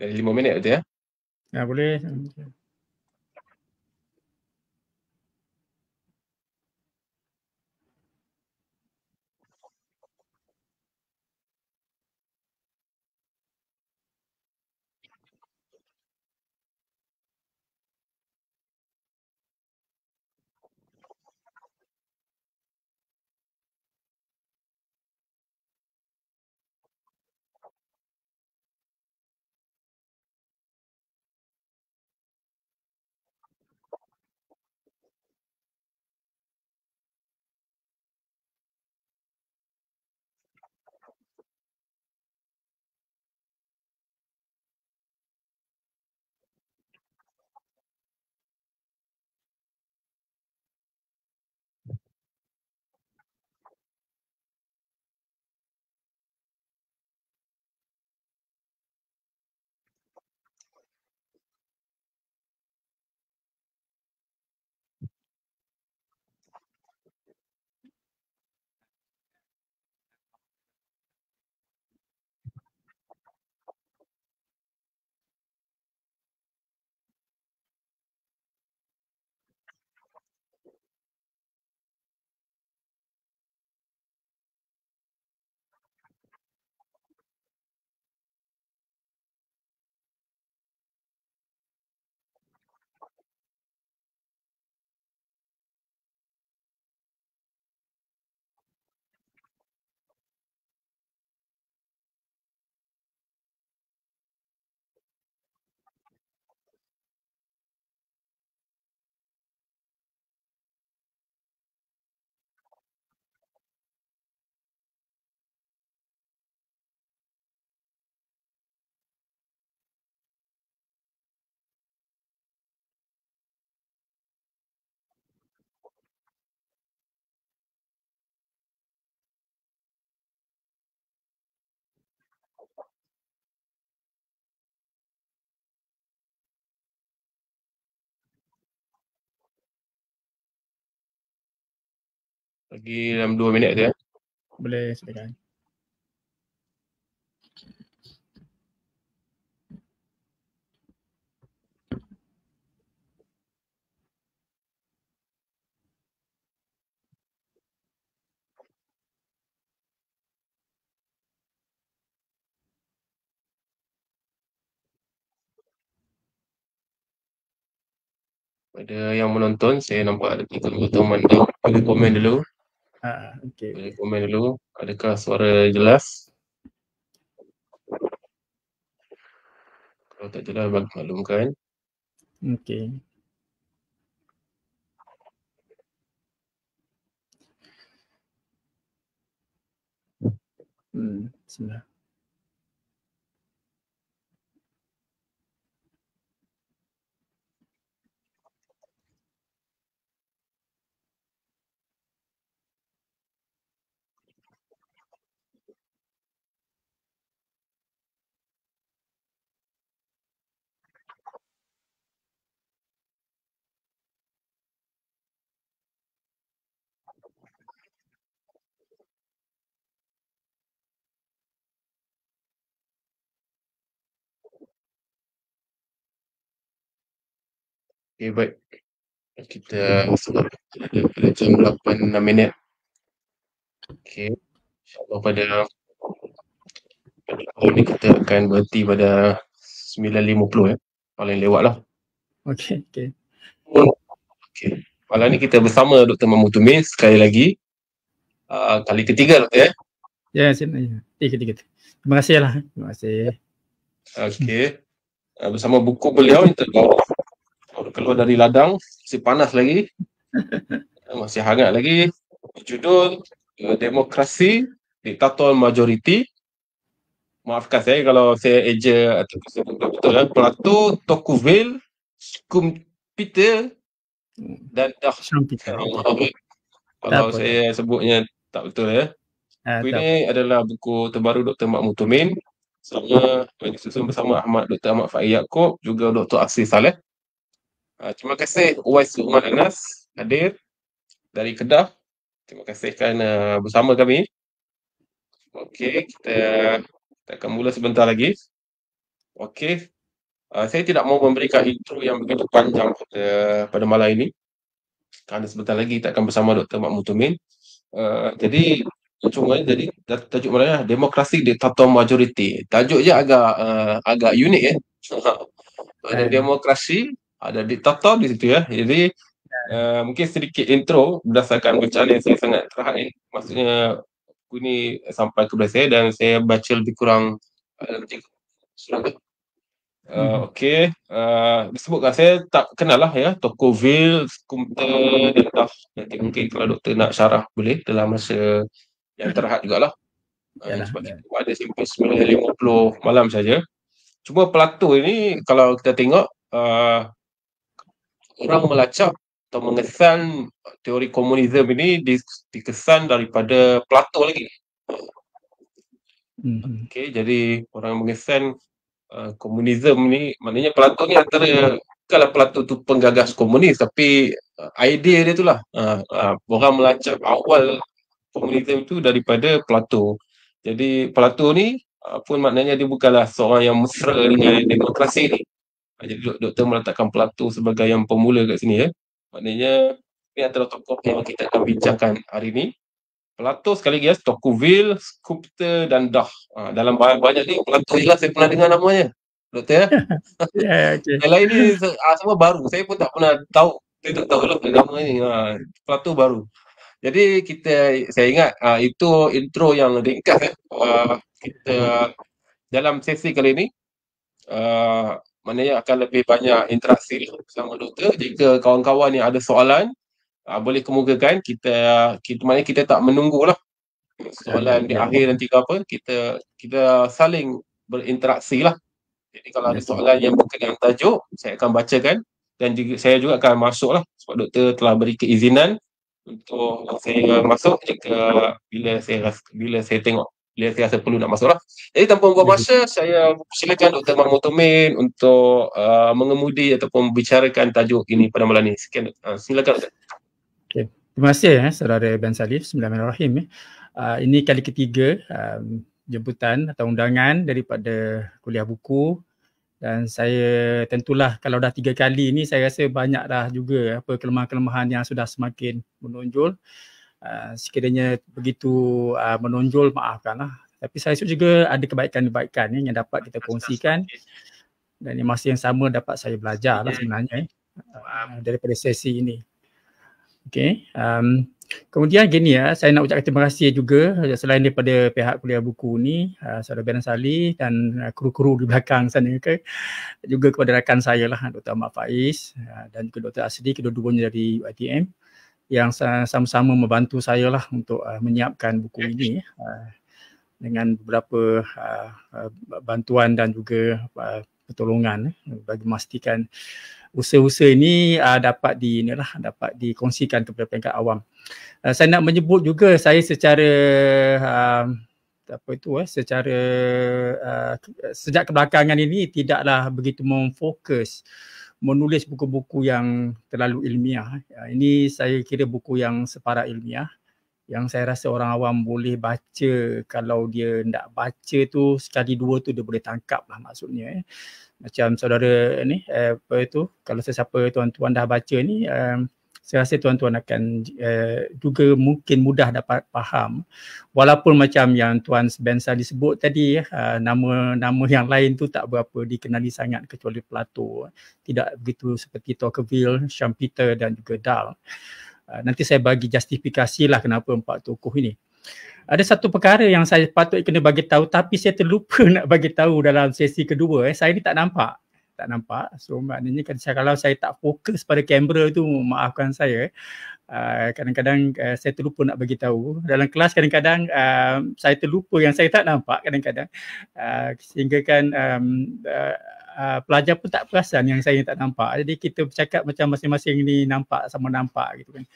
Dari 5 minit betul ya? Boleh. Lagi dalam 2 minit betul ya? Boleh silakan. Pada yang menonton, saya nampak ada 3 teman tu. Boleh komen dulu. Okey. Boleh komen dulu. Adakah suara jelas? Kalau tak jelas, maklumkan. Okey. Bismillah. Okay, baik. Kita start pada jam 8:06. Okay. InsyaAllah pada tahun ni kita akan berhenti pada 9:50 ya. Paling lewat lah. Okey. Okay. Malam ni kita bersama Dr. Mahmud Tumis sekali lagi. Kali ketiga Dr. ya. Ya, ketiga. Terima kasih lah. Terima kasih. Okay. Bersama buku beliau yang terbaru keluar dari ladang, masih panas lagi. Masih hangat lagi. Judul Demokrasi Diktator Majoriti. Maafkan saya kalau saya eja atau saya betul ya. Plato Tocqueville, Schumpeter dan Schumpeter. kalau saya sebutnya tak betul ya. Buku ini adalah buku terbaru Dr. Mahmud Tumin disusun bersama Dr. Ahmad Faik Yaakob, juga Dr. Asri Saleh. Terima kasih Uwais Luqman Anas hadir dari Kedah. Terima kasih kerana bersama kami. Okey, kita akan mula sebentar lagi. Okey. Saya tidak mau memberikan intro yang begitu panjang pada malam ini, kerana sebentar lagi kita akan bersama Dr. Mak Mutumin. Jadi tajuk malamnya demokrasi diktator majoriti. Tajuk je agak unik ya. Ada demokrasi, ada diktator di situ ya. Jadi mungkin sedikit intro berdasarkan bacaan yang saya sangat terhad ini. Maksudnya buku ini sampai kepada saya dan saya baca lebih kurang dalam 3 surat. Okey, disebutkan saya tak kenal lah ya Tocqueville, Comte dan Dah. Nanti mungkin kalau doktor nak syarah boleh dalam masa yang terhad jugalah. Sebab kita ada simpan 9.50 malam saja. Cuma Plato ini kalau kita tengok orang melacak atau mengesan teori komunisme ini dikesan daripada Plato lagi. Okey, jadi orang mengesan komunisme ni, maknanya Plato ni antara, bukanlah Plato tu penggagas komunis, tapi idea dia tu lah. Orang melacak awal komunisme tu daripada Plato. Jadi Plato ni pun maknanya dia bukanlah seorang yang mesra dengan demokrasi ni. Jadi doktor meletakkan Plato sebagai yang pemula kat sini ya. Maknanya ni antara tokoh yang kita akan bincangkan hari ni. Plato sekali lagi, Tocqueville, Comte dan Dah. Dalam banyak ni Plato je lah saya pernah dengar namanya. Doktor ya? Okay. Yang lain ni semua baru. Saya pun tak pernah tahu. Saya tak tahu lah nama ni. Plato baru. Jadi saya ingat itu intro yang ringkas. Kita dalam sesi kali ini maknanya akan lebih banyak interaksi bersama doktor. Jika kawan-kawan yang ada soalan boleh kemukakan. Maknanya kita tak menunggulah soalan di akhir nanti ke apa. Kita saling berinteraksi lah. Jadi kalau ada soalan yang berkaitan dengan tajuk, saya akan bacakan dan juga saya juga akan masuk lah sebab doktor telah beri keizinan untuk saya masuk jika bila saya tengok, bila saya rasa perlu nak masuk lah. Jadi tanpa membuang masa, saya silakan Dr. Mak Mutumin untuk mengemudi ataupun membicarakan tajuk ini pada malam ini. Sekian, silakan Dr. Okay. Terima kasih Saudara Ben Salif. Bismillahirrahmanirrahim. Ini kali ketiga jemputan atau undangan daripada kuliah buku, dan saya tentulah kalau dah 3 kali ni saya rasa banyak dah juga kelemahan-kelemahan yang sudah semakin menonjol. Sekiranya begitu menonjol, maafkanlah. Tapi saya rasa juga ada kebaikan-kebaikan yang dapat kita kongsikan, dan di masa yang sama dapat saya belajar lah sebenarnya daripada sesi ini. Okay. Kemudian gini saya nak ucapkan terima kasih juga selain daripada pihak kuliah buku ni, Saudara Ben Salih dan kru-kru di belakang sana juga kepada rakan saya lah, Dr. Ahmad Faiz dan juga Dr. Asri, kedua-duanya dari UiTM yang sama-sama membantu saya lah untuk menyiapkan buku ini dengan beberapa bantuan dan juga pertolongan bagi memastikan usaha-usaha ini dapat dikongsikan kepada peringkat awam. Saya nak menyebut juga saya secara sejak kebelakangan ini tidaklah begitu memfokus menulis buku-buku yang terlalu ilmiah. Ini saya kira buku yang separa ilmiah, yang saya rasa orang awam boleh baca. Kalau dia nak baca tu sekali dua tu dia boleh tangkap lah maksudnya. Macam saudara ni kalau sesiapa tuan-tuan dah baca ni, saya rasa tuan-tuan akan juga mungkin mudah dapat faham. Walaupun macam yang Tuan Ben Salih sebut tadi, nama-nama yang lain tu tak berapa dikenali sangat kecuali Plato. Tidak begitu seperti Tocqueville, Schumpeter dan juga Dahl. Nanti saya bagi justifikasi lah kenapa 4 tokoh ini. Ada satu perkara yang saya patut kena bagi tahu tapi saya terlupa nak bagi tahu dalam sesi kedua. Saya ni tak nampak. So maknanya kalau saya tak fokus pada kamera tu, maafkan saya. Kadang-kadang saya terlupa nak bagi tahu. Dalam kelas kadang-kadang saya terlupa yang saya tak nampak kadang-kadang. Sehingga kan pelajar pun tak perasan yang saya tak nampak. Jadi kita bercakap macam masing-masing ni nampak sama nampak gitu kan.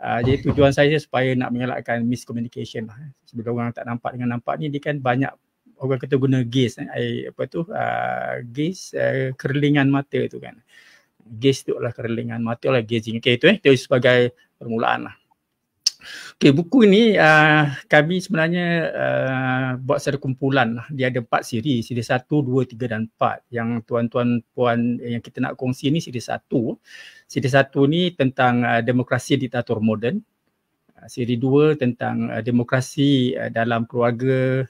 Jadi tujuan saya supaya nak mengelakkan miscommunication lah. Sebab orang tak nampak dengan nampak ni, dia kan banyak orang kata guna gaze, gaze, kerlingan mata tu kan. Gaze tu lah kerlingan mata lah, gazing. Okay, itu sebagai permulaan lah. Okey, buku ini kami sebenarnya buat satu kumpulan lah. Dia ada 4 siri 1, 2, 3 dan 4. Yang tuan-tuan puan yang kita nak kongsi ni siri 1. Siri 1 ni tentang demokrasi diktator moden. Siri 2 tentang demokrasi dalam keluarga,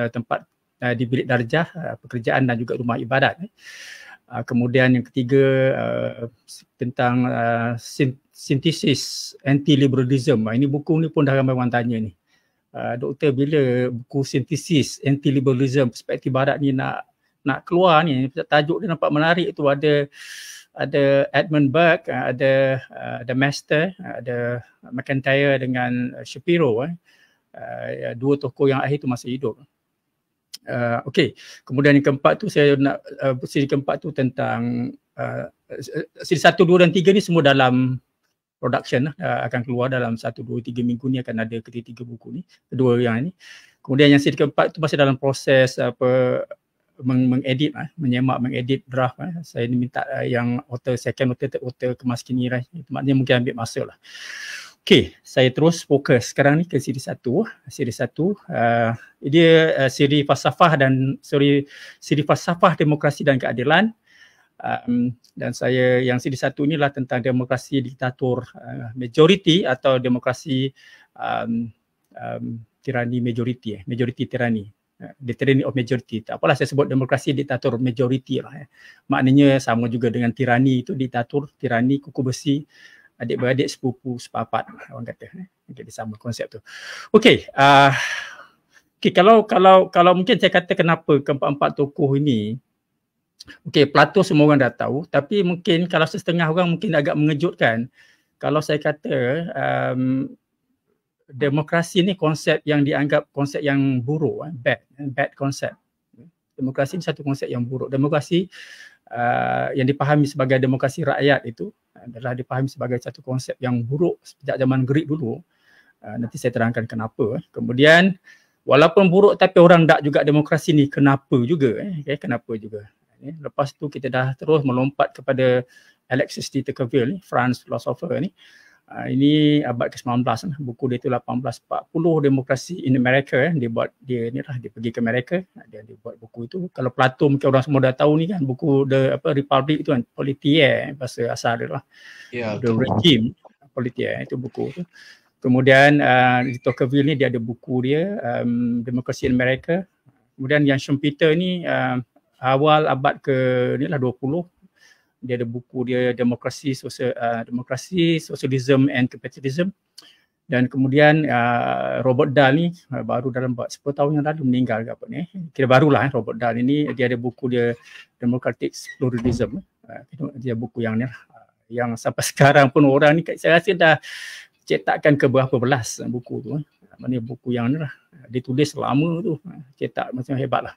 tempat di bilik darjah, pekerjaan dan juga rumah ibadat. Kemudian yang ketiga tentang sintesis anti-liberalism. Ini buku ni pun dah ramai orang tanya ni. Doktor, bila buku sintesis anti-liberalism perspektif barat ni nak keluar ni, tajuk dia nampak menarik tu. Ada Edmund Burke, ada Master, ada McIntyre dengan Shapiro. Dua tokoh yang akhir tu masih hidup. Okey, kemudian yang keempat tu saya nak siri keempat tu tentang siri 1, 2 dan 3 ni semua dalam production akan keluar dalam 1, 2, 3 minggu ni akan ada ketiga buku ni, kedua yang ni. Kemudian yang siri keempat tu masih dalam proses mengedit, mengedit draft. Saya minta yang second author kemas kini lah. Maknanya mungkin ambil masa lah. Okey, saya terus fokus sekarang ni ke siri 1. Siri 1 dia siri falsafah dan siri falsafah demokrasi dan keadilan. Dan saya yang siri 1 inilah tentang demokrasi diktator majority atau demokrasi tirani majority, majority tirani. The tyranny of majority. Tak apalah saya sebut demokrasi diktator majority lah. Maknanya sama juga dengan tirani itu, diktator, tirani, kuku besi, adik-beradik, sepupu, sepapat orang kata. Jadi sama konsep tu. Okey, kalau mungkin saya kata kenapa keempat-empat tokoh ini. Okey, Plato semua orang dah tahu, tapi mungkin kalau setengah orang mungkin agak mengejutkan kalau saya kata demokrasi ni konsep yang dianggap konsep yang buruk, bad konsep. Demokrasi ni satu konsep yang buruk. Demokrasi yang dipahami sebagai demokrasi rakyat itu adalah dipahami sebagai satu konsep yang buruk sejak zaman Greek dulu. Nanti saya terangkan kenapa. Kemudian walaupun buruk tapi orang tak juga demokrasi ni kenapa juga. Kenapa juga. Lepas tu kita dah terus melompat kepada Alexis de Tocqueville ni, France philosopher ni. Ini abad ke-19, buku dia tu 1840, Demokrasi in America. Dia pergi ke Amerika, dia buat buku itu. Kalau Plato mungkin orang semua dah tahu ni kan, buku Republic tu kan, Politiae bahasa asal dia lah. The Regime, Politiae itu buku tu. Kemudian di Tocqueville ni dia ada buku dia Demokrasi in America. Kemudian yang Schumpeter ni awal abad ke-20, dia ada buku dia Demokrasi, Socialism and Capitalism. Dan kemudian Robert Dahl ni baru dalam 10 tahun yang lalu meninggal ke apa ni. Kira barulah Robert Dahl ini, dia ada buku dia Democratic Pluralism. Dia buku yang ni yang sampai sekarang pun orang ni saya rasa dah cetakkan ke berapa belas buku tu. Maknanya buku yang ni lah ditulis lama tu, cetak macam hebat lah.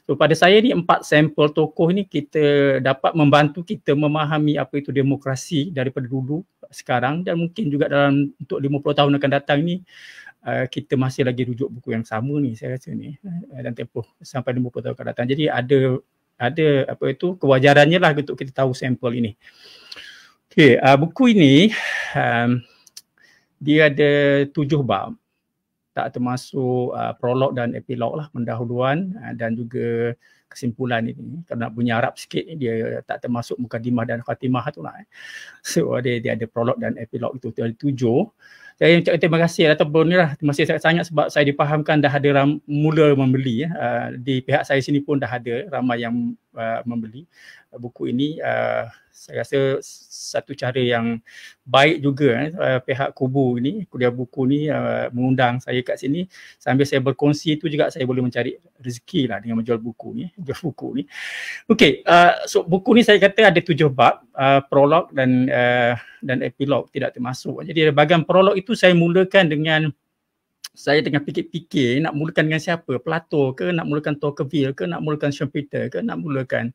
So pada saya ni 4 sampel tokoh ni kita dapat membantu kita memahami apa itu demokrasi daripada dulu sekarang, dan mungkin juga dalam untuk 50 tahun akan datang ni kita masih lagi rujuk buku yang sama ni saya rasa ni, dan tempoh sampai 50 tahun akan datang. Jadi ada apa itu kewajarannya lah untuk kita tahu sampel ini. Okey, buku ini dia ada 7 bab. Tak termasuk prolog dan epilog lah, pendahuluan dan juga kesimpulan ini. Kalau nak bunyi Arab sikit ni dia tak termasuk mukadimah dan khatimah tu lah. So dia ada prolog dan epilog itu, ada 7. Saya ucapkan terima kasih ataupun ni lah, terima kasih sangat sebab saya dipahamkan dah ada mula membeli. Di pihak saya sini pun dah ada ramai yang membeli buku ini. Saya rasa satu cara yang baik juga pihak kubu ini, kuliah buku ni mengundang saya kat sini. Sambil saya berkongsi itu juga saya boleh mencari rezeki lah dengan menjual buku ni. Okey, so buku ni saya kata ada 7 bab, prolog dan epilog tidak termasuk. Jadi bahagian prolog itu saya mulakan dengan saya tengah fikir-fikir nak mulakan dengan siapa, Plato ke, nak mulakan Tocqueville ke, nak mulakan Schumpeter ke, nak mulakan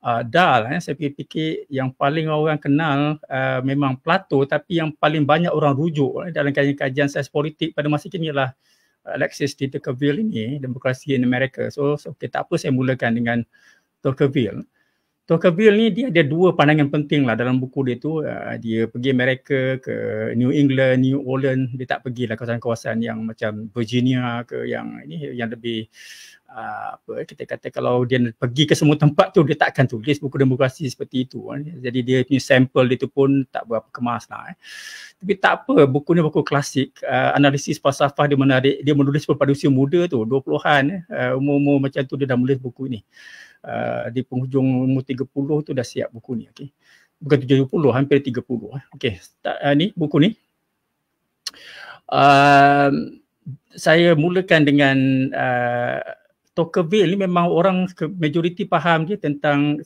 Dahl. Saya fikir-fikir yang paling orang kenal memang Plato, tapi yang paling banyak orang rujuk dalam kajian sains politik pada masa kini ialah Alexis de Tocqueville ini, Demokrasi in America. So okay, tak apa saya mulakan dengan Tocqueville. Tocqueville ni dia ada dua pandangan penting lah dalam buku dia tu. Dia pergi Amerika, ke New England, New Orleans. Dia tak pergi lah kawasan-kawasan yang macam Virginia ke yang ini yang lebih apa kita kata, kalau dia pergi ke semua tempat tu dia tak akan tulis buku demokrasi seperti itu. Jadi dia punya sampel dia tu pun tak berapa kemas lah. Tapi tak apa, buku ni buku klasik, analisis falsafah dia menarik. Dia menulis pada usia muda tu, 20-an, umur-umur macam tu dia dah menulis buku ni. Di penghujung umur 30 tu dah siap buku ni, okey. Bukan 70, hampir 30. Okey, ni buku ni. Saya mulakan dengan Tocqueville ni memang orang majoriti faham dia tentang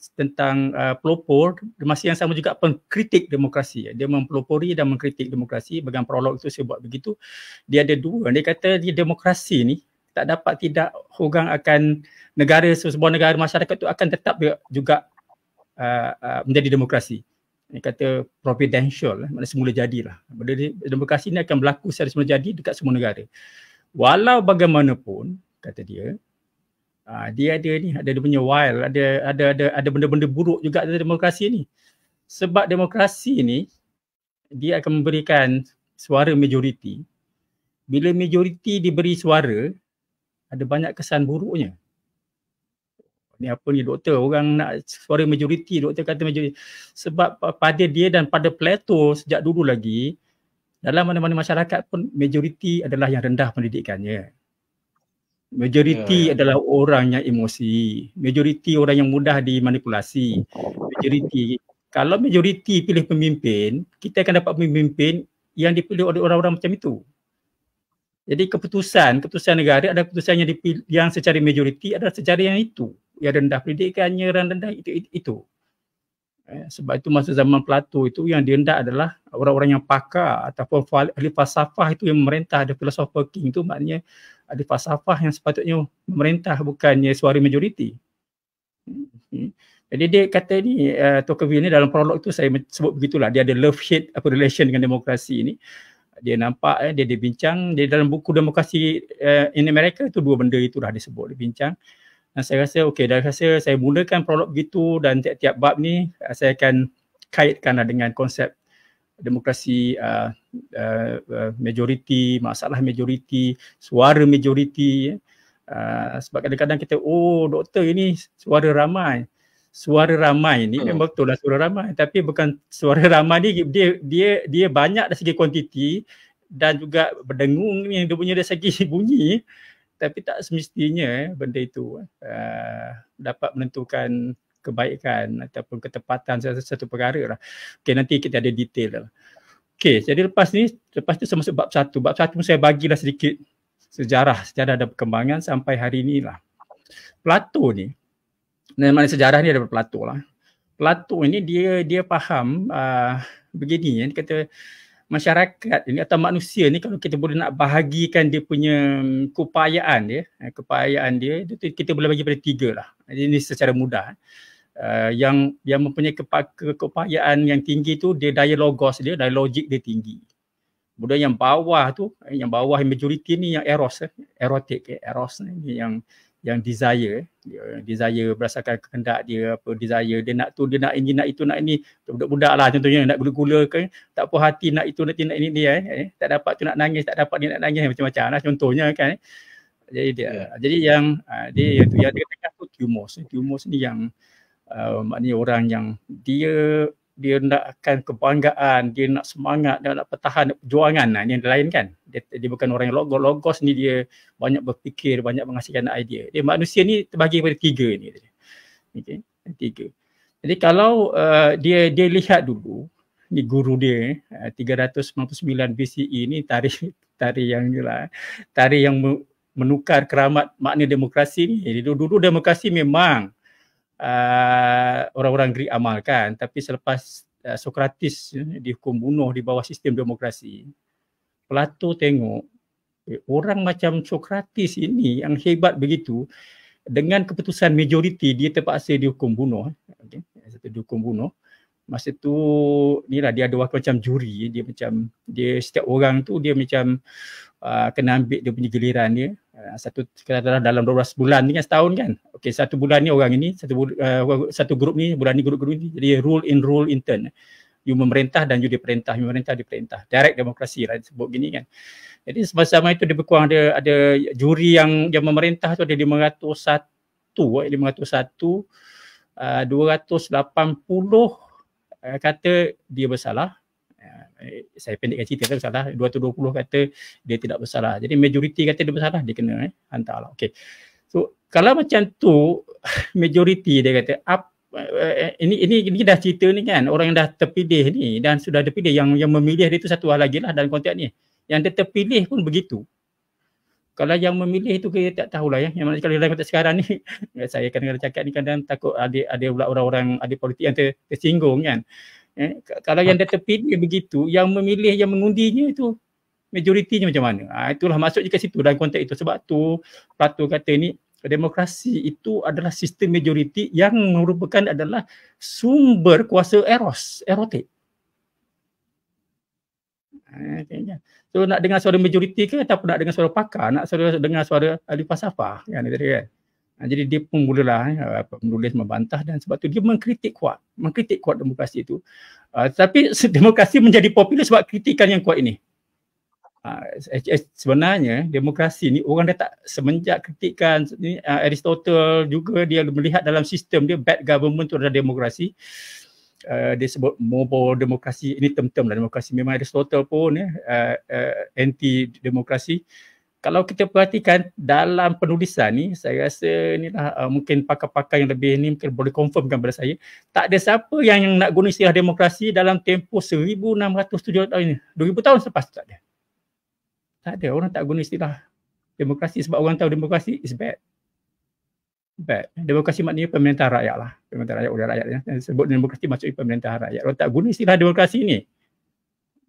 pelopor, masa yang sama juga pengkritik demokrasi. Dia mempelopori dan mengkritik demokrasi. Bagian prolog itu saya buat begitu. Dia ada dua. Dia kata demokrasi ni tak dapat tidak hubung akan negara, sebuah negara masyarakat itu akan tetap juga menjadi demokrasi. Dia kata providential, maknanya semula jadilah. Demokrasi ini akan berlaku secara semula jadi dekat semua negara. Walau bagaimanapun, kata dia, dia ada punya while, ada benda-benda buruk juga dalam demokrasi ni. Sebab demokrasi ni dia akan memberikan suara majoriti. Bila majoriti diberi suara, ada banyak kesan buruknya. Ni apa ni doktor, orang nak suara majoriti, doktor kata majoriti. Sebab pada dia dan pada Plato sejak dulu lagi, dalam mana-mana masyarakat pun majoriti adalah yang rendah pendidikannya. Majoriti adalah orang yang emosi. Majoriti orang yang mudah dimanipulasi. Majoriti, kalau majoriti pilih pemimpin, kita akan dapat pemimpin yang dipilih oleh orang-orang macam itu. Jadi keputusan negara adalah keputusan yang dipilih, yang secara majoriti adalah secara yang itu. Yang rendah pendidikannya, rendah itu. Sebab itu masa zaman Plato itu yang dihendak adalah orang-orang yang pakar ataupun ahli falsafah itu yang memerintah. Ada philosopher king itu maknanya ahli falsafah yang sepatutnya memerintah, bukannya suara majoriti. Jadi dia kata ni, Tocqueville ni dalam prolog itu saya sebut begitulah, dia ada love-hate relation dengan demokrasi ini. Dia nampak, dia bincang, dia dalam buku demokrasi in America itu dua benda itu dah disebut, dia bincang. Dan saya rasa dah rasa saya mulakan prolog begitu, dan tiap-tiap bab ni saya akan kaitkanlah dengan konsep demokrasi, majoriti, masalah majoriti, suara majoriti. Sebab kadang-kadang kita, doktor ini suara ramai. Suara ramai ni memang betul lah suara ramai, tapi bukan suara ramai ni dia banyak dari segi kuantiti dan juga berdengung ni dia punya dari segi bunyi, tapi tak semestinya benda itu dapat menentukan kebaikan ataupun ketepatan satu perkara lah. Okey, nanti kita ada detail lah. Okey, jadi lepas tu saya masuk bab 1. Bab 1 saya bagilah sedikit sejarah dan perkembangan sampai hari ni lah. Plato ni, mana sejarah ni ada Plato lah. Plato ini dia faham begini, dia kata masyarakat ini atau manusia ni kalau kita boleh nak bahagikan dia punya keupayaan dia itu kita boleh bagi pada 3 lah. Ini secara mudah. Yang mempunyai keupayaan yang tinggi tu dia daya logos dia, daya logik dia tinggi. Kemudian yang bawah yang majoriti ni yang eros ni yang desire berdasarkan kehendak dia, apa desire dia nak ini nak itu nak ini, budak-budak lah contohnya nak gula-gula ke, tak puas hati nak itu nak ini dia tak dapat tu nak nangis, tak dapat dia nak nangis, macam-macam lah contohnya kan. Jadi yang dia katakan tu Thumos ni yang maknanya orang yang dia nakkan kebanggaan, dia nak semangat, dia nak pertahan perjuangan, ni yang lain kan. Dia bukan orang yang logos ni, dia banyak berfikir, banyak menghasilkan idea. Dia manusia ni terbagi pada 3 ni. Okey, 3. Jadi kalau dia lihat dulu ni guru dia 399 BCE ni tarikh yang menukar keramat makna demokrasi ni. Dulu demokrasi memang orang-orang Greek amalkan, tapi selepas Sokrates dihukum bunuh di bawah sistem demokrasi, Plato tengok orang macam Sokrates ini yang hebat begitu, dengan keputusan majoriti dia terpaksa dihukum bunuh. Dihukum bunuh. Masa tu inilah dia ada waktu macam juri, dia setiap orang tu dia macam kena ambil dia punya giliran dia. Satu katakanlah dalam 12 bulan ni kan, setahun kan. okey, satu bulan ni orang ini, satu grup ni, bulan ni grup ni, jadi rule in turn. You memerintah dan you diperintah, you memerintah diperintah. Direct demokrasi lah sebut gini kan. Jadi sama-sama itu lebih kurang ada juri yang memerintah tu ada 501, 280 kata dia bersalah. Saya pendekkan cerita tu bersalah. 220 kata dia tidak bersalah. Jadi majoriti kata dia bersalah, dia kena hantarlah. Okey. So kalau macam tu majoriti dia kata ini dah cerita ni kan, orang yang dah terpilih ni dan sudah terpilih, yang memilih dia tu satu hal lagi lah dalam konteks ni. Yang dia terpilih pun begitu. Kalau yang memilih itu kita tak tahulah ya. Yang mana kalau dalam konteks sekarang ni saya kadang-kadang cakap ni kadang takut ada pula orang-orang ada politik yang tersinggung kan. Kalau yang dia terpilih begitu, yang memilih, yang mengundinya itu majoritinya macam mana? Itulah maksudnya kat situ dalam konteks itu. Sebab tu Plato kata ni demokrasi itu adalah sistem majoriti yang merupakan adalah sumber kuasa erotik. So nak dengar suara majoriti ke ataupun nak dengar suara pakar, nak dengar suara ahli falsafah kan, jadi dia pun mulalah menulis membantah dan sebab tu dia mengkritik kuat demokrasi itu. Tapi demokrasi menjadi popular sebab kritikan yang kuat ini. Sebenarnya demokrasi ni orang dah tak semenjak kritikan ni, Aristotle juga dia melihat dalam sistem dia bad government tu adalah demokrasi. Dia sebut mobile demokrasi, ini term-term lah demokrasi. Memang Aristotle pun anti demokrasi. Kalau kita perhatikan dalam penulisan ni, saya rasa inilah mungkin pakar-pakar yang lebih ni mungkin boleh confirmkan pada saya, tak ada siapa yang nak guna istilah demokrasi dalam tempoh 1607 tahun ni. 2000 tahun selepas tak ada. Tak ada, orang tak guna istilah demokrasi sebab orang tahu demokrasi is bad. Demokrasi maknanya pemerintahan rakyat lah. Pemerintahan rakyat oleh rakyat. Ya. Sebut demokrasi maksudnya pemerintahan rakyat. Orang tak guna istilah demokrasi ni.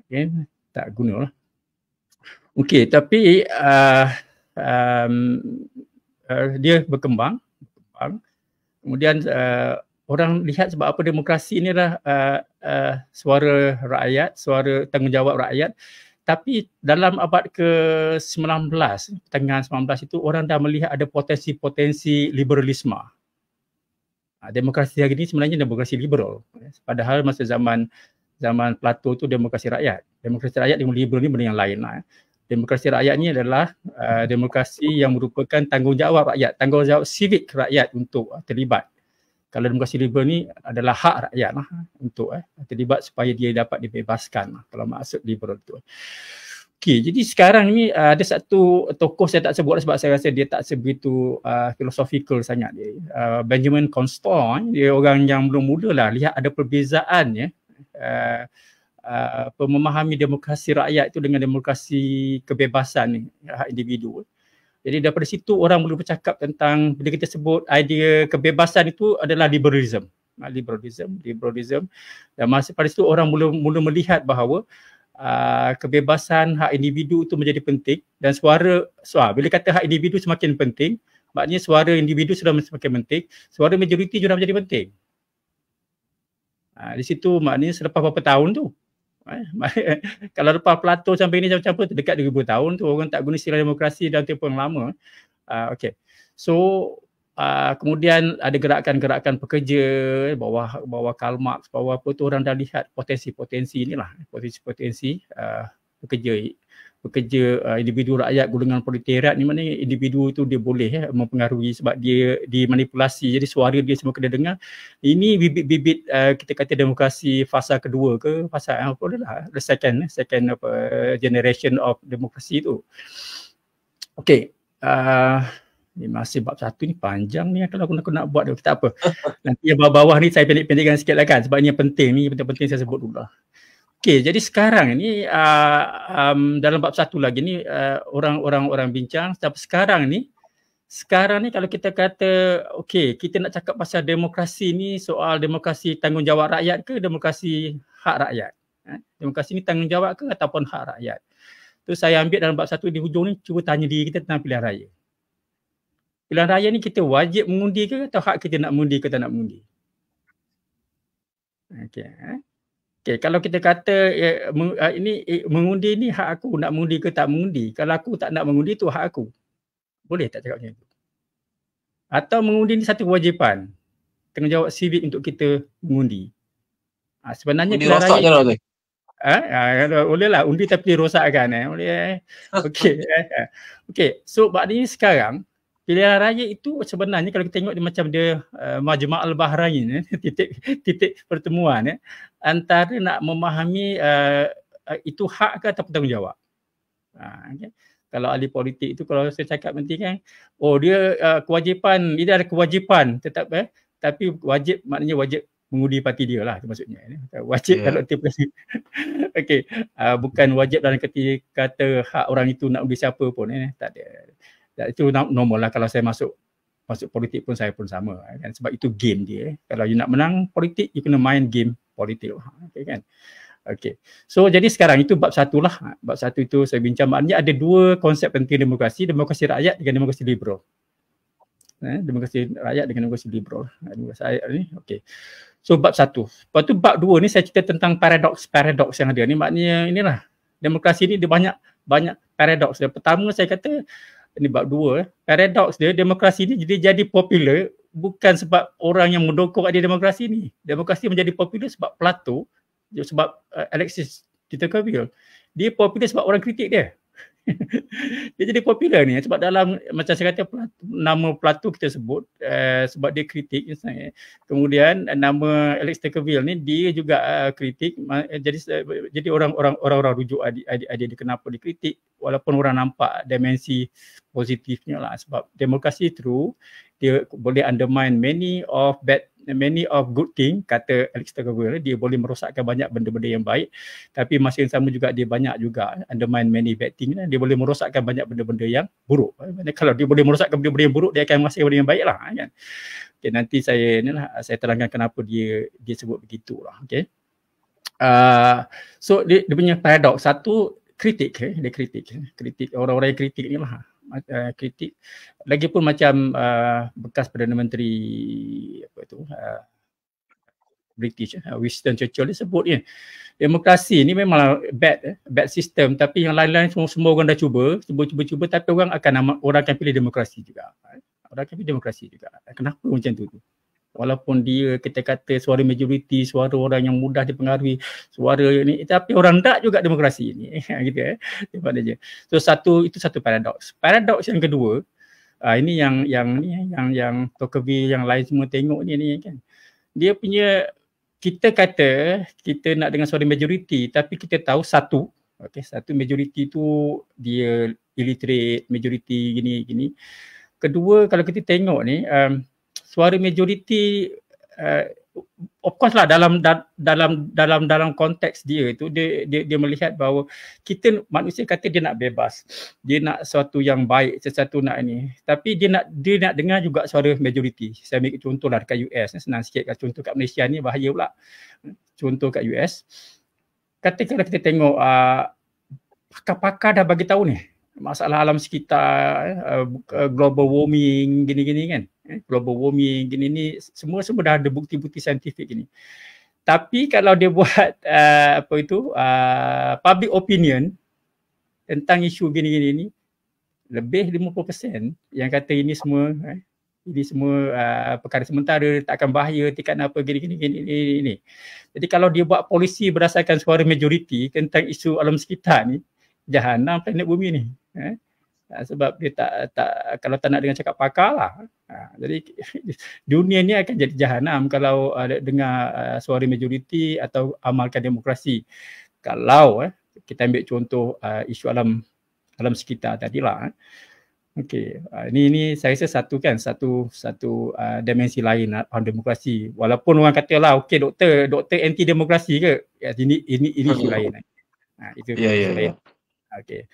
Okay. Tak guna lah. Okey, tapi dia berkembang. Kemudian orang lihat sebab apa demokrasi ni adalah suara rakyat, suara tanggungjawab rakyat. Tapi dalam abad ke-19, pertengahan 19 itu orang dah melihat ada potensi-potensi liberalisme. Demokrasi hari ini sebenarnya demokrasi liberal. Padahal masa zaman Plato tu demokrasi rakyat. Demokrasi rakyat dengan liberal ni benda yang lain lah. Demokrasi rakyat ni adalah demokrasi yang merupakan tanggungjawab rakyat, tanggungjawab civic rakyat untuk terlibat. Kalau demokrasi liberal ni adalah hak rakyat lah untuk terlibat supaya dia dapat dibebaskan lah, kalau maksud liberal tu. Okey, jadi sekarang ni ada satu tokoh saya tak sebut sebab saya rasa dia tak sebegitu philosophical sangat dia. Benjamin Constant, dia orang yang belum mula lah lihat ada perbezaan ya. Memahami demokrasi rakyat itu dengan demokrasi kebebasan ni, hak individu. Jadi daripada situ orang mula bercakap tentang bila kita sebut idea kebebasan itu adalah liberalism. Dan masa pada situ orang mula melihat bahawa kebebasan hak individu itu menjadi penting dan suara bila kata hak individu semakin penting, maknanya suara individu sudah semakin penting, suara majoriti sudah menjadi penting. Di situ maknanya selepas beberapa tahun tu kalau lepas Plato sampai ni macam apa dekat 2000 tahun tu orang tak guna istilah demokrasi dalam tempoh yang lama. Okey. So kemudian ada gerakan-gerakan pekerja bawah Karl Marx, bawah apa tu orang dah lihat potensi-potensi inilah, potensi-potensi pekerja individu rakyat golongan proletariat ni, mana individu tu dia boleh mempengaruhi sebab dia dimanipulasi, jadi suara dia semua kena dengar. Ini bibit-bibit kita kata demokrasi fasa kedua ke fasa apa lah, the second generation of demokrasi tu. Okey, ni masih bab satu ni panjang ni kalau aku nak buat dia, tak apa. Nanti yang bawah-bawah ni saya pendek-pendekkan sikit lah kan sebab ni yang penting ni, penting saya sebut dulu lah. Okey, jadi sekarang ni dalam bab satu lagi ni orang bincang sekarang ni kalau kita kata okey, kita nak cakap pasal demokrasi ni soal demokrasi tanggungjawab rakyat ke demokrasi hak rakyat? Demokrasi ni tanggungjawab ke ataupun hak rakyat? Tu saya ambil dalam bab satu di hujung ni, cuba tanya diri kita tentang pilihan raya. Pilihan raya ni kita wajib mengundi ke atau hak kita nak mengundi ke tak nak mengundi? Okey, Okay, kalau kita kata mengundi ni hak aku, nak mengundi ke tak mengundi. Kalau aku tak nak mengundi tu hak aku. Boleh tak cakap macam tu? atau mengundi ni satu kewajipan. Tanggungjawab sivik untuk kita mengundi. Sebenarnya pilihan raya lah, boleh lah undi tapi dirosakkan boleh. Okey. Okey, so maknanya sekarang pilihan raya itu sebenarnya kalau kita tengok dia macam dia Majma' al-Bahrain titik pertemuan antara nak memahami itu hak ke atau bertanggungjawab. Okay. Kalau ahli politik itu kalau saya cakap nanti kan, dia kewajipan, dia ada kewajipan tetap tapi wajib maknanya wajib mengundi parti dia lah, itu maksudnya. Wajib kalau dia okey, bukan wajib dalam kata hak orang itu nak undi siapa pun tak ada. Itu normal lah kalau saya masuk politik pun saya pun sama kan, sebab itu game dia. Kalau you nak menang politik, you kena main game politik lah. Okay, kan? Okay. So jadi sekarang itu bab satu lah. Bab satu itu saya bincang, maknanya ada dua konsep penting demokrasi rakyat dengan demokrasi liberal. Demokrasi rakyat dengan demokrasi liberal. Demokrasi rakyat ni, okay. So bab satu. Lepas tu bab dua ni saya cerita tentang paradoks yang ada ni. Maknanya inilah, demokrasi ni dia banyak paradoks. Yang pertama saya kata, ini bab dua, paradoks dia, demokrasi ni jadi popular bukan sebab orang yang mendukung ada demokrasi ni. Demokrasi menjadi popular sebab Plato, sebab Alexis de Tocqueville. Dia popular sebab orang kritik dia. Dia jadi popular ni sebab dalam, macam saya kata, nama Plato kita sebut sebab dia kritik. Kemudian nama Alex de Tocqueville ni dia juga kritik. Jadi orang rujuk adik dia kenapa dikritik, walaupun orang nampak dimensi positifnya lah, sebab demokrasi true dia boleh undermine many of good thing, kata Alex de Tocqueville, dia boleh merosakkan banyak benda-benda yang baik, tapi masa yang sama juga dia banyak juga undermine many bad thing, dia boleh merosakkan banyak benda-benda yang buruk. Kalau dia boleh merosakkan benda-benda yang buruk, dia akan merosakkan benda yang baik lah kan. Okay, nanti saya terangkan kenapa dia sebut begitulah. Okay. So dia punya paradoks satu, kritik orang-orang yang kritik ni lah. Kritik lagipun macam bekas Perdana Menteri British Winston Churchill dia sebut demokrasi ni memang bad system, tapi yang lain-lain semua orang dah cuba tapi orang akan pilih demokrasi juga. Kenapa macam tu? Walaupun dia kita kata suara majoriti, suara orang yang mudah dipengaruhi, suara ni, tapi orang tak juga demokrasi ni. Gitu So itu satu paradoks. Paradoks yang kedua, ini yang Tocqueville yang lain semua tengok ni kan. Dia punya, kita kata kita nak dengan suara majoriti, tapi kita tahu satu majoriti tu dia illiterate, majoriti gini. Kedua, kalau kita tengok ni suara majoriti of course lah dalam konteks dia tu dia melihat bahawa kita manusia kata dia nak bebas, dia nak sesuatu yang baik, sesuatu nak ni, tapi dia nak dengar juga suara majoriti. Saya ambil contoh lah dekat US, senang sikit. Contoh kat Malaysia ni bahaya pula. Contoh kat US, katakanlah kita tengok pakar-pakar dah bagi tahu ni masalah alam sekitar, global warming gini-gini kan. Global warming gini ni semua dah ada bukti-bukti saintifik gini. Tapi kalau dia buat public opinion tentang isu gini-gini ni, lebih 50% yang kata ini semua perkara sementara, tak akan bahaya, tidak apa gini. Jadi kalau dia buat polisi berdasarkan suara majoriti tentang isu alam sekitar ni, jahanam planet bumi ni. Sebab dia tak kalau tak nak dengan cakap pakar lah. Jadi dunia ni akan jadi jahanam kalau dengar suara majoriti atau amalkan demokrasi. Kalau kita ambil contoh isu alam sekitar tadilah. Okey, ini saya rasa satu dimensi lain demokrasi. Walaupun orang katalah okey doktor anti demokrasi ke? Ya, ini isu lain. Itu isu lain. Okey.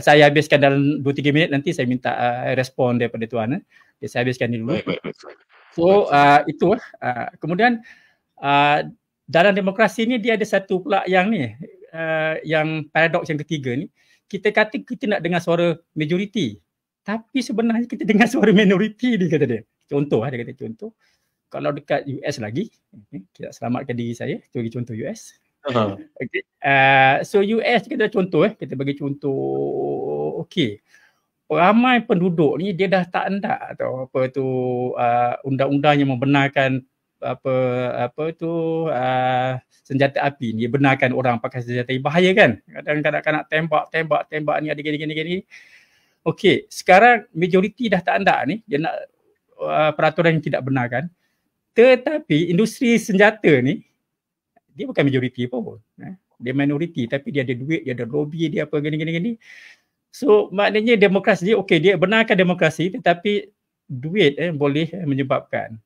Saya habiskan dalam 2-3 minit, nanti saya minta respon daripada tuan. Saya habiskan ni dulu. So itu kemudian dalam demokrasi ni dia ada satu pula yang ni yang paradoks yang ketiga ni. Kita kata kita nak dengar suara majoriti, tapi sebenarnya kita dengar suara minoriti, dia kata dia. Contoh dia kata contoh. Kalau dekat US lagi, kita selamatkan diri saya, bagi contoh US. Okay. So US kita contoh kita bagi contoh. Okey. ramai penduduk ni dia dah tak hendak tau apa tu undang-undang yang membenarkan senjata api ni, benarkan orang pakai senjata api. Bahaya kan? Kadang-kadang nak tembak ni ada gini. Okey, sekarang majoriti dah tak hendak ni, dia nak peraturan yang tidak benarkan. Tetapi industri senjata ni dia bukan majoriti pun. Dia minoriti tapi dia ada duit, dia ada lobby, dia apa gini. So maknanya demokrasi dia okey, dia benarkan demokrasi tetapi duit boleh menyebabkan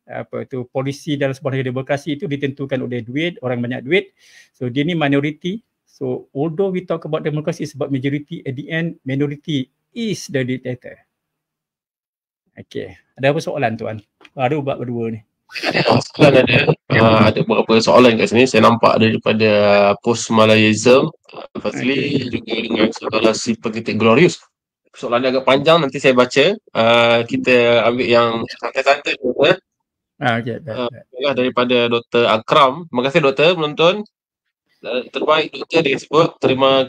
polisi dalam sebuah negara demokrasi itu ditentukan oleh duit, orang banyak duit. So dia ni minority. So although we talk about demokrasi sebab majority, at the end minority is the dictator. Okey, ada apa soalan tuan? Ada ubat berdua ni. Ada beberapa soalan kat sini. Saya nampak daripada post-Malayism, firstly juga dengan saudara si Pengitik Glorious. Soalan dia agak panjang, nanti saya baca. Kita ambil yang santai-santai dulu. Daripada Dr. Akram. Terima kasih Doktor menonton. Terbaik Doktor dia sebut. Terima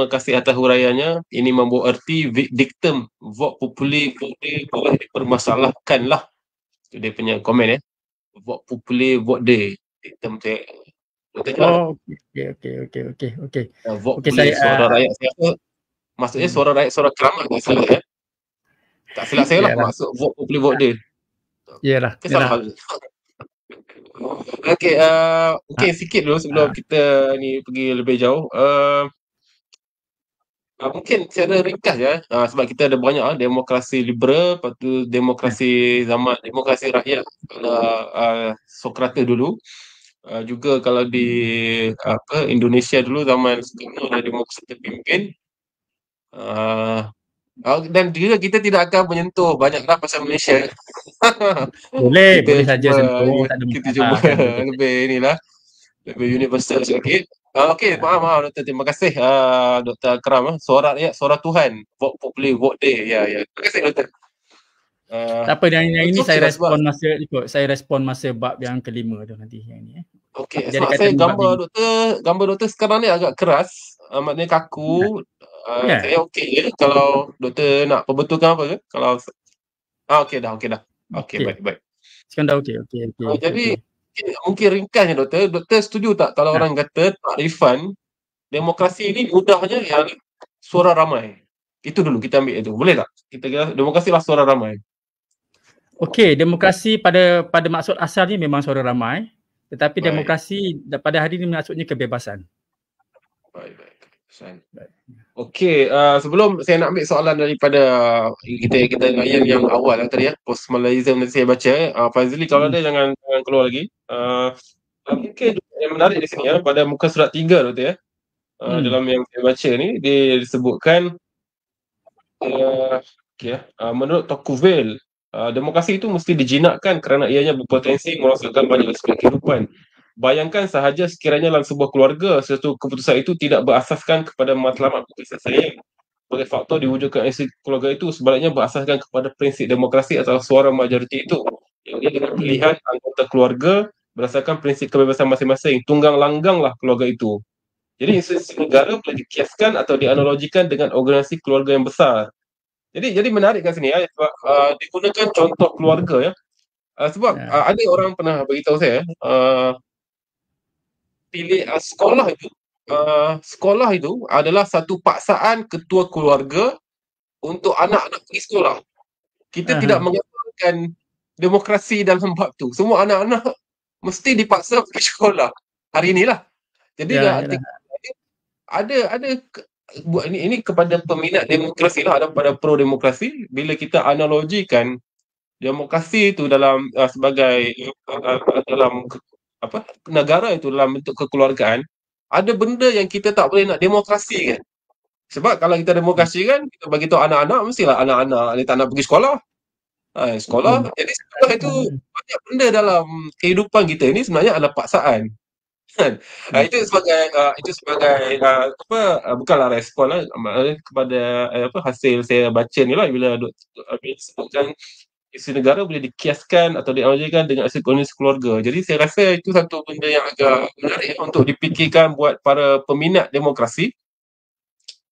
kasih atas huraiannya. Ini membawa erti diktum vote populi boleh dipermasalahkan lah. Itu dia punya komen vote populi vote day. Diktum tu. Okey. Vote populi suara rakyat siapa? Maksudnya suara rakyat, suara keramat tak silap tak silap saya lah maksud vote populi vote day. Yalah. Okey, sikit dulu sebelum kita ni pergi lebih jauh. Mungkin secara ringkas sebab kita ada banyak demokrasi liberal, lepas tu demokrasi zaman demokrasi rakyat Sokrates dulu. Juga kalau di Indonesia dulu zaman Soekarno ada demokrasi terpimpin. Dan juga kita tidak akan menyentuh banyaklah pasal Malaysia. boleh saja sentuh, tak ada kita cuma lebih universal sikit. Okey, maaf Doktor, terima kasih Dr. Akram. Suara rakyat, suara Tuhan, vote populi vote day. Ya. Terima kasih Doktor. Tak apa, yang ini saya respon masa bab yang kelima tu nanti yang ni. Okey, sebab saya gambar doktor sekarang ni agak keras, maknanya kaku. Saya okey je kalau doktor nak perbetulkan apa ke? Kalau okey dah. Okey, baik. Sekarang dah okey. Jadi mungkin ringkasnya doktor setuju tak kalau orang kata takrifan demokrasi ini mudahnya yang suara ramai? Itu dulu kita ambil itu. Boleh tak? Kita kira demokrasi lah suara ramai. Okey, demokrasi pada maksud asalnya memang suara ramai, tetapi demokrasi pada hari ini maksudnya kebebasan. Baik. Okey, sebelum saya nak ambil soalan daripada kita layan yang awal tadi post Malayism nanti saya baca. Fazli kalau ada jangan keluar lagi. Mungkin yang menarik di sini pada muka surat 3 tu dalam yang saya baca ni dia disebutkan menurut Tocqueville demokrasi itu mesti dijinakkan kerana ianya berpotensi merosakkan banyak aspek kehidupan. Bayangkan sahaja sekiranya dalam sebuah keluarga sesuatu keputusan itu tidak berasaskan kepada matlamat kasih sayang. Sebagai faktor diwujudkan keluarga itu sebaliknya berasaskan kepada prinsip demokrasi atau suara majoriti itu. Ia dengan pilihan anggota keluarga berdasarkan prinsip kebebasan masing-masing. Tunggang langganglah keluarga itu. Jadi institusi negara boleh dikiaskan atau dianalogikan dengan organisasi keluarga yang besar. Jadi menarik kat sini sebab digunakan contoh keluarga sebab ada orang pernah beritahu saya pilih sekolah itu adalah satu paksaan ketua keluarga untuk anak-anak pergi sekolah. Kita tidak mengamalkan demokrasi dalam bab tu. Semua anak-anak mesti dipaksa pergi sekolah hari inilah. Jadi ada buat ini kepada peminat demokrasi lah, ada pada pro demokrasi. Bila kita analogikan demokrasi itu dalam sebagai dalam negara itu dalam bentuk kekeluargaan, ada benda yang kita tak boleh nak demokrasi kan. Sebab kalau kita demokrasi kan, kita bagi tahu anak-anak mestilah anak-anak ni tak nak pergi sekolah. Sekolah. Jadi sekolah itu banyak benda dalam kehidupan kita ni sebenarnya adalah paksaan. Itu sebagai bukanlah respon kepada hasil saya baca ni lah bila sebutkan isu negara boleh dikiaskan atau dianalogikan dengan isu kondisi keluarga. Jadi saya rasa itu satu benda yang agak menarik untuk dipikirkan buat para peminat demokrasi.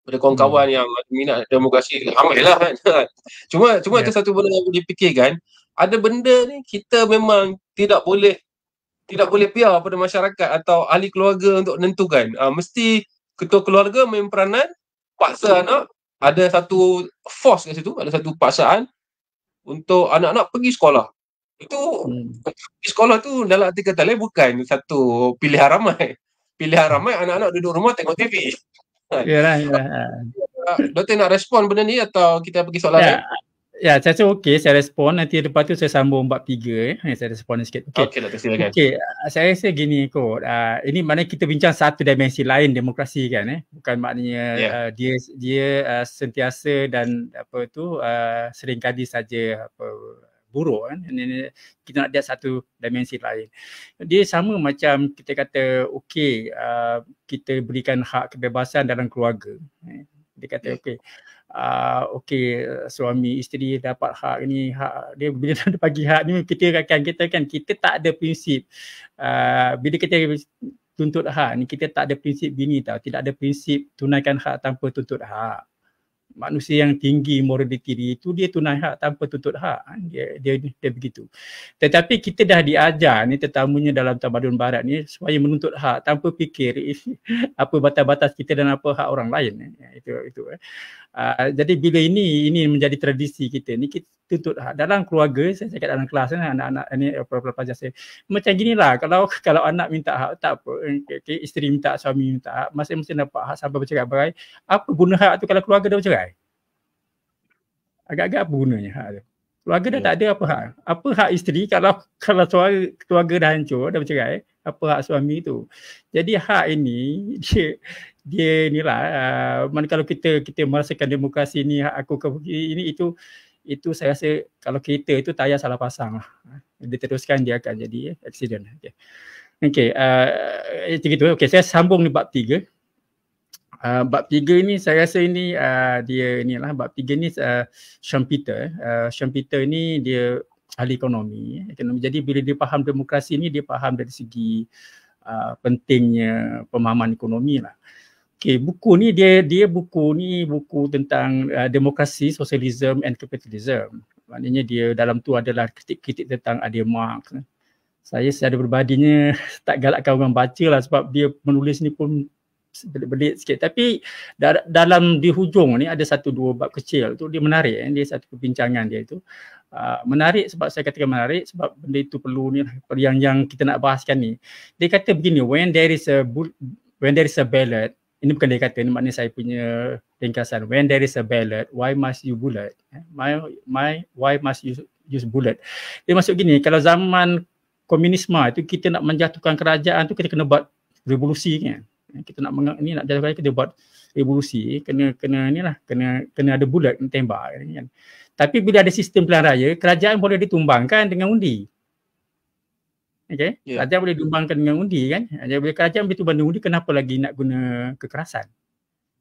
pada kawan-kawan yang minat demokrasi, ramailah kan. Cuma itu satu benda yang boleh fikirkan, ada benda ni kita memang tidak boleh biar pada masyarakat atau ahli keluarga untuk menentukan. Mesti ketua keluarga main peranan, paksa anak, ada satu force kat situ, ada satu paksaan untuk anak-anak pergi sekolah. Itu pergi sekolah tu dalam arti kata lain bukan satu pilihan ramai. Pilihan ramai anak-anak duduk rumah tengok TV. Yalah. Doktor nak respon benda ni atau kita pergi soalan lain? Ya, saya rasa okey, saya respon. Nanti lepas tu saya sambung bab 3. Saya respon sikit. Okey, Doktor, silakan. Okey, saya rasa gini kot. Ini maknanya kita bincang satu dimensi lain demokrasi kan. Bukan maknanya dia sentiasa dan seringkali saja buruk kan. Kita nak lihat satu dimensi lain. Dia sama macam kita kata okey, kita berikan hak kebebasan dalam keluarga. Dia kata okey, suami isteri dapat hak ni, hak dia bila dia bagi hak ni, kita tak ada prinsip bila kita tuntut hak ni, kita tak ada prinsip bini tau, tidak ada prinsip tunaikan hak tanpa tuntut hak. Manusia yang tinggi moraliti itu dia tunai hak tanpa tuntut hak. Dia begitu. Tetapi kita dah diajar ni, terutamanya dalam tamadun barat ni, supaya menuntut hak tanpa fikir apa batas-batas kita dan apa hak orang lain. Itu. Jadi bila ini menjadi tradisi kita ni, kita tuntut hak dalam keluarga. Saya cakap dalam kelas ni, anak-anak ni pelajar saya macam ginilah, kalau anak minta hak tak apa, isteri minta, suami minta hak, masing-masing dapat hak sampai bercerai-berai. Apa guna hak tu kalau keluarga dah bercerai? Agak-agak apa gunanya hak tu? Keluarga dah tak ada apa hak. Apa hak isteri kalau keluarga dah hancur, dah bercerai, apa hak suami tu? Jadi hak ini dia inilah mana kalau kita merasakan demokrasi ni, hak aku ini itu saya rasa kalau kereta itu tayar salah pasang lah. Dia teruskan dia akan jadi accident. Okey, begitu. Okey, saya sambung ni bab 3. Bab 3 ni saya rasa ini dia inilah bab 3 ni Schumpeter. Schumpeter ni dia ahli ekonomi. Jadi bila dia faham demokrasi ni, dia faham dari segi pentingnya pemahaman ekonomi lah. Okey, buku ni dia buku tentang demokrasi, socialism and capitalism. Maknanya dia dalam tu adalah kritik-kritik tentang Adil Marx. Saya secara berbadinya tak galakkan orang baca lah sebab dia menulis ni pun belit sikit. Tapi dalam di hujung ni ada 1-2 bab kecil tu dia menarik. Dia satu perbincangan dia itu menarik. Sebab saya katakan menarik sebab benda itu perlu ni yang kita nak bahaskan ni. Dia kata begini, when there is a ballot, ini bukan dia kata, ini maknanya saya punya ringkasan. When there is a ballot, why must you bullet? Why must you use bullet? Dia maksud gini, kalau zaman komunisme itu kita nak menjatuhkan kerajaan tu kita kena buat revolusi kan. Kita nak jatuhkan, kita buat revolusi, kena ada bullet, kena tembak kan. Tapi bila ada sistem pilihan raya, kerajaan boleh ditumbangkan dengan undi. Okey, kerajaan boleh ditumbangkan dengan undi kan. Jadi bila kerajaan boleh tumbang dengan undi, kenapa lagi nak guna kekerasan?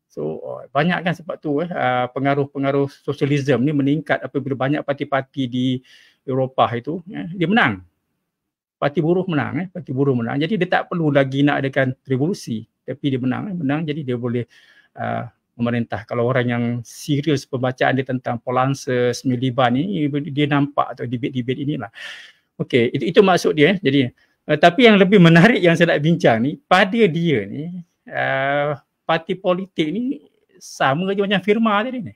So banyak kan sebab tu pengaruh sosialisme ni meningkat apabila banyak parti-parti di Eropah itu dia menang. Parti buruh menang. Jadi dia tak perlu lagi nak adakan revolusi, tapi dia menang jadi dia boleh memerintah. Kalau orang yang serius pembacaan dia tentang Polanyi, Miliban ni, dia nampak atau debate-debate inilah. Okey, itu maksud dia. Jadi tapi yang lebih menarik yang saya nak bincang ni, pada dia ni parti politik ni sama je macam firma tadi ni.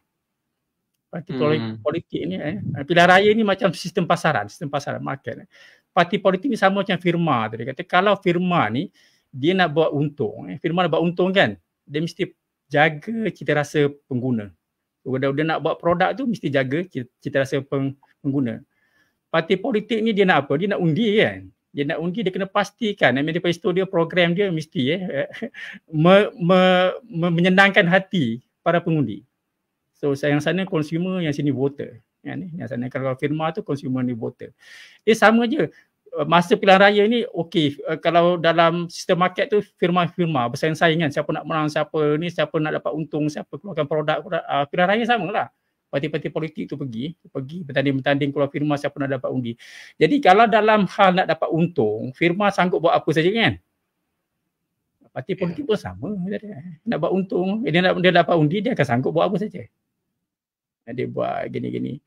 Parti politik ni pilihan raya ni macam sistem pasaran market. Parti politik ni sama macam firma tadi. Kata kalau firma ni dia nak buat untung, firma nak buat untung kan, dia mesti jaga cita rasa pengguna. Dia nak buat produk tu mesti jaga cita rasa pengguna. Parti politik ni dia nak apa? Dia nak undi kan. Dia nak undi, dia kena pastikan manifesto dia, program dia mesti menyenangkan hati para pengundi. So yang sana consumer, yang sini voter. Yang sana kalau firma tu consumer ni voter. Dia sama je. Masa pilihan raya ni okey, kalau dalam sistem market tu firma-firma bersaing-saing kan, siapa nak menang, siapa nak dapat untung, siapa keluarkan produk. Pilihan raya samalah. Parti-parti politik tu pergi bertanding keluar firma siapa nak dapat undi. Jadi kalau dalam hal nak dapat untung, firma sanggup buat apa saja kan? Parti politik pun sama. Nak buat untung, dia dapat undi, dia akan sanggup buat apa saja. Dia buat gini-gini.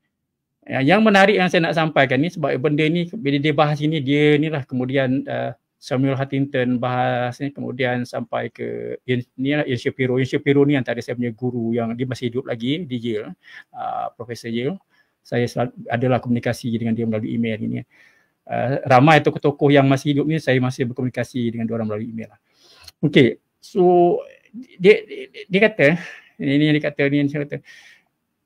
Yang menarik yang saya nak sampaikan ni, sebab benda ni bila dia bahas ini, dia ni lah kemudian Samuel Huntington bahas ni, kemudian sampai ke Ian Shapiro. Ian Shapiro ni antara saya punya guru yang dia masih hidup lagi di Yale, Profesor Yale. Saya adalah komunikasi dengan dia melalui email ini. Ramai tokoh-tokoh yang masih hidup ni saya masih berkomunikasi dengan diorang melalui email lah. Okey, so dia kata, ini yang dia kata,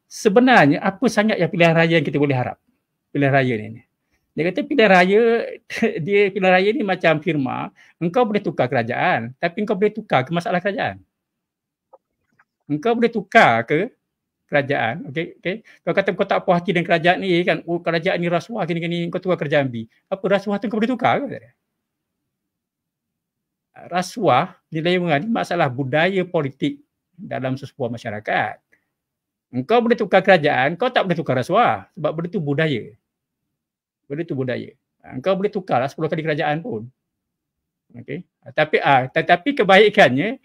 sebenarnya apa sangat yang pilihan raya yang kita boleh harap? Pilihan raya ni. Dia kata pilihan raya ni macam firma, engkau boleh tukar kerajaan, tapi engkau boleh tukar ke masalah kerajaan. Engkau boleh tukar ke kerajaan, okey. Kau kata kau tak puas hati dengan kerajaan ni kan, oh kerajaan ni rasuah gini-gini, kau tukar kerajaan B. Apa rasuah tu kau boleh tukar ke? Rasuah nilai ni masalah budaya politik dalam sebuah masyarakat. Engkau boleh tukar kerajaan, kau tak boleh tukar rasuah sebab benda tu budaya. Benda tu budaya. Engkau boleh tukarlah 10 kali kerajaan pun. Okey. Tetapi kebaikannya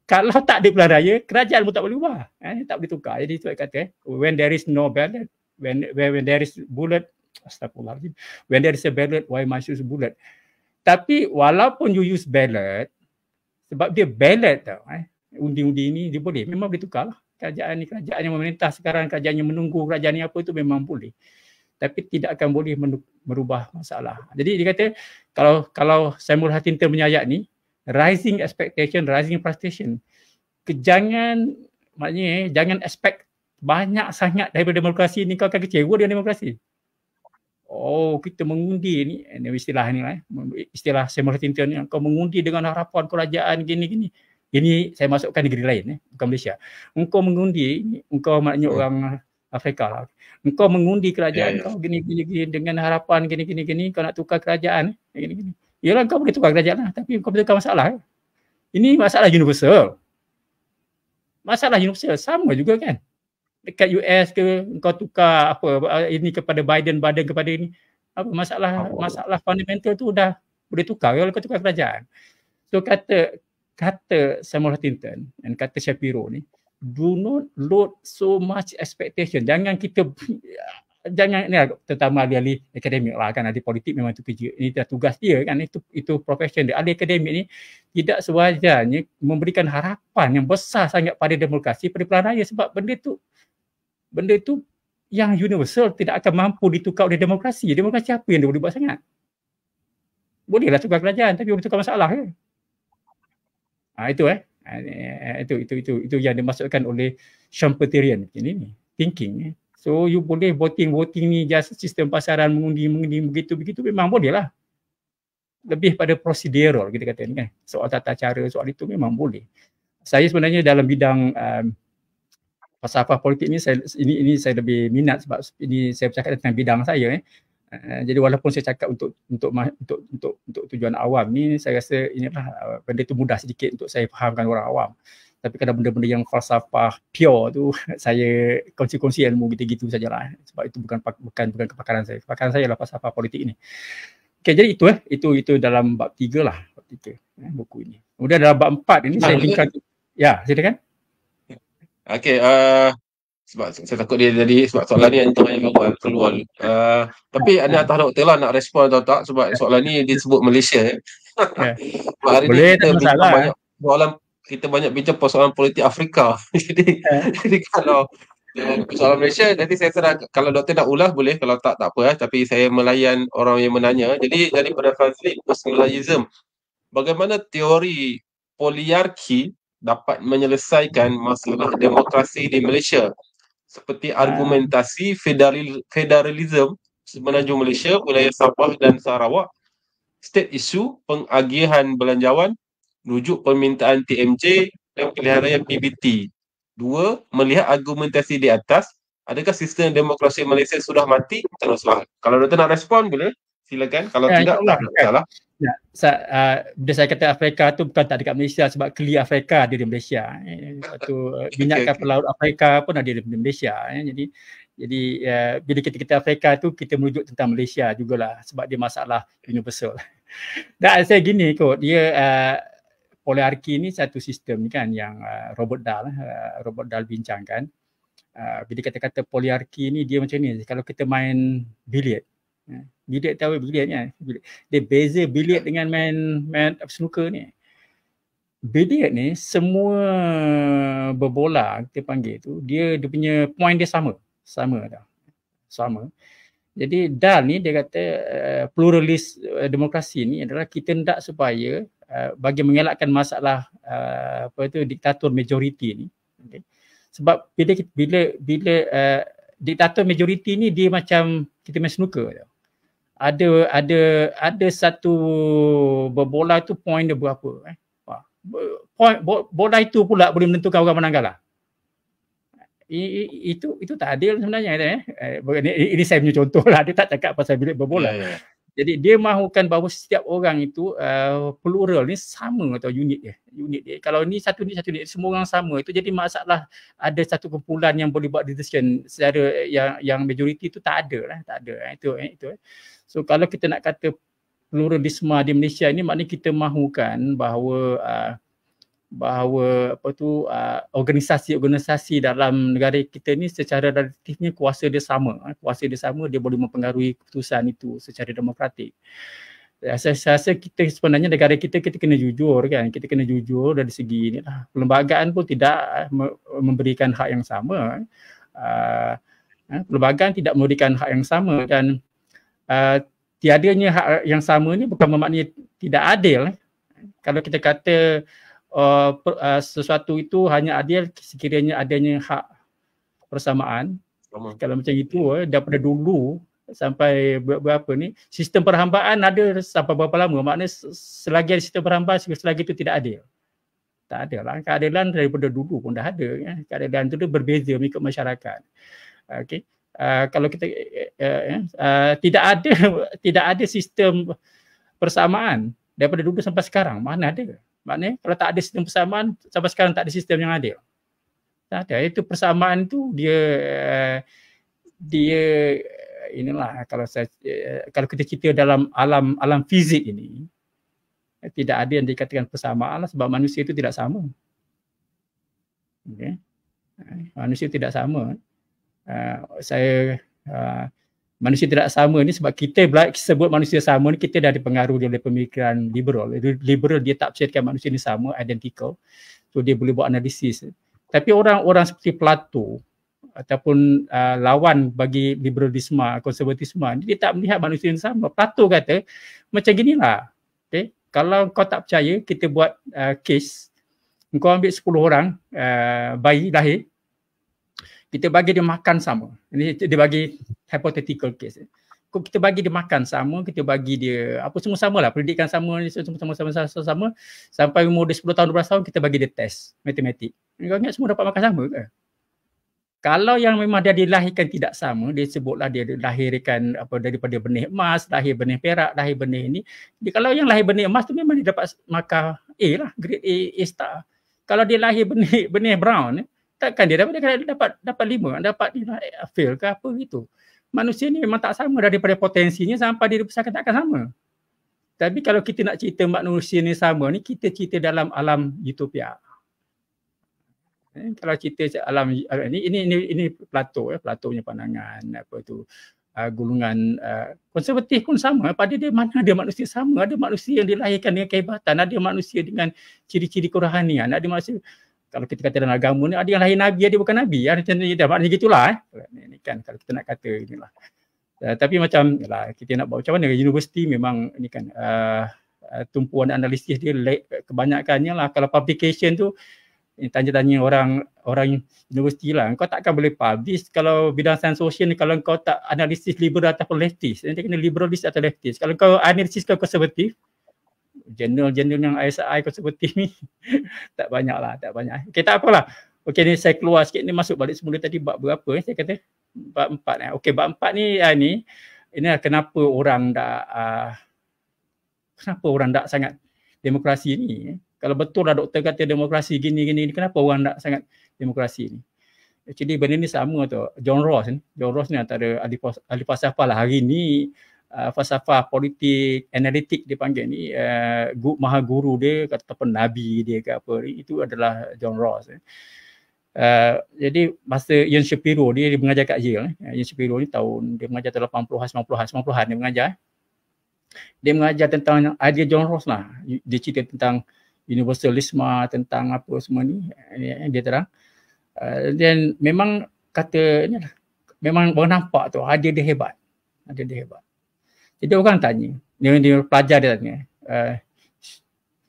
kalau tak ada pilihan raya, kerajaan pun tak boleh ubah. Tak boleh tukar. Jadi itu kata when there is no ballot, when there is bullet, astagfirullahaladzim. When there is a ballot, why must you use bullet? Tapi walaupun you use ballot, sebab dia ballot tau, undi-undi ni dia boleh, memang boleh tukar lah. Kerajaan yang memerintah sekarang, kerajaan yang menunggu, kerajaan ni apa tu memang boleh. Tapi tidak akan boleh merubah masalah. Jadi dia kata kalau Samuel Huntington menyayat ni, rising expectation, rising frustration. Jangan expect banyak sangat daripada demokrasi ni, kau akan kecewa dengan demokrasi. Oh, kita mengundi ni, istilah ni lah, istilah Samuel Huntington ni, kau mengundi dengan harapan kerajaan gini-gini. Ini saya masukkan negeri lain, bukan Malaysia. Engkau mengundi, engkau maknanya orang Afrika lah. Engkau mengundi kerajaan kau gini-gini dengan harapan gini-gini, kau nak tukar kerajaan gini-gini. Yalah, kau boleh tukar kerajaan lah, tapi kau boleh tukar masalah. Ini masalah universal. Masalah universal sama juga kan. Dekat US ke, engkau tukar apa ini kepada Biden kepada ini. Apa masalah fundamental tu dah boleh tukar kalau kau tukar kerajaan. So kata Samuel Huntington dan kata Shapiro ni, do not load so much expectation. Jangan terutama ahli akademik lah kan, ahli politik memang itu kerja, ini dah tugas dia kan, itu profession dia. Ahli akademik ni tidak sewajarnya memberikan harapan yang besar sangat pada demokrasi, pada pilihan raya, sebab benda tu yang universal tidak akan mampu ditukar oleh demokrasi. Demokrasi apa yang dia boleh buat sangat? Bolehlah tukar kerajaan, tapi boleh tukar masalah ke? Itu yang dimasukkan oleh Schumpeterian ini thinking. So you boleh voting ni just sistem pasaran, mengundi begitu memang boleh lah. Lebih pada procedural kita kata ni kan. Soal tata cara, soal itu memang boleh. Saya sebenarnya dalam bidang falsafah politik ni saya lebih minat sebab ini saya bercakap tentang bidang saya. Jadi walaupun saya cakap untuk tujuan awam ni, saya rasa inilah benda tu mudah sedikit untuk saya fahamkan orang awam. Tapi kalau benda-benda yang falsafah pure tu, saya kongsi ilmu gitu-gitu sajalah. Sebab itu bukan kepakaran saya. Kepakaran saya adalah falsafah politik ni. Okey, jadi itu dalam bab 3 lah, bab 3 buku ini. Kemudian dalam bab 4 ini saya tingkat. Ya, silakan. Okey, sebab saya takut dia jadi sebab soalan ni antara yang keluar. Tapi ada atas doktor lah nak respon atau tak, sebab soalan ni disebut Malaysia. Hari boleh, ni kita banyak bincang persoalan politik Afrika. jadi kalau soalan Malaysia, nanti saya serah, kalau doktor nak ulas boleh, kalau tak apa. Tapi saya melayan orang yang menanya. Jadi daripada Francis Nationalism, bagaimana teori poliarki dapat menyelesaikan masalah demokrasi di Malaysia? Seperti argumentasi federalism semenanjung Malaysia, wilayah Sabah dan Sarawak, state issue, pengagihan belanjawan, rujuk permintaan TMJ dan pilihan raya PBT. 2. Melihat argumentasi di atas, adakah sistem demokrasi Malaysia sudah mati? Teruslah. Kalau doktor nak respon boleh, silakan. Kalau tidak, tak ada masalah. Bila saya kata Afrika tu bukan tak dekat Malaysia, sebab keli Afrika ada di Malaysia. Minyak kapal laut Afrika pun ada di Malaysia. Jadi bila kita kata Afrika tu, kita merujuk tentang Malaysia jugalah, sebab dia masalah universal. Dan saya gini kot, dia poliarki ni satu sistem ni kan yang Robert Dahl bincangkan. Bila kata-kata poliarki ni dia macam ni, kalau kita main biliard, tahu biliard kan, dia beza biliard dengan main snooker ni. Biliard ni semua berbola kita panggil tu, dia punya point dia sama dah. Jadi Dahl ni dia kata pluralis demokrasi ni adalah kita hendak supaya bagi mengelakkan masalah diktator majoriti ni. Okay. Sebab bila diktator majoriti ni dia macam kita main snooker. Ada satu berbola tu point dia berapa. Bola itu pula boleh menentukan orang menang kalah. Itu tak adil sebenarnya. Ini saya punya contoh lah. Dia tak cakap pasal bilik berbola. Jadi dia mahukan bahawa setiap orang itu plural ni sama atau unit dia. Kalau ni satu unit semua orang sama, itu jadi masalah ada satu kumpulan yang boleh buat decision secara yang majoriti itu tak ada. Itu. So kalau kita nak kata pluralisme di Malaysia ni, maknanya kita mahukan bahawa organisasi-organisasi dalam negara kita ni secara relatifnya kuasa dia sama, dia boleh mempengaruhi keputusan itu secara demokratik. Saya rasa kita sebenarnya negara kita kena jujur kan, kita kena jujur dari segi ni lah. Perlembagaan pun tidak memberikan hak yang sama. Perlembagaan tidak memberikan hak yang sama, dan tiadanya hak yang sama ni bukan bermakna tidak adil. Kalau kita kata sesuatu itu hanya adil sekiranya adanya hak persamaan. Kalau macam itu daripada dulu sampai berapa ni, sistem perhambaan ada sampai berapa lama, maknanya selagi ada sistem perhambaan, selagi itu tidak adil. Tak ada lah. Keadilan daripada dulu pun dah ada. Keadilan itu berbeza mengikut masyarakat. Okey. Kalau kita tidak ada sistem persamaan daripada dulu sampai sekarang, mana ada? Maknanya kalau tak ada sistem persamaan, sampai sekarang tak ada sistem yang adil. Tak ada. Itu persamaan tu dia inilah, kalau kita cerita dalam alam fizik ini, tidak ada yang dikatakan persamaan lah, sebab manusia itu tidak sama. Okay. Manusia tidak sama. Manusia tidak sama ni sebab kita sebut manusia sama ni, kita dah dipengaruhi oleh pemikiran liberal. Liberal dia tak percaya manusia ni sama, identical. So dia boleh buat analisis. Tapi orang seperti Plato ataupun lawan bagi liberalisme, konservatisme, dia tak melihat manusia ni sama. Plato kata macam ginilah. Okay? Kalau kau tak percaya, kita buat case. Kau ambil 10 orang bayi lahir, kita bagi dia makan sama. Ini dia bagi hypothetical case. Kita bagi dia makan sama, kita bagi dia apa semua samalah, pendidikan sama, sama sampai umur dia 10 tahun 12 tahun, kita bagi dia test matematik. Kau ingat semua dapat makan sama ke? Kalau yang memang dia dilahirkan tidak sama, dia sebutlah dia dilahirkan daripada benih emas, lahir benih perak, lahir benih ini. Jadi kalau yang lahir benih emas tu memang dia dapat markah A lah, grade A star. Kalau dia lahir benih brown, takkan dia dapat 5, dapat fail ke apa gitu. Manusia ni memang tak sama daripada potensinya sampai dia dibesarkan takkan sama. Tapi kalau kita nak cerita manusia ni sama ni, kita cerita dalam alam utopia. Kalau cerita alam ini Plato punya pandangan golongan konservatif pun sama. Pada dia mana ada manusia sama, ada manusia yang dilahirkan dengan kehebatan, ada manusia dengan ciri-ciri kerohanian, ada manusia. Kalau kita kata dalam agama ni, ada yang lahir Nabi, ada bukan Nabi. Maknanya gitulah. Ini kan kalau kita nak kata inilah. Tapi macam kita nak buat macam mana, universiti memang ini kan tumpuan analisis dia kebanyakannya lah. Kalau publication tu, tanya-tanya orang universiti lah. Kau takkan boleh publish kalau bidang sains sosial ni, kalau kau tak analisis liberal ataupun leftist. Nanti kena liberalis atau leftist. Kalau kau analisis kau konservatif, jurnal-jurnal yang ISI konservatif ni tak banyak. Okey, tak apalah. Okey, ni saya keluar sikit, ni masuk balik semula tadi bab berapa saya kata? Bab 4. Okey, bab 4 ni ini kenapa orang tak sangat demokrasi ni. Kalau betul lah doktor kata demokrasi gini, kenapa orang tak sangat demokrasi ni? Actually benda ni sama tu. John Rawls ni antara ahli falsafah lah hari ni. falsafah politik analitik dia panggil ni, maha guru dia ataupun nabi dia ke apa, itu adalah John Rawls. Jadi masa Ian Shapiro dia mengajar kat Yale. Ian Shapiro ni dia mengajar tahun 90-an dia mengajar. Dia mengajar tentang idea John Rawls lah. Dia cerita tentang universalisme, tentang apa semua ni, dia terang. Dan memang kata ni lah, memang orang nampak tu ada dia hebat. Jadi orang tanya, dia pelajar dia tanya,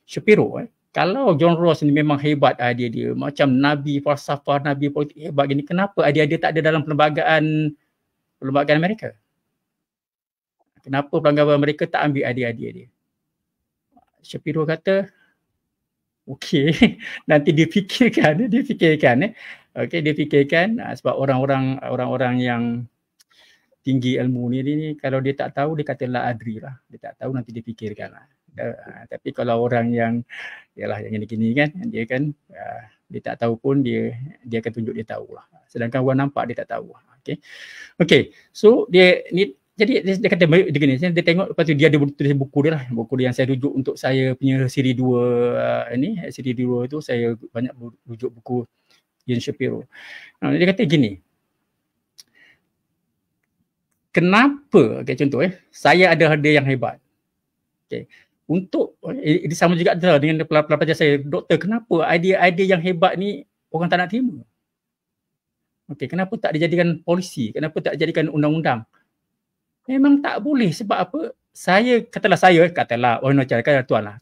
Shapiro, kalau John Rawls ni memang hebat idea dia, macam nabi falsafah, nabi politik hebat gini, kenapa idea dia tak ada dalam perlembagaan Amerika? Kenapa perlembagaan Amerika tak ambil idea dia? Shapiro kata, okey, nanti dia fikirkan. Okey, dia fikirkan sebab orang-orang yang tinggi ilmu ni kalau dia tak tahu dia kata la adri lah. Dia tak tahu nanti dia fikirkan lah. Tapi kalau orang yang yalah yang gini kan, dia kan dia tak tahu pun dia akan tunjuk dia tahu lah. Sedangkan orang nampak dia tak tahu. Okey. So dia ni, jadi dia kata dia gini, dia tengok, lepas tu dia ada tulis buku dia lah, buku dia yang saya rujuk untuk saya punya siri 2 ni, siri 2 tu saya banyak rujuk buku Ian Shapiro. Dia kata gini, kenapa, contoh saya ada yang hebat. Untuk ini sama juga dengan pelajar saya, doktor, kenapa idea yang hebat ni orang tak nak terima? Kenapa tak dijadikan polisi? Kenapa tak dijadikan undang-undang? Memang tak boleh. Sebab apa? Katalah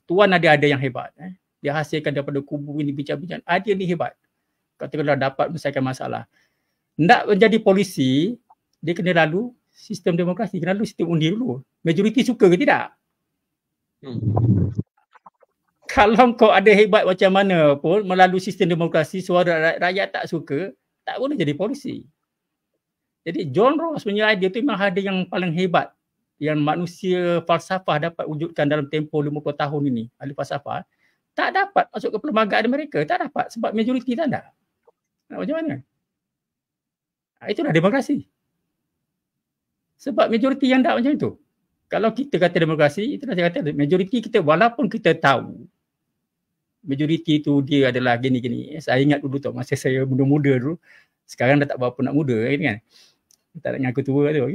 tuan ada yang hebat. Dia hasilkan daripada kubu ini bincang-bincang. Dia ni hebat. Katakanlah dapat menyelesaikan masalah. Nak menjadi polisi, dia kena lalu sistem demokrasi, kena lalu sistem undi dulu. Majoriti suka ke tidak? Kalau kau ada hebat macam mana pun, melalui sistem demokrasi, suara rakyat tak suka, tak boleh jadi polisi. Jadi John Rawls punya idea tu memang ada yang paling hebat, yang manusia falsafah dapat wujudkan dalam tempoh 50 tahun ini. Ahli falsafah tak dapat masuk ke perlembagaan mereka, tak dapat sebab majoriti tak ada. Nak macam mana? Itulah demokrasi. Sebab majoriti yang tak macam itu. Kalau kita kata demokrasi, itulah saya kata majoriti kita, walaupun kita tahu majoriti tu dia adalah gini-gini. Saya ingat dulu tu masa saya muda-muda dulu, sekarang dah tak berapa nak muda kan. Tak nak ngaku tua tu.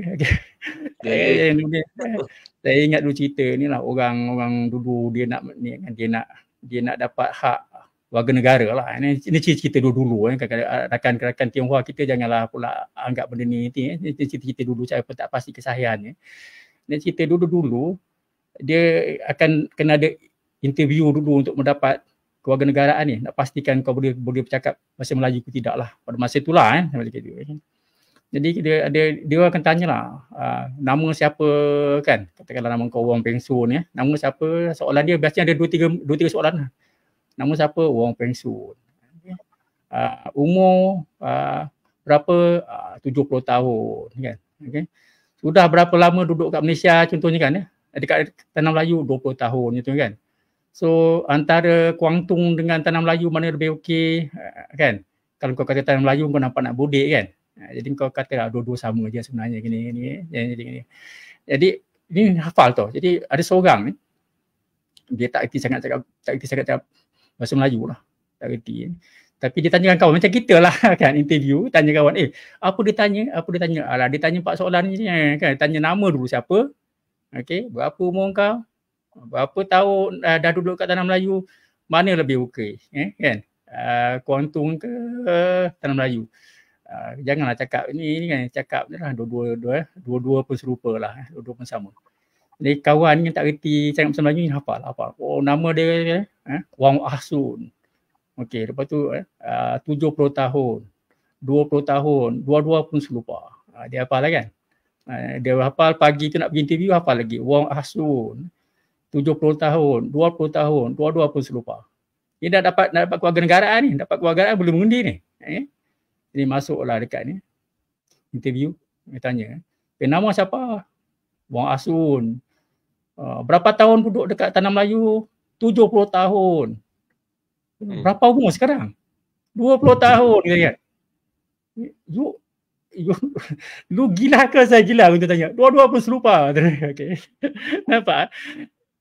Saya ingat dulu cerita ni lah, orang dulu dia nak dapat hak warga negara lah. Ini cerita dulu. Rakan-rakan Tionghoa kita janganlah pula anggap benda ni. Ini cerita dulu, saya pun tak pasti kesahihannya. Ini cerita dulu dia akan kena ada interview dulu untuk mendapat kewarganegaraan ni. Nak pastikan kau boleh bercakap bahasa Melayu ke tidak lah. Pada masa itulah Jadi dia akan tanyalah nama siapa kan, katakanlah nama kau Wong Peng Sun ya. Nama siapa, soalan dia biasanya ada 2-3 soalan lah. Nama siapa? Wong Peng Sun. Umur berapa? 70 tahun kan. Sudah berapa lama duduk kat Malaysia contohnya kan ya. Dekat Tanah Melayu 20 tahun gitu kan. So antara Kuangtung dengan Tanah Melayu mana lebih okey kan? Kalau kau kata Tanah Melayu kau nampak nak bodek kan. Jadi kau kata dua-dua sama je sebenarnya gini. Jadi ini hafal tu. Jadi ada seorang ni dia tak erti sangat cakap bahasa Melayu lah. Tak erti. Tapi dia tanyakan kawan macam kita lah kan, interview tanya kawan, apa dia tanya? Alah dia tanya 4 soalan ni kan. Tanya nama dulu siapa? Berapa umur kau? Berapa tahun dah duduk kat Tanah Melayu? Mana lebih okey? Kan? Kuangtung ke Tanah Melayu? Janganlah cakap ni kan, cakap ni lah dua-dua pun serupa lah, dua-dua pun sama. Jadi kawan yang tak reti cakap bahasa Melayu ni hafal. Oh, nama dia Wong Ah Sun. Lepas tu 70 tahun, 20 tahun, dua-dua pun serupa. Dia hafal lah kan. Dia hafal pagi tu nak pergi interview, hafal lagi Wong Ah Sun. 70 tahun, 20 tahun, dua-dua pun serupa. Dia dah dapat kewarganegaraan ni, dapat kewarganegaraan boleh mengundi ni. Jadi masuklah dekat ni interview, dia tanya, nama siapa? Wong Ah Sun. Berapa tahun duduk dekat Tanah Melayu? 70 tahun. Berapa umur sekarang? 20 tahun. You lu gila ke saya gila? Aku tanya. Dua-dua pun serupa. Okay. Nampak?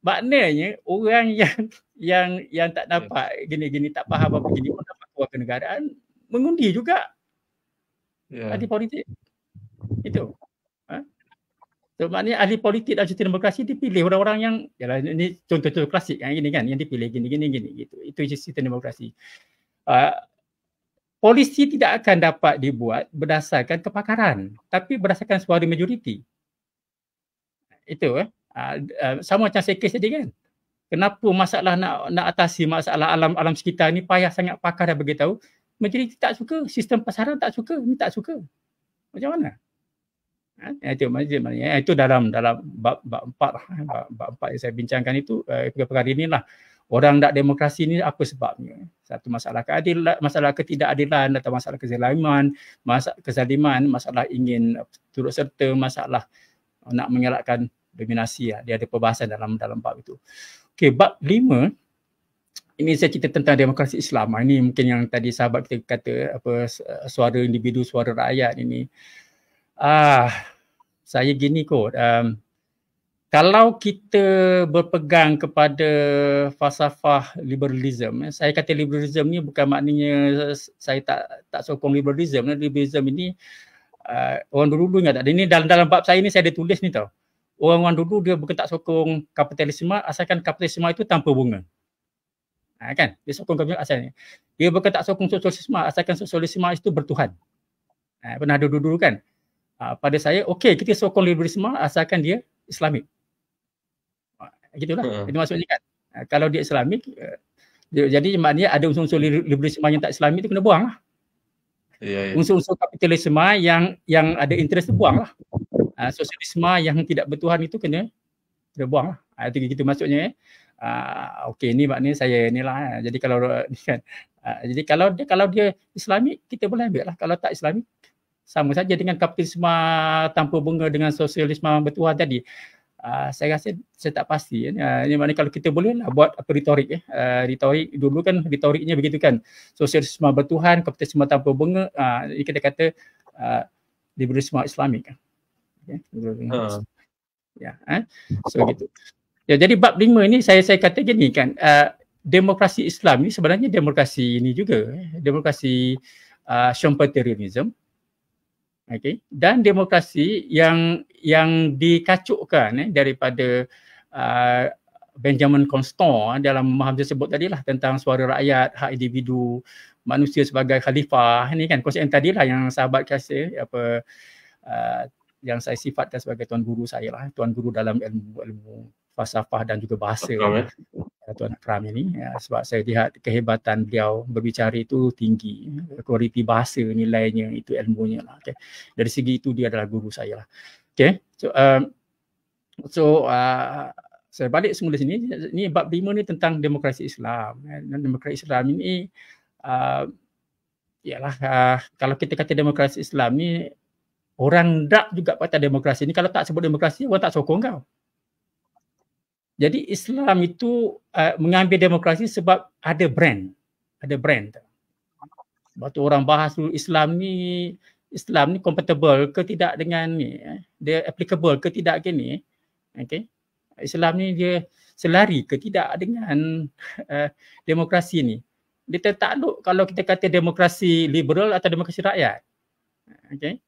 Maknanya orang yang tak dapat gini-gini, tak faham apa gini pun dapat kewarganegaraan, mengundi juga. Ahli politik. Itu. So, maknanya ahli politik dalam sistem demokrasi dipilih orang-orang yang, yalah, ini contoh-contoh klasik kan, gini kan, yang dipilih gini gitu. Itu sistem demokrasi. Polisi tidak akan dapat dibuat berdasarkan kepakaran, tapi berdasarkan suara majoriti. Itu sama macam saya kes tadi kan. Kenapa masalah nak atasi masalah alam sekitar ni payah sangat pakar dah beritahu. Majoriti tak suka, sistem pasaran tak suka, ni tak suka. Macam mana? Itu dalam bab 4 lah. Bab 4 yang saya bincangkan itu perkara inilah. Orang tak demokrasi ni apa sebabnya? Satu masalah keadilan, masalah ketidakadilan atau masalah kezaliman, masalah ingin turut serta, masalah nak mengelakkan dominasi. Dia ada perbahasan dalam bab itu. Okey, bab 5 ini saya cerita tentang demokrasi Islam. Ini mungkin yang tadi sahabat kita kata apa, suara individu, suara rakyat ini. Saya gini kot, kalau kita berpegang kepada falsafah liberalism, saya kata liberalism ni bukan maknanya saya tak sokong liberalism. Liberalism ini orang dulu ingat tak? Ini dalam bab saya ni saya ada tulis ni tau. Orang dulu dia bukan tak sokong kapitalisme asalkan kapitalisme itu tanpa bunga. Kan? Dia sokong kapitalisme asalnya. Dia bukan tak sokong sosialisme asalkan sosialisme itu bertuhan. Pernah ada dulu kan? Pada saya, okey kita sokong liberalisme asalkan dia Islamik. Gitulah. Itu maksudnya kan. Kalau dia Islamik, jadi maknanya ada unsur-unsur liberalisme yang tak Islamik itu kena buang lah. Unsur-unsur kapitalisme yang ada interest itu buang lah. Sosialisme yang tidak bertuhan itu kena buang lah. Itu gitu maksudnya. Okey, ni maknanya saya ni lah. Jadi kalau kan, jadi kalau dia Islamik, kita boleh ambil lah. Kalau tak Islamik, sama saja dengan kapitalisme tanpa bunga dengan sosialisme bertuhan tadi. Saya rasa saya tak pasti. Ini maknanya kalau kita boleh lah buat apa retorik. Retorik dulu kan retoriknya begitu kan. Sosialisme bertuhan, kapitalisme tanpa bunga. Kita kata liberalisme Islamik. Okay. So gitu. Ya, jadi bab 5 ni saya kata gini kan. Demokrasi Islam ni sebenarnya demokrasi ini juga. Demokrasi Schumpeterianism. Okay. Dan demokrasi yang dikacukkan daripada Benjamin Constant dalam memaham tersebut tadilah tentang suara rakyat, hak individu, manusia sebagai khalifah. Ini kan konsep yang tadilah yang sahabat kasih apa yang saya sifatkan sebagai tuan guru saya lah, tuan guru dalam ilmu falsafah dan juga bahasa. Tuan Akram ini, sebab saya lihat kehebatan beliau berbicara itu tinggi, kualiti bahasa nilainya itu ilmunya lah. Okay. Dari segi itu dia adalah guru saya lah. Okay. So saya balik semula sini. Ni bab 5 ni tentang demokrasi Islam. Demokrasi Islam ini ialah kalau kita kata demokrasi Islam ni, orang tak juga kata demokrasi ni, kalau tak sebut demokrasi orang tak sokong kau. Jadi Islam itu mengambil demokrasi sebab ada brand. Ada brand. Sebab tu orang bahas dulu Islam ni compatible ke tidak dengan ni. Dia applicable ke tidak gini. Okay. Islam ni dia selari ke tidak dengan demokrasi ni. Dia tertakluk kalau kita kata demokrasi liberal atau demokrasi rakyat. Okay.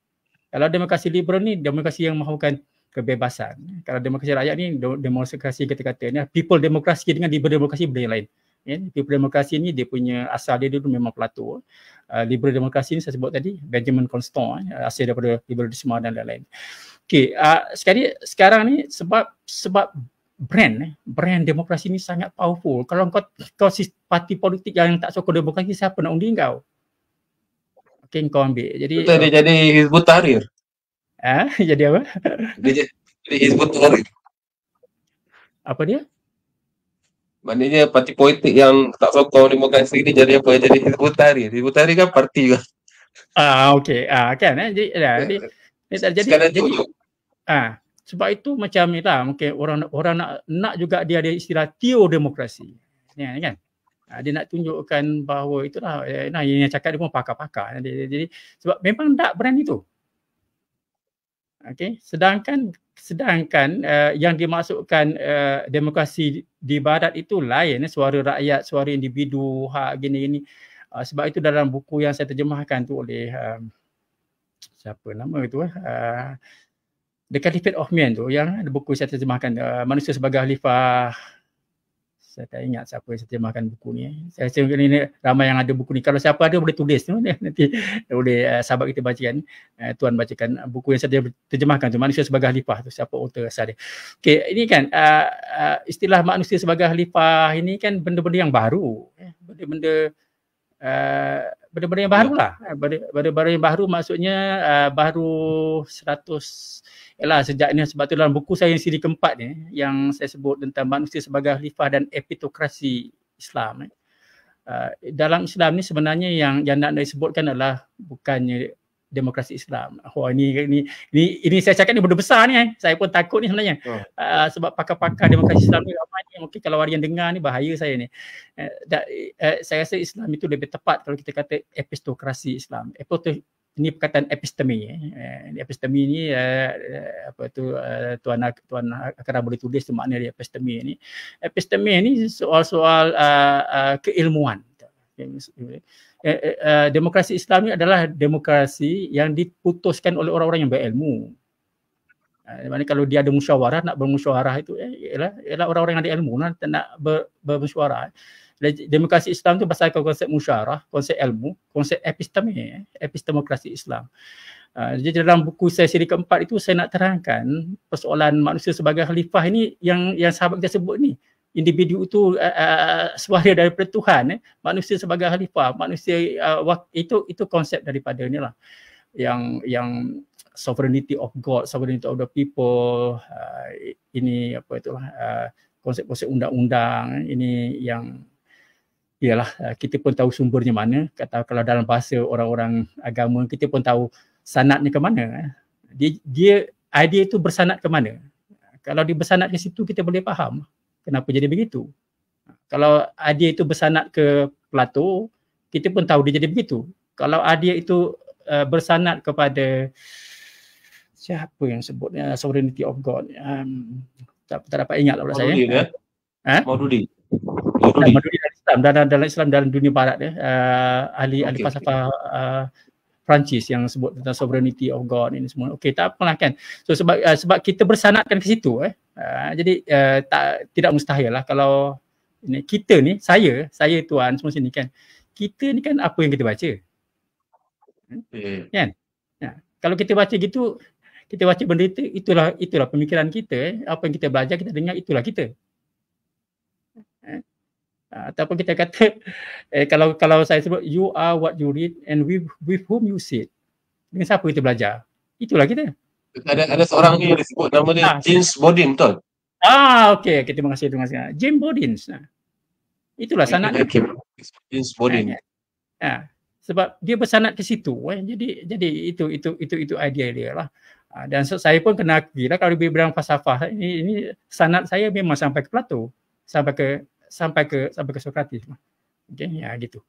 Kalau demokrasi liberal ni demokrasi yang mahukan kebebasan. Kalau demokrasi rakyat ni, demokrasi kita kata ni, people demokrasi dengan liberal demokrasi benda yang lain. People demokrasi ni dia punya asal dia dulu memang Plato. Liberal demokrasi ni saya sebut tadi, Benjamin Constant, asal daripada liberalisme dan lain-lain. Okey, sekarang ni sebab brand demokrasi ni sangat powerful. Kalau kau parti politik yang tak sokong demokrasi, siapa nak undi kau? Okey, kau ambil. Jadi dia jadi Hizbut Tahrir. Jadi apa? Dia jadi Hizbut Tahrir. Apa dia? Maknanya parti politik yang tak sokong demokrasi ni jadi apa? Jadi Hizbut Tahrir. Hizbut Tahrir kan parti kan. Okey. Kan jadi sebab itu macam ni lah, mungkin orang nak juga dia ada istilah teodemokrasi. Kan? Dia nak tunjukkan bahawa itulah yang cakap dia pun pakar-pakar. Jadi sebab memang tak brand itu. Okey, sedangkan yang dimaksudkan demokrasi di barat itu lain, suara rakyat, suara individu, hak gini-gini. Sebab itu dalam buku yang saya terjemahkan tu oleh siapa nama itu The Caliphate of Man tu, yang ada buku saya terjemahkan, Manusia Sebagai Khalifah. Saya tak ingat siapa yang terjemahkan buku ni. Saya rasa ni ramai yang ada buku ni. Kalau siapa ada boleh tulis tu, nanti boleh sahabat kita bacakan. Tuan bacakan buku yang saya terjemahkan tu, Manusia Sebagai Khalifah tu, siapa author asal dia. Okey, ini kan istilah manusia sebagai khalifah ini kan benda-benda yang baru. Benda-benda yang baru lah. Benda-benda yang baru maksudnya baru 100 sejak ni, sebab tu dalam buku saya yang siri keempat ni yang saya sebut tentang manusia sebagai khalifah dan epitokrasi Islam. Dalam Islam ni sebenarnya yang nak disebutkan adalah bukannya demokrasi Islam. Ini saya cakap ni benda besar ni. Saya pun takut ni sebenarnya. Sebab pakar-pakar demokrasi Islam ni ramai ni. Mungkin kalau ada yang dengar ni bahaya saya ni. Saya rasa Islam itu lebih tepat kalau kita kata epistokrasi Islam. Ini perkataan epistemi. Epistemi ni Tuan Akram boleh tulis tu makna dia epistemi ni. Epistemi ni soal-soal keilmuan. Demokrasi Islam ni adalah demokrasi yang diputuskan oleh orang-orang yang berilmu. Maksudnya kalau dia ada musyawarah, nak bermusyawarah itu ialah orang-orang yang ada ilmu nak bermusyawarah. Demokrasi Islam tu pasal konsep musyawarah, konsep ilmu, konsep epistemi, epistemokrasi Islam. Jadi dalam buku saya siri keempat itu saya nak terangkan persoalan manusia sebagai khalifah ini yang sahabat kita sebut ni. Individu itu suara daripada Tuhan, manusia sebagai khalifah, manusia itu konsep daripada inilah yang sovereignty of God, sovereignty of the people, ini konsep-konsep undang-undang ini yang ialah kita pun tahu sumbernya mana. Kalau dalam bahasa orang-orang agama kita pun tahu sanadnya ke mana. Dia idea itu bersanad ke mana. Kalau dia bersanad ke situ kita boleh faham kenapa jadi begitu. Kalau idea itu bersanad ke Plato, kita pun tahu dia jadi begitu. Kalau idea itu bersanad kepada siapa yang sebutnya sovereignty of God, tak dapat ingat lah pula saya. Maududi dalam Islam, dalam dunia barat ahli falsafah Perancis yang sebut tentang sovereignty of God ini semua. Okey, tak apalah kan. So sebab kita bersanadkan ke situ jadi tidak mustahil lah kalau kita ni, saya tuan semua sini kan. Kita ni kan apa yang kita baca. Kan? Kalau kita baca gitu, kita baca benda itu, itulah pemikiran kita. Apa yang kita belajar, kita dengar, itulah kita. Ataupun kita kata kalau saya sebut you are what you read and with whom you sit. Dengan siapa kita belajar? Itulah kita. Ada seorang ni yang disebut nama dia James Bodin, betul? Okey, terima kasih. James Bodin. Itulah sanad James Bodin. Sebab dia bersanad ke situ. Jadi itu idea dia lah. Dan saya pun kena akui lah kalau di bidang falsafah ini sanad saya memang sampai ke Plato, sampai ke Sokrates. Okey, gitu.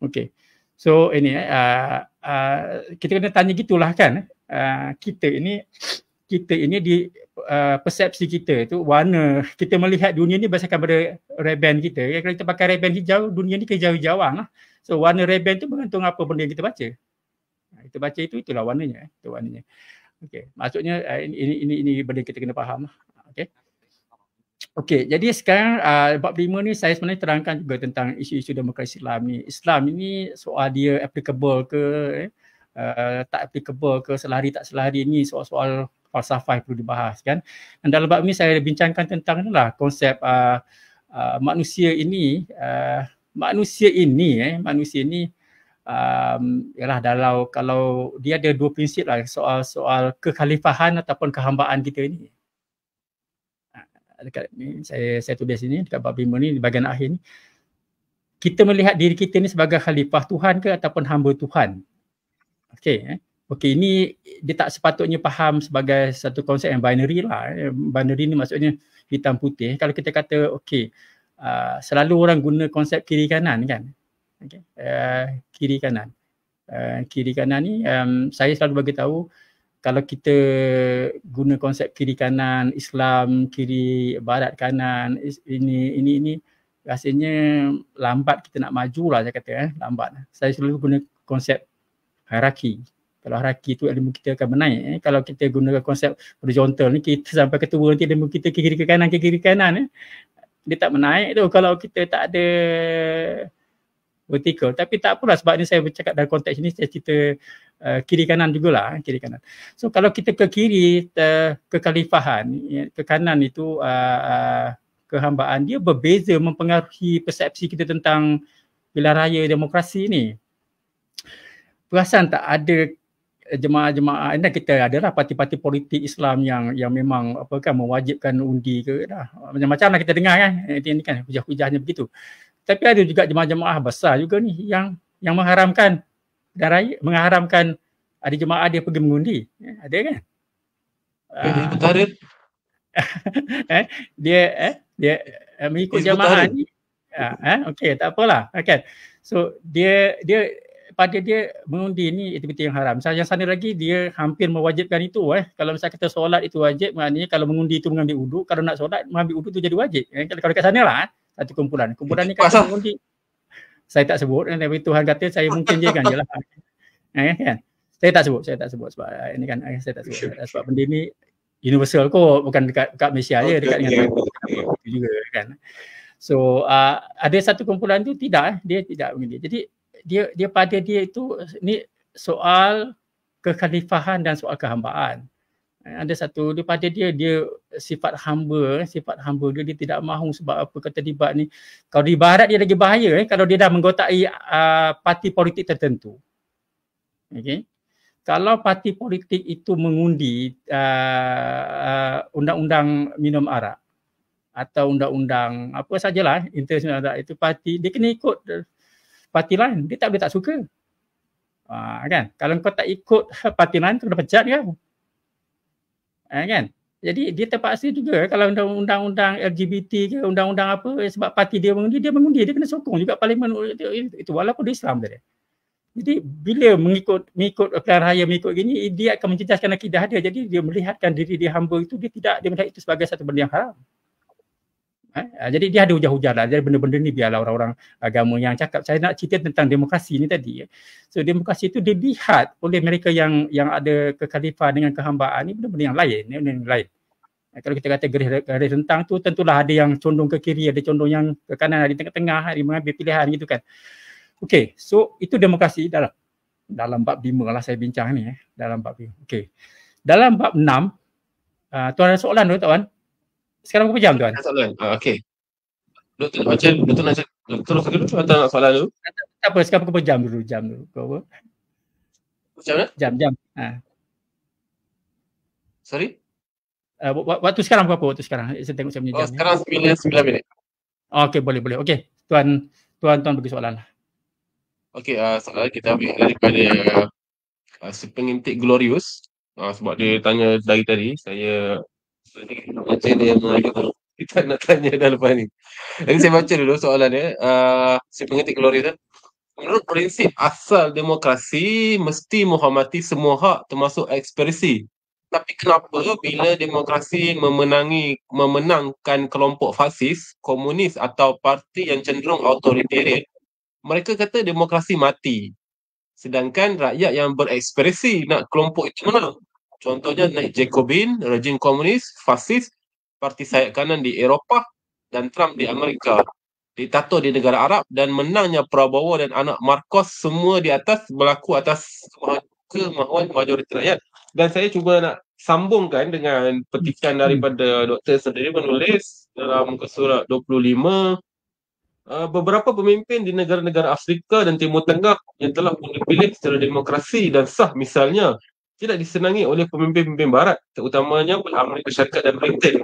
Okey. So ini kita kena tanya gitulah kan. Kita ini di persepsi kita tu warna kita melihat dunia ni berdasarkan pada Ray-Ban kita. Kalau kita pakai Ray-Ban hijau, dunia ni kehijau-hijauan lah. So warna Ray-Ban tu bergantung apa benda yang kita baca. Kita baca itulah warnanya. Itu warnanya. Okey, maksudnya ini benda kita kena faham lah. Okey. Okey, jadi sekarang bab 5 ni saya sebenarnya terangkan juga tentang isu-isu demokrasi Islam ni. Islam ini soal dia applicable ke tak applicable ke, selari tak selari, ni soal-soal falsafah yang perlu dibahas kan. Dan dalam bab ni saya bincangkan tentang inilah konsep manusia ini ialah kalau dia ada dua prinsip lah, soal kekhalifahan ataupun kehambaan kita ini. Dekat ni saya tulis ini dekat bab 5 ni di bahagian akhir ni, kita melihat diri kita ni sebagai khalifah Tuhan ke ataupun hamba Tuhan. Okey, ini dia tak sepatutnya faham sebagai satu konsep yang binary lah. Binary ni maksudnya hitam putih. Kalau kita kata selalu orang guna konsep kiri kanan kan. Kiri kanan ni saya selalu bagi tahu kalau kita guna konsep kiri kanan Islam, kiri barat kanan, ini rasanya lambat kita nak maju lah, saya kata lambat. Saya selalu guna konsep hierarki. Kalau hierarki tu ilmu kita akan menaik. Kalau kita gunakan konsep horizontal ni, kita sampai ketua nanti ilmu kita ke kiri ke kanan, dia tak menaik tu kalau kita tak ada vertikal. Tapi tak apalah, sebab ni saya bercakap dalam konteks ini, saya cerita kiri kanan jugalah, kiri kanan. So kalau kita ke kiri, kekhalifahan, ke kanan itu kehambaan, dia berbeza mempengaruhi persepsi kita tentang pilihan raya demokrasi ni. Perasan tak ada jemaah-jemaah, dan kita adalah parti-parti politik Islam yang memang apa kan mewajibkan undi ke dah. Macam-macam lah kita dengar kan. Ini kan hujah-hujahnya begitu. Tapi ada juga jemaah-jemaah besar juga ni yang mengharamkan dan raya, mengharamkan ada jemaah dia pergi mengundi. Ada kan? Betul. Dia mengikut jemaah ni. Okey, tak apalah kan. So dia pada dia mengundi ni aktiviti yang haram. Yang sana lagi dia hampir mewajibkan itu. Kalau misalnya kita solat itu wajib, maknanya kalau mengundi itu mengambil uduk, kalau nak solat mengambil uduk itu jadi wajib. Kalau dekat sana lah satu kumpulan. Kumpulan ni kata mengundi. Saya tak sebut, tapi Tuhan kata saya mungkin je kan jelah. Kan? Saya tak sebut sebab ini kan saya tak sebut. Sebab benda ni universal kot, bukan dekat Malaysia je, dekat dengan juga kan. So ada satu kumpulan tu tidak, dia tidak mengundi. Jadi dia pada dia itu ni soal kekhalifahan dan soal kehambaan. Ada satu dia pada dia sifat hamba dia tidak mahu sebab apa kata terlibat ni. Kalau di barat dia lagi bahaya kalau dia dah menggotai parti politik tertentu. Okey. Kalau parti politik itu mengundi undang-undang minum arak atau undang-undang apa sajalah international arak, itu parti dia kena ikut parti lain, dia tak boleh tak suka. Kan? Kalau kau tak ikut parti lain, kau kena pecat kan? Kan? Jadi dia terpaksa juga kalau undang-undang LGBT ke undang-undang apa, sebab parti dia mengundi, dia kena sokong juga parlimen itu walaupun dia Islam dia. Jadi bila mengikut pilihan raya mengikut gini, dia akan mencecahkan akidah dia. Jadi dia melihatkan diri dia hamba itu, dia melihat itu sebagai satu benda yang haram. Jadi dia ada hujah-hujah lah. Jadi benda-benda ni biarlah orang-orang agama yang cakap. Saya nak cerita tentang demokrasi ni tadi. So demokrasi itu dilihat oleh mereka yang ada kekhalifahan dengan kehambaan ni benda-benda yang lain. Kalau kita kata garis rentang tu, tentulah ada yang condong ke kiri, ada condong yang ke kanan, ada di tengah-tengah, ada mengambil pilihan gitu kan. Okey, so itu demokrasi dalam bab 5 lah saya bincang ni. Dalam bab 5. Okey. Dalam bab 6, tuan ada soalan tu tuan? Sekarang berapa jam tuan? Soalan. Okey. Doktor nak soalan dulu? Tak apa, sekarang berapa jam dulu? Kau apa? Macam mana? Jam. Sorry? Waktu sekarang berapa waktu sekarang? Saya tengok saya punya jam. Sekarang 9 minit. Okey, boleh. Okey. Tuan bagi soalan lah. Okey, soalan kita ambil daripada Sepengintik Glorious. Sebab dia tanya dari tadi, saya baca dia mengajuk. Kita nak tanya dah lepas ni. Jadi saya baca dulu soalan dia. Sepengintik Glorious. Menurut prinsip asal demokrasi mesti menghormati semua hak termasuk ekspresi. Tapi kenapa bila demokrasi memenangkan kelompok fasis, komunis atau parti yang cenderung authoritarian, mereka kata demokrasi mati. Sedangkan rakyat yang berekspresi nak kelompok itu menang. Contohnya naik Jacobin, rejim komunis, fasis, parti sayap kanan di Eropah dan Trump di Amerika. Diktator di negara Arab dan menangnya Prabowo dan anak Marcos semua berlaku atas kemahuan majoriti rakyat. Dan saya cuba nak sambungkan dengan petikan daripada doktor sendiri menulis dalam muka surat 25. Beberapa pemimpin di negara-negara Afrika dan Timur Tengah yang telah dipilih secara demokrasi dan sah misalnya tidak disenangi oleh pemimpin-pemimpin barat, terutamanya Amerika Syarikat dan Britain.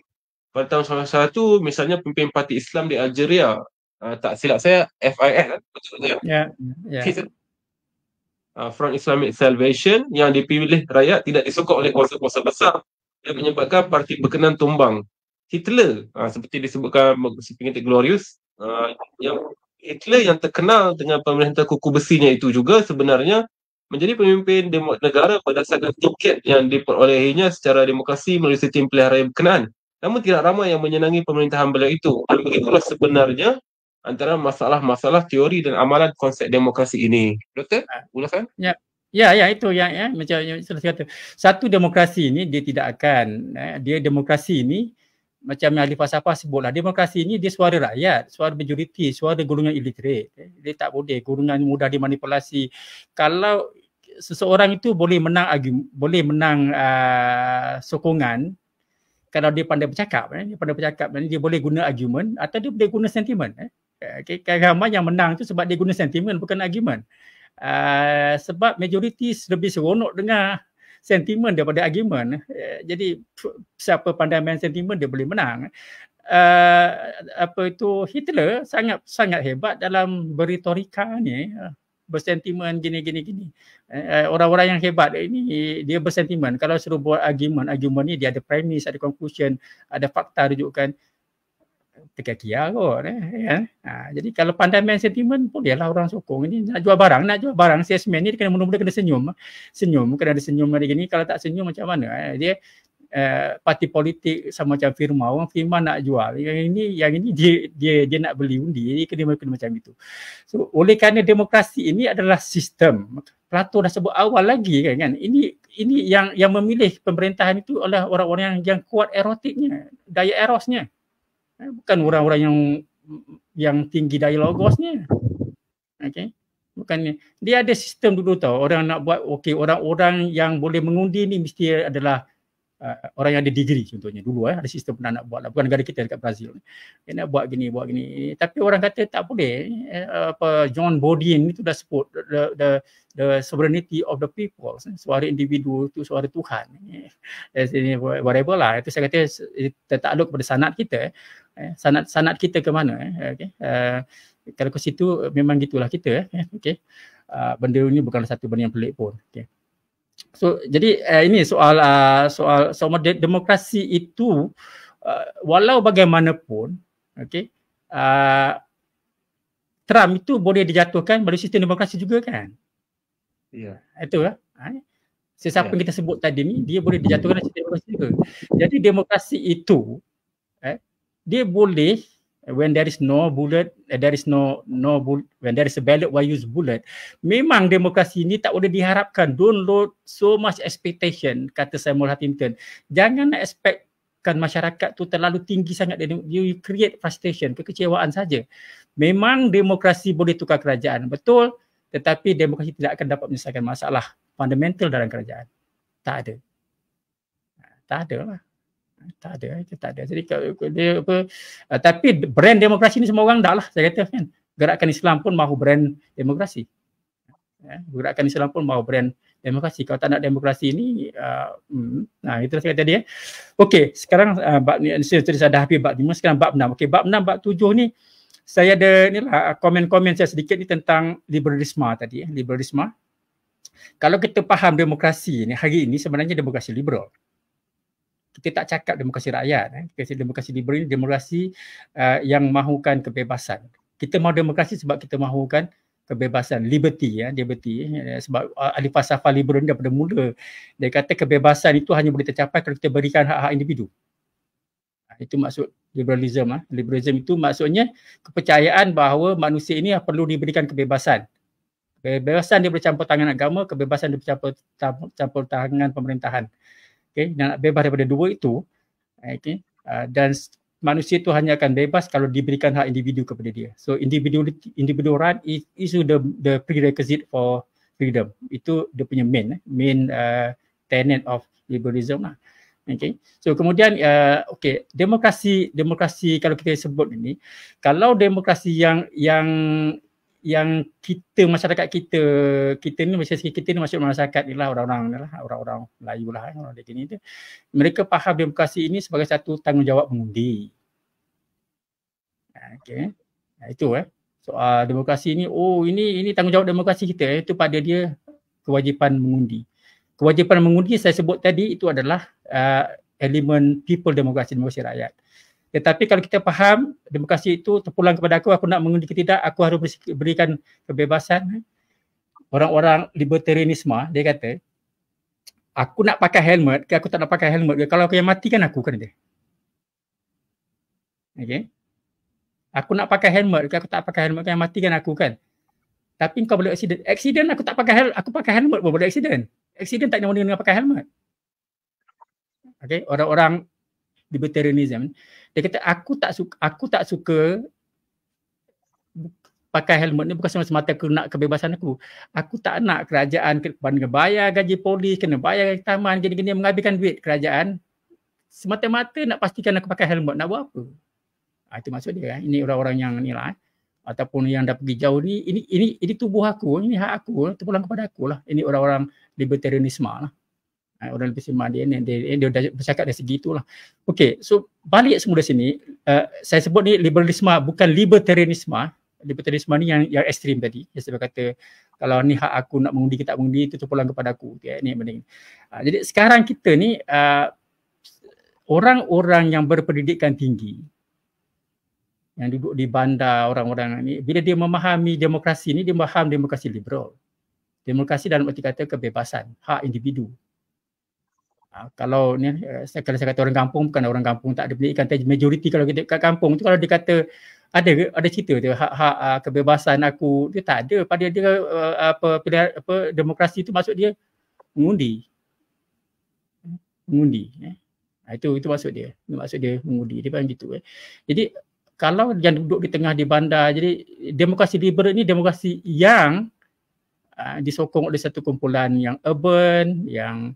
Pada tahun 1991 misalnya pemimpin Parti Islam di Algeria, tak silap saya FIS, betul tak? Ya. Front Islamic Salvation yang dipilih rakyat tidak disokong oleh kuasa-kuasa besar yang menyebabkan parti berkenan tumbang. Hitler, seperti disebutkan Sepengintik Glorious, yang Hitler yang terkenal dengan pemerintahan kuku besinya itu juga sebenarnya menjadi pemimpin negara berdasarkan tiket yang diperolehinya secara demokrasi melalui sistem pilihan raya berkenaan. Namun tidak ramai yang menyenangi pemerintahan beliau itu. Dan begitulah sebenarnya antara masalah-masalah teori dan amalan konsep demokrasi ini. Doktor, ulasan? Ya, itu yang macam yang saya kata. Satu, demokrasi ini dia tidak akan dia demokrasi ini macam yang ahli falsafah sebutlah, demokrasi ini dia suara rakyat, suara majoriti, suara golongan illiterate. Dia tak boleh golongan mudah dimanipulasi. Kalau seseorang itu boleh menang sokongan kalau dia pandai bercakap, dia boleh guna argument atau dia boleh guna sentimen. Ramai yang menang tu sebab dia guna sentimen bukan argument. Sebab majoriti lebih seronok dengar sentimen daripada argument. Jadi siapa pandai main sentimen dia boleh menang. Hitler sangat hebat dalam berretorika ni, bersentimen gini. Orang-orang yang hebat ini dia bersentimen. Kalau suruh buat argument ni dia ada premise, ada conclusion, ada fakta rujukan. Terkia-kia kot. Jadi kalau pandai main sentimen, bolehlah orang sokong. Ini nak jual barang, salesman ni kena mula-mula kena senyum, kena ada senyum ada gini. Kalau tak senyum macam mana? Dia parti politik sama macam firma, orang firma nak jual. Yang ini dia nak beli undi, dia kena macam itu. So oleh kerana demokrasi ini adalah sistem. Plato dah sebut awal lagi kan. Ini yang memilih pemerintahan itu adalah orang-orang yang kuat erotiknya, daya erosnya. Bukan orang-orang yang tinggi daya logosnya. Okey. Bukan dia ada sistem dulu tau. Orang nak buat orang-orang yang boleh mengundi ni mesti adalah orang yang ada degree contohnya dulu ada sistem pernah nak buat lah. Bukan negara kita dekat Brazil. Dia nak buat gini. Tapi orang kata tak boleh. John Bodin itu dah sebut the sovereignty of the people. Suara individu itu suara Tuhan. Whatever lah. Itu saya kata tertakluk kepada sanad kita. Sanad kita ke mana? Kalau ke situ memang gitulah kita. Benda ini bukanlah satu benda yang pelik pun. So jadi ini soal demokrasi itu walau bagaimanapun Trump itu boleh dijatuhkan melalui sistem demokrasi juga kan. Ya. Itu sesiapa yang kita sebut tadi ni dia boleh dijatuhkan melalui sistem demokrasi juga. Jadi demokrasi itu dia boleh when there is no bullet, when there is a ballot, why use bullet? Memang demokrasi ini tak boleh diharapkan. Don't load so much expectation, kata Samuel Huntington. Jangan nak expectkan masyarakat tu terlalu tinggi sangat. You create frustration, kekecewaan saja. Memang demokrasi boleh tukar kerajaan, betul. Tetapi demokrasi tidak akan dapat menyelesaikan masalah fundamental dalam kerajaan. Tak ada. Tak ada lah. Tak ada. Jadi dia tapi brand demokrasi ni semua orang dah lah saya kata kan. Gerakan Islam pun mahu brand demokrasi. Gerakan Islam pun mahu brand demokrasi. Kalau tak nak demokrasi ni itu saya kata dia. Okey, sekarang bab ni saya dah habis bab 5, sekarang bab 6. Okey, bab 6 bab 7 ni saya ada komen-komen saya sedikit ni tentang liberalisme tadi liberalisme. Kalau kita faham demokrasi ni hari ini sebenarnya demokrasi liberal. Kita tak cakap demokrasi rakyat. Demokrasi liberal ni demokrasi yang mahukan kebebasan. Kita mahu demokrasi sebab kita mahukan kebebasan, liberty. Sebab ahli falsafah liberal ni daripada mula dia kata kebebasan itu hanya boleh tercapai kalau kita berikan hak-hak individu. Itu maksud liberalism. Liberalism itu maksudnya kepercayaan bahawa manusia ini perlu diberikan kebebasan. Kebebasan dia bercampur tangan agama, kebebasan dia bercampur tangan pemerintahan. Nak bebas daripada dua itu, dan manusia itu hanya akan bebas kalau diberikan hak individu kepada dia. So individual right is the prerequisite for freedom. Itu dia punya main tenet of liberalism lah. So kemudian demokrasi kalau kita sebut ini, kalau demokrasi yang kita masyarakat kita ni masuk masyarakat ni lah orang-orang Melayu lah orang begini tu, mereka faham demokrasi ini sebagai satu tanggungjawab mengundi. Itu soal demokrasi ni, ini tanggungjawab demokrasi kita, itu pada dia kewajipan mengundi. Kewajipan mengundi saya sebut tadi itu adalah elemen people demokrasi rakyat. Tetapi kalau kita faham demokrasi itu terpulang kepada aku nak mengundi ke tidak, aku harus berikan kebebasan. orang-orang libertarianisme, dia kata, aku nak pakai helmet ke aku tak nak pakai helmet ke, kalau aku yang matikan aku kan dia. Okay. Aku nak pakai helmet ke aku tak pakai helmet ke, yang matikan aku kan. Tapi kau boleh accident. Accident aku tak pakai helmet, aku pakai helmet pun boleh accident. Accident tak kena dengan pakai helmet. Okay. Orang-orang libertarianism, dia kata aku tak suka pakai helmet ni bukan semata-mata aku nak kebebasan aku. Aku tak nak kerajaan kena bayar gaji polis, kena bayar gaji taman, gini-gini menghabiskan duit kerajaan. Semata-mata nak pastikan aku pakai helmet, nak buat apa? Itu maksud dia. Ini orang-orang yang ni lah. Ataupun yang dah pergi jauh ni, ini tubuh aku, ini hak aku, terpulang kepada aku lah. Ini orang-orang libertarianisme lah. Orang libertarianisme dia dah bercakap dari segi itulah. Okey, so balik semula sini, saya sebut ni liberalisme bukan libertarianisme. Libertarianisme ni yang ekstrim tadi. Saya kata kalau ni hak aku nak mengundi ke tak mengundi itu terpulang kepada aku. Okay, ni yang penting. Jadi sekarang kita ni orang-orang yang berpendidikan tinggi, yang duduk di bandar, orang-orang ni, bila dia memahami demokrasi ni, dia faham demokrasi liberal. Demokrasi dalam arti kata kebebasan, hak individu. Kalau ni, kalau saya kata orang kampung, bukan orang kampung tak ada pendidikan, majoriti kalau kita kat kampung tu, kalau dia kata ada cerita tu hak kebebasan aku, dia tak ada. Pada dia demokrasi tu maksud dia mengundi. Itu maksud dia. Maksud dia mengundi. Dia macam gitu. Jadi kalau yang duduk di tengah di bandar, jadi demokrasi liberal ni demokrasi yang disokong oleh satu kumpulan yang urban, yang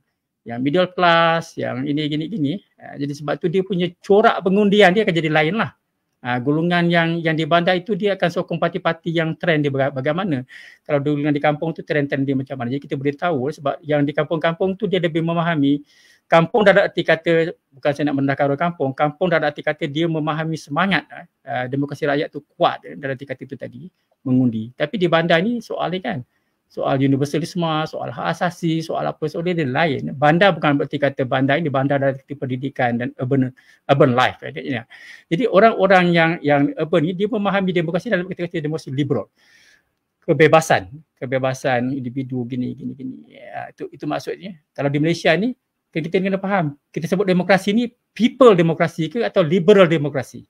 middle class, yang ini gini. Jadi sebab tu dia punya corak pengundian dia akan jadi lain lah. Golongan yang di bandar itu dia akan sokong parti-parti yang trend dia bagaimana. Kalau golongan di kampung tu trend dia macam mana. Jadi kita boleh tahu sebab yang di kampung-kampung tu dia lebih memahami. Kampung dalam arti kata, bukan saya nak merendahkan orang kampung, kampung dalam arti kata dia memahami semangat demokrasi rakyat tu kuat dalam arti kata itu tadi, mengundi. Tapi di bandar ni soal ni kan, soal universalisme, soal hak asasi, soal apa, soal dia lain. Bandar bukan berarti kata bandar ini, bandar dari pendidikan dan urban life. Jadi orang-orang yang urban ni, dia memahami demokrasi dalam kata demokrasi liberal. Kebebasan individu gini. Itu maksudnya. Kalau di Malaysia ni, kita kena faham, kita sebut demokrasi ni people demokrasi ke atau liberal demokrasi?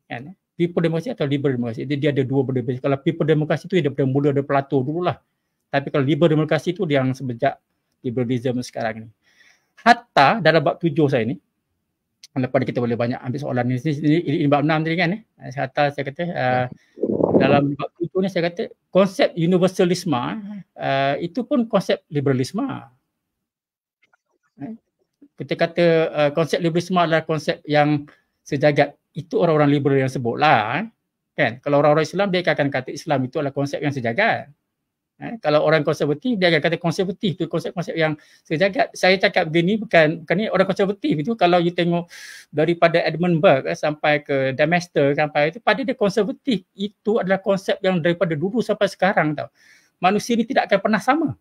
Kan? People demokrasi atau liberal demokrasi. Dia ada dua benda. Kalau people demokrasi tu dia mula dari Plato dululah. Tapi kalau liberal demokrasi tu dia yang sejak liberalism sekarang ni. Hatta dalam bab 7 saya ni, lepas kita boleh banyak ambil soalan ni. Ini bab 6 tadi kan. Hatta saya kata dalam bab 7 ni saya kata konsep universalisme itu pun konsep liberalisme. Kita kata konsep liberalisme adalah konsep yang sejagat. Itu orang-orang liberal yang sebutlah. Kan? Kalau orang-orang Islam, dia akan kata Islam itu adalah konsep yang sejagat. Kalau orang konservatif, dia akan kata konservatif itu konsep-konsep yang sejagat. Saya cakap begini bukan ni orang konservatif itu, kalau you tengok daripada Edmund Burke sampai ke Dempster sampai itu, pada dia konservatif. Itu adalah konsep yang daripada dulu sampai sekarang tau. Manusia ni tidak akan pernah sama.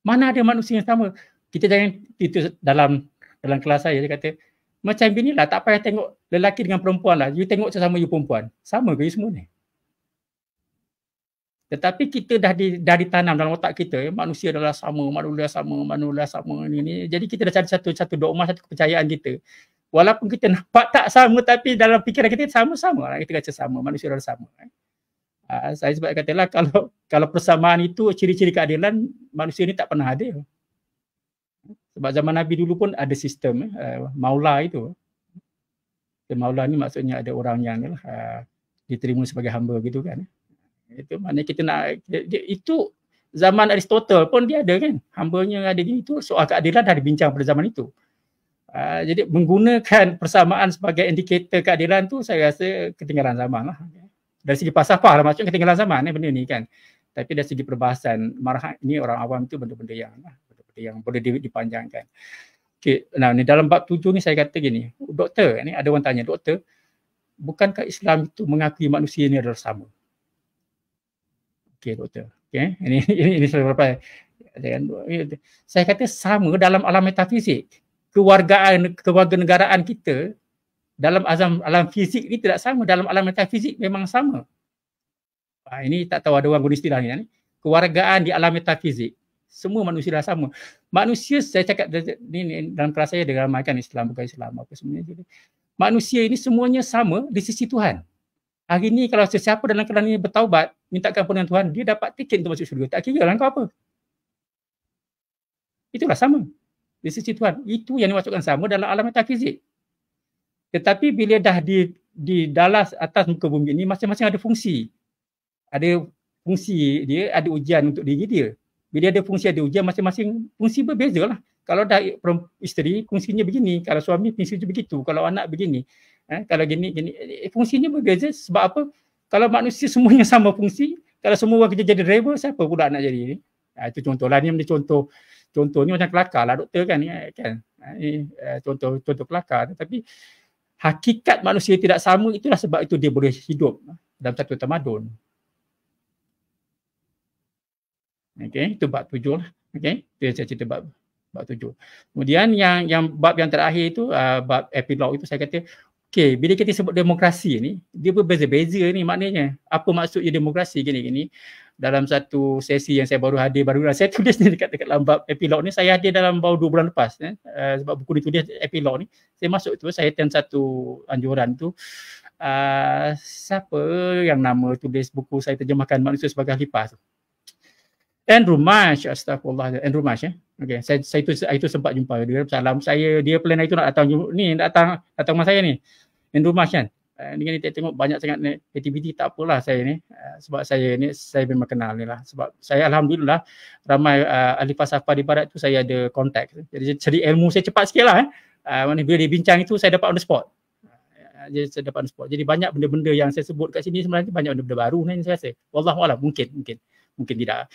Mana ada manusia yang sama? Kita jangan, itu dalam kelas saya, dia kata, macam beginilah, tak payah tengok lelaki dengan perempuan lah. You tengok sesama you perempuan. Sama ke you semua ni? Tetapi kita dah ditanam dalam otak kita, manusia adalah sama, manusia sama ni. Jadi kita dah cari satu dogma, satu kepercayaan kita. Walaupun kita nampak tak sama, tapi dalam fikiran kita sama-sama. Kita kata sama, manusia adalah sama. Saya sebab katalah kalau persamaan itu ciri-ciri keadilan, manusia ni tak pernah ada. Sebab zaman Nabi dulu pun ada sistem maula itu. Maula ni maksudnya ada orang yang diterima sebagai hamba gitu kan. Itu maknanya kita nak, itu zaman Aristotle pun dia ada kan, hambanya ada gini, itu soal keadilan dah dibincang pada zaman itu. Jadi menggunakan persamaan sebagai indikator keadilan tu saya rasa ketinggalan zaman lah. Dari segi falsafah lah maksudnya ketinggalan zaman benda ni kan. Tapi dari segi perbahasan marah ini orang awam tu benda-benda yang boleh dipanjangkan. Okay, nah ni dalam bab 7 ni saya kata gini, doktor ni ada orang tanya, doktor, bukankah Islam itu mengakui manusia ni adalah sama? Okey doktor. Okey, ini berapa? Saya kata sama dalam alam metafizik. Kewarganegaraan kita dalam alam fizik ni tidak sama, dalam alam metafizik memang sama. Ini tak tahu ada orang guna istilah ni. Kewargaan di alam metafizik. Semua manusia dah sama. Manusia, saya cakap ni dalam kelas saya dia ramaikan Islam bukan Islam apa sebenarnya. Manusia ini semuanya sama di sisi Tuhan. Hari ni kalau sesiapa dalam keadaan ini bertaubat, mintakan ampunan Tuhan, dia dapat tiket untuk masuk syurga. Tak kira lah kau apa. Itulah sama di sisi Tuhan. Itu yang dimaksudkan sama dalam alam metafizik. Tetapi bila dah di dalam atas muka bumi ini, masing-masing ada fungsi. Ada fungsi dia, ada ujian untuk diri dia. Bila ada fungsi, ada ujian, masing-masing fungsi berbeza lah. Kalau dah isteri, fungsinya begini. Kalau suami, fungsinya begitu. Kalau anak begini. Kalau gini. Fungsinya berbeza sebab apa? Kalau manusia semuanya sama fungsi, kalau semua orang kerja jadi driver, siapa pula nak jadi ni? Itu contohlah, ni contohnya macam kelakar lah doktor kan. Contoh kelakar. Tapi hakikat manusia tidak sama, itulah sebab itu dia boleh hidup dalam satu tamadun. Okey, itu bab 7 lah. Okey, itu saya cerita bab 7. Kemudian yang bab yang terakhir itu bab epilog itu saya kata okey, bila kita sebut demokrasi ni, dia berbeza-beza ni maknanya. Apa maksudnya demokrasi gini-gini? Dalam satu sesi yang saya baru hadir saya tulis ni dekat dalam bab epilog ni, saya hadir dalam baru 2 bulan lepas sebab buku ditulis epilog ni. Saya masuk tu, saya attend satu anjuran tu. Siapa yang nama tulis buku saya terjemahkan Manusia Sebagai Khalifah tu? Andrew Marsh, astagfirullah, Andrew Marsh Okay, saya itu sempat jumpa dia. Salam saya, dia plan itu nak datang rumah saya ni. Andrew Marsh kan. Ni tengok banyak sangat aktiviti, tak apalah saya ni. Sebab saya memang kenal ni lah. Sebab saya alhamdulillah ramai ahli falsafah di barat tu saya ada kontak. Jadi ilmu saya cepat sikit lah. Bila dia bincang itu saya dapat on the spot. Jadi banyak benda-benda yang saya sebut kat sini sebenarnya banyak benda-benda baru ni saya rasa. Wallahualam, mungkin tidak.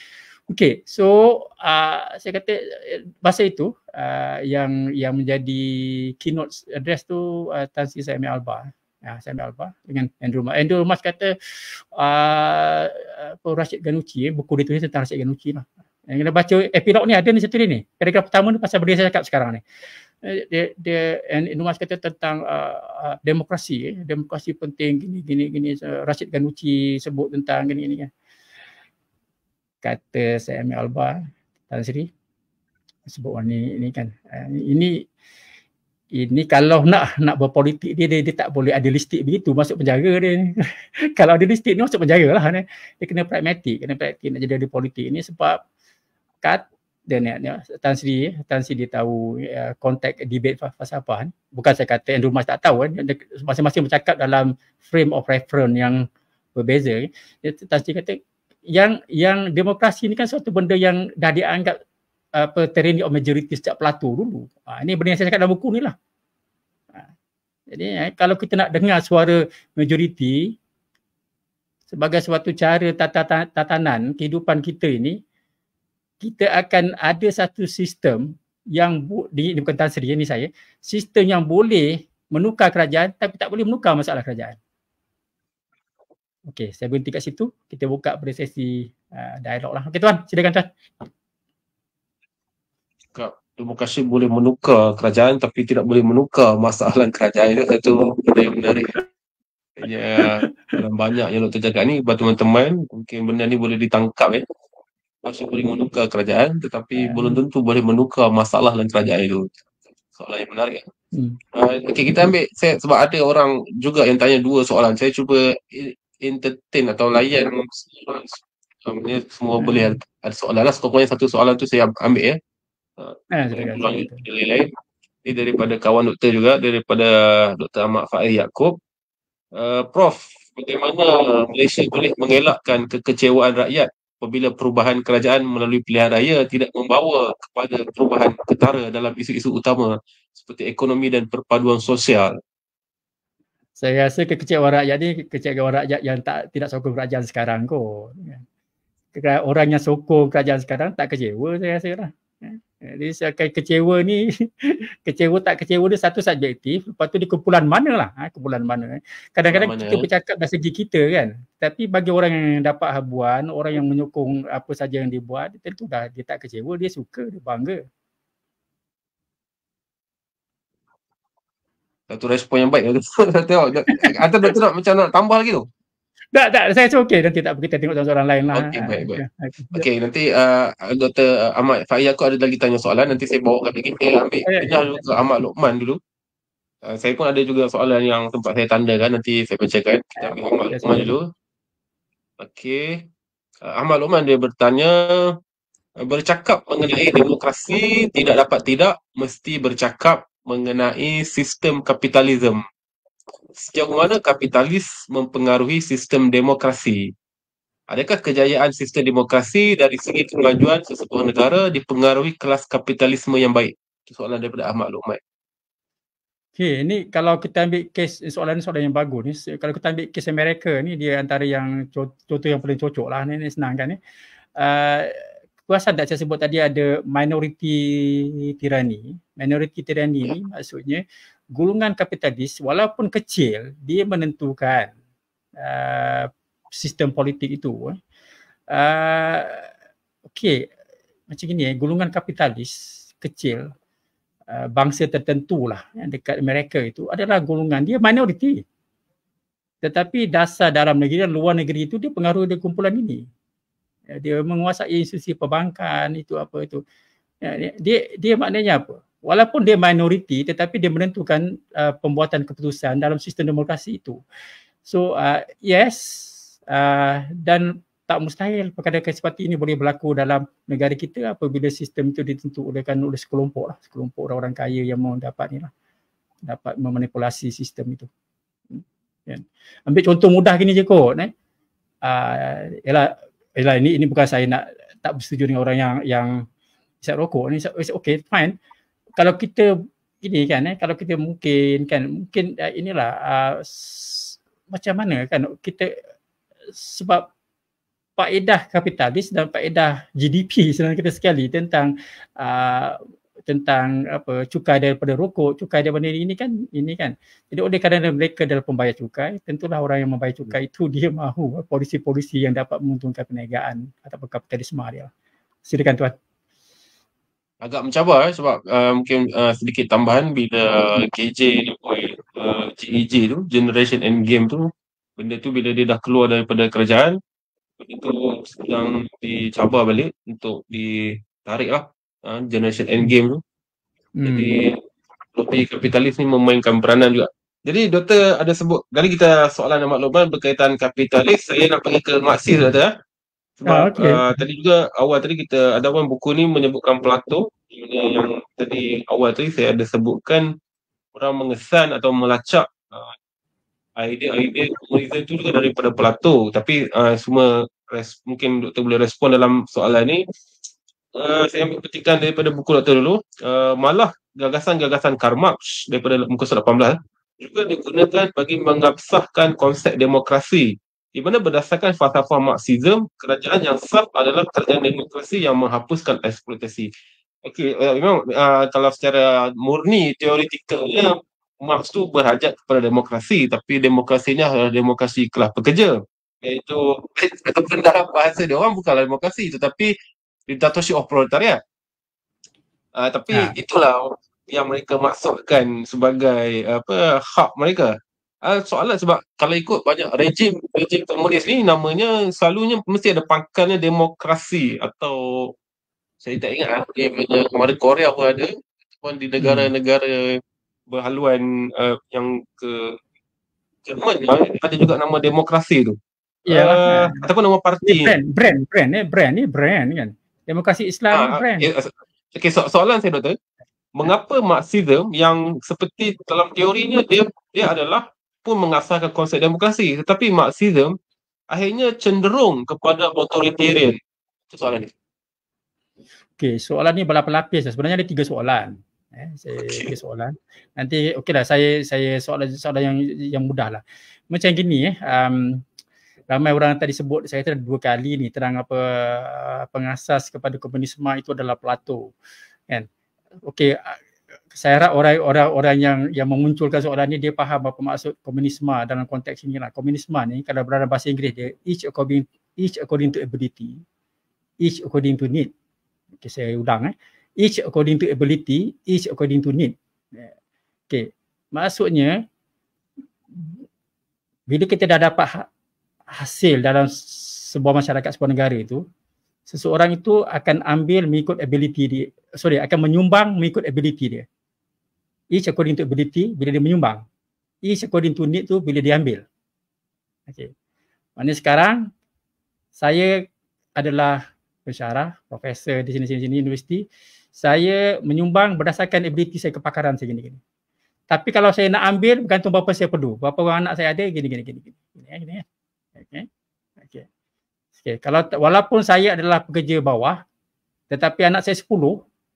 Okey, so saya kata masa itu yang menjadi keynote address tu Tan Sri Saimi Alba. Saimi Alba dengan Andrew Marsh kata Rashid Ghannouchi, buku dia tulis tentang Rashid Ghannouchi lah. Yang kita baca epilog ni ada ni satu ni. Paragraf pertama ni pasal benda saya cakap sekarang ni. Andrew Marsh kata tentang demokrasi penting gini. Rashid Ghannouchi sebut tentang gini kan. Kata Saimi Alba, Tan Sri sebut ni kan. Ini kalau nak berpolitik dia tak boleh idealistik begitu, masuk penjara dia ni. Kalau idealistik ni masuk penjara lah ni. Dia kena pragmatik nak jadi ahli politik ni sebab Tan Sri dia tahu konteks debate falsafah. Bukan saya kata Andrew Marsh tak tahu kan. Masing-masing bercakap dalam frame of reference yang berbeza. Tan Sri kata yang demokrasi ni kan suatu benda yang dah dianggap tyranny of majority sejak Plato dulu. Ini benda yang saya cakap dalam buku ni lah. Jadi kalau kita nak dengar suara majority sebagai suatu cara tatanan kehidupan kita ini, kita akan ada satu sistem yang bukan Tan Sri ni saya, sistem yang boleh menukar kerajaan tapi tak boleh menukar masalah kerajaan. Okey, saya berhenti kat situ. Kita buka pada sesi dialog lah. Okey tuan, silakan tuan. Demokrasi boleh menukar kerajaan tapi tidak boleh menukar masalah kerajaan. Itu satu benda yang menarik. Dalam banyak yang doktor cakap ni, buat teman-teman, mungkin benda ni boleh ditangkap Maksud boleh menukar kerajaan tetapi belum tentu boleh menukar masalah dalam kerajaan itu. Soalan yang menarik. Okey, kita ambil sebab ada orang juga yang tanya 2 soalan. Saya cuba entertain atau layan semua boleh ada soalan lah. Pokoknya satu soalan tu saya ambil lain. Ini daripada kawan doktor juga, daripada Dr. Ahmad Faik Yaakob. Prof, bagaimana Malaysia boleh mengelakkan kekecewaan rakyat apabila perubahan kerajaan melalui pilihan raya tidak membawa kepada perubahan ketara dalam isu-isu utama seperti ekonomi dan perpaduan sosial? Saya rasa kekecewaan rakyat ni kekecewaan rakyat yang tidak sokong kerajaan sekarang kot. Orang yang sokong kerajaan sekarang tak kecewa saya rasa lah. Jadi kecewa ni, kecewa tak kecewa dia satu subjektif, lepas tu dia kumpulan mana lah. Kumpulan mana. Kadang-kadang kita bercakap dari segi kita kan. Tapi bagi orang yang dapat habuan, orang yang menyokong apa saja yang dia buat, tentu dah dia tak kecewa, dia suka, dia bangga. Satu respon yang baik. Tengok, atau doktor macam nak tambah lagi tu? Tak, saya rasa okey, nanti tak kita tengok soalan lain lah. Okey, baik. Okey, nanti Dr. Ahmad Faiz aku ada lagi tanya soalan, nanti saya bawakan lagi. Saya ambil pindah dulu ke Ahmad Lokman dulu. Saya pun ada juga soalan yang tempat saya tandakan, nanti saya bacakan. Kita ambil Ahmad Lokman dulu. Okey. Ahmad Lokman dia bertanya, bercakap mengenai demokrasi tidak mesti bercakap mengenai sistem kapitalisme. Sejauh mana kapitalis mempengaruhi sistem demokrasi? Adakah kejayaan sistem demokrasi dari segi kemajuan sesebuah negara dipengaruhi kelas kapitalisme yang baik? Itu soalan daripada Ahmad Lokman. Okey, ni kalau kita ambil kes soalan yang bagus ni. Kalau kita ambil kes Amerika ni, dia antara yang contoh yang paling cocok lah. Ni senang kan ni. Kuasa tak saya sebut tadi ada minority tyranny. Minority tyranny ni maksudnya golongan kapitalis walaupun kecil, dia menentukan sistem politik itu. Okey, macam gini golongan kapitalis kecil, bangsa tertentu lah yang dekat Amerika itu adalah golongan dia minoriti. Tetapi dasar dalam negeri dan luar negeri itu dia pengaruh dari kumpulan ini. Dia menguasai institusi perbankan itu apa itu. Dia maknanya apa? Walaupun dia minoriti tetapi dia menentukan pembuatan keputusan dalam sistem demokrasi itu. So yes, dan tak mustahil perkara seperti ini boleh berlaku dalam negara kita apabila sistem itu ditentukan oleh sekelompok orang-orang kaya yang mau dapat memanipulasi sistem itu. Ambil contoh mudah gini je kot. Yalah, ini bukan saya tak bersetuju dengan orang yang isap rokok ni. Okay, fine. Kalau kita ini kan, kalau kita mungkin inilah macam mana kan kita, sebab faedah kapitalis dan faedah GDP senang kita sekali tentang apa cukai daripada rokok, cukai daripada ini kan. Jadi oleh kerana mereka adalah pembayar cukai, tentulah orang yang membayar cukai itu dia mahu polisi-polisi yang dapat menguntungkan perniagaan ataupun kapitalisme dia. Silakan tuan. Agak mencabar sebab mungkin sedikit tambahan bila KJ GEG tu, Generation Endgame tu, benda tu bila dia dah keluar daripada kerajaan, benda tu sedang dicabar balik untuk ditarik lah Generation Endgame tu. Jadi lobi kapitalis ni memainkan peranan juga. Jadi doktor ada sebut, kali kita soalan Ahmad Lokman berkaitan kapitalis, saya nak pergi ke Marxis doktor. Sebab tadi juga awal tadi kita ada buku ni menyebutkan Plato, yang tadi awal tadi saya ada sebutkan orang mengesan atau melacak idea komunisme itu juga daripada Plato, tapi semua mungkin doktor boleh respon dalam soalan ni. Saya ambil petikan daripada buku doktor dulu, malah gagasan-gagasan Karl Marx daripada muka surat 18 juga digunakan bagi mengabsahkan konsep demokrasi, di mana berdasarkan falsafah Marxism, kerajaan yang sah adalah kerajaan demokrasi yang menghapuskan eksploitasi. Okey, memang kalau secara murni teoretikalnya Marx tu berhajat kepada demokrasi, tapi demokrasinya adalah demokrasi kelas pekerja, iaitu dalam bahasa dia orang bukanlah demokrasi, tetapi dictatorship of proletariat. Tapi itulah yang mereka maksudkan sebagai hak mereka. Soalan sebab kalau ikut banyak rejim komunis ni namanya selalunya mesti ada pangkalnya demokrasi, atau saya tak ingat kemarin Korea pun ada, ataupun di negara-negara berhaluan yang ke Jerman ada juga nama demokrasi tu. Ataupun nama parti. Brand kan. Demokrasi Islam brand. Okey, soalan saya doktor, mengapa Marxism yang seperti dalam teorinya dia adalah pun mengasaskan konsep demokrasi, tetapi Marxism akhirnya cenderung kepada authoritarian? Itu soalan ni. Okey, soalan ni berlapis-lapis. Sebenarnya ada 3 soalan. Tiga soalan. Nanti okeylah saya soalan yang mudah lah. Macam gini ramai orang tadi sebut, saya kata 2 kali ni terang apa pengasas kepada komunisme itu adalah Plato kan. Okey, saya harap orang yang memunculkan soalan ni dia faham apa maksud komunisme dalam konteks ini lah. Komunisme ni kalau berada bahasa Inggeris dia each according to ability, each according to need. Okey, saya ulang each according to ability, each according to need. Okey, maksudnya bila kita dah dapat hasil dalam sebuah masyarakat, sebuah negara itu, seseorang itu akan ambil mengikut ability dia, akan menyumbang mengikut ability dia. Each according to ability bila dia menyumbang. Each according to need tu bila dia ambil. Okay. Maknanya sekarang saya adalah pensyarah, profesor di sini universiti. Saya menyumbang berdasarkan ability saya, kepakaran saya gini-gini. Tapi kalau saya nak ambil bergantung berapa saya perlu. Berapa orang anak saya ada gini-gini. Okay. Okay. Okay. Kalau walaupun saya adalah pekerja bawah tetapi anak saya 10,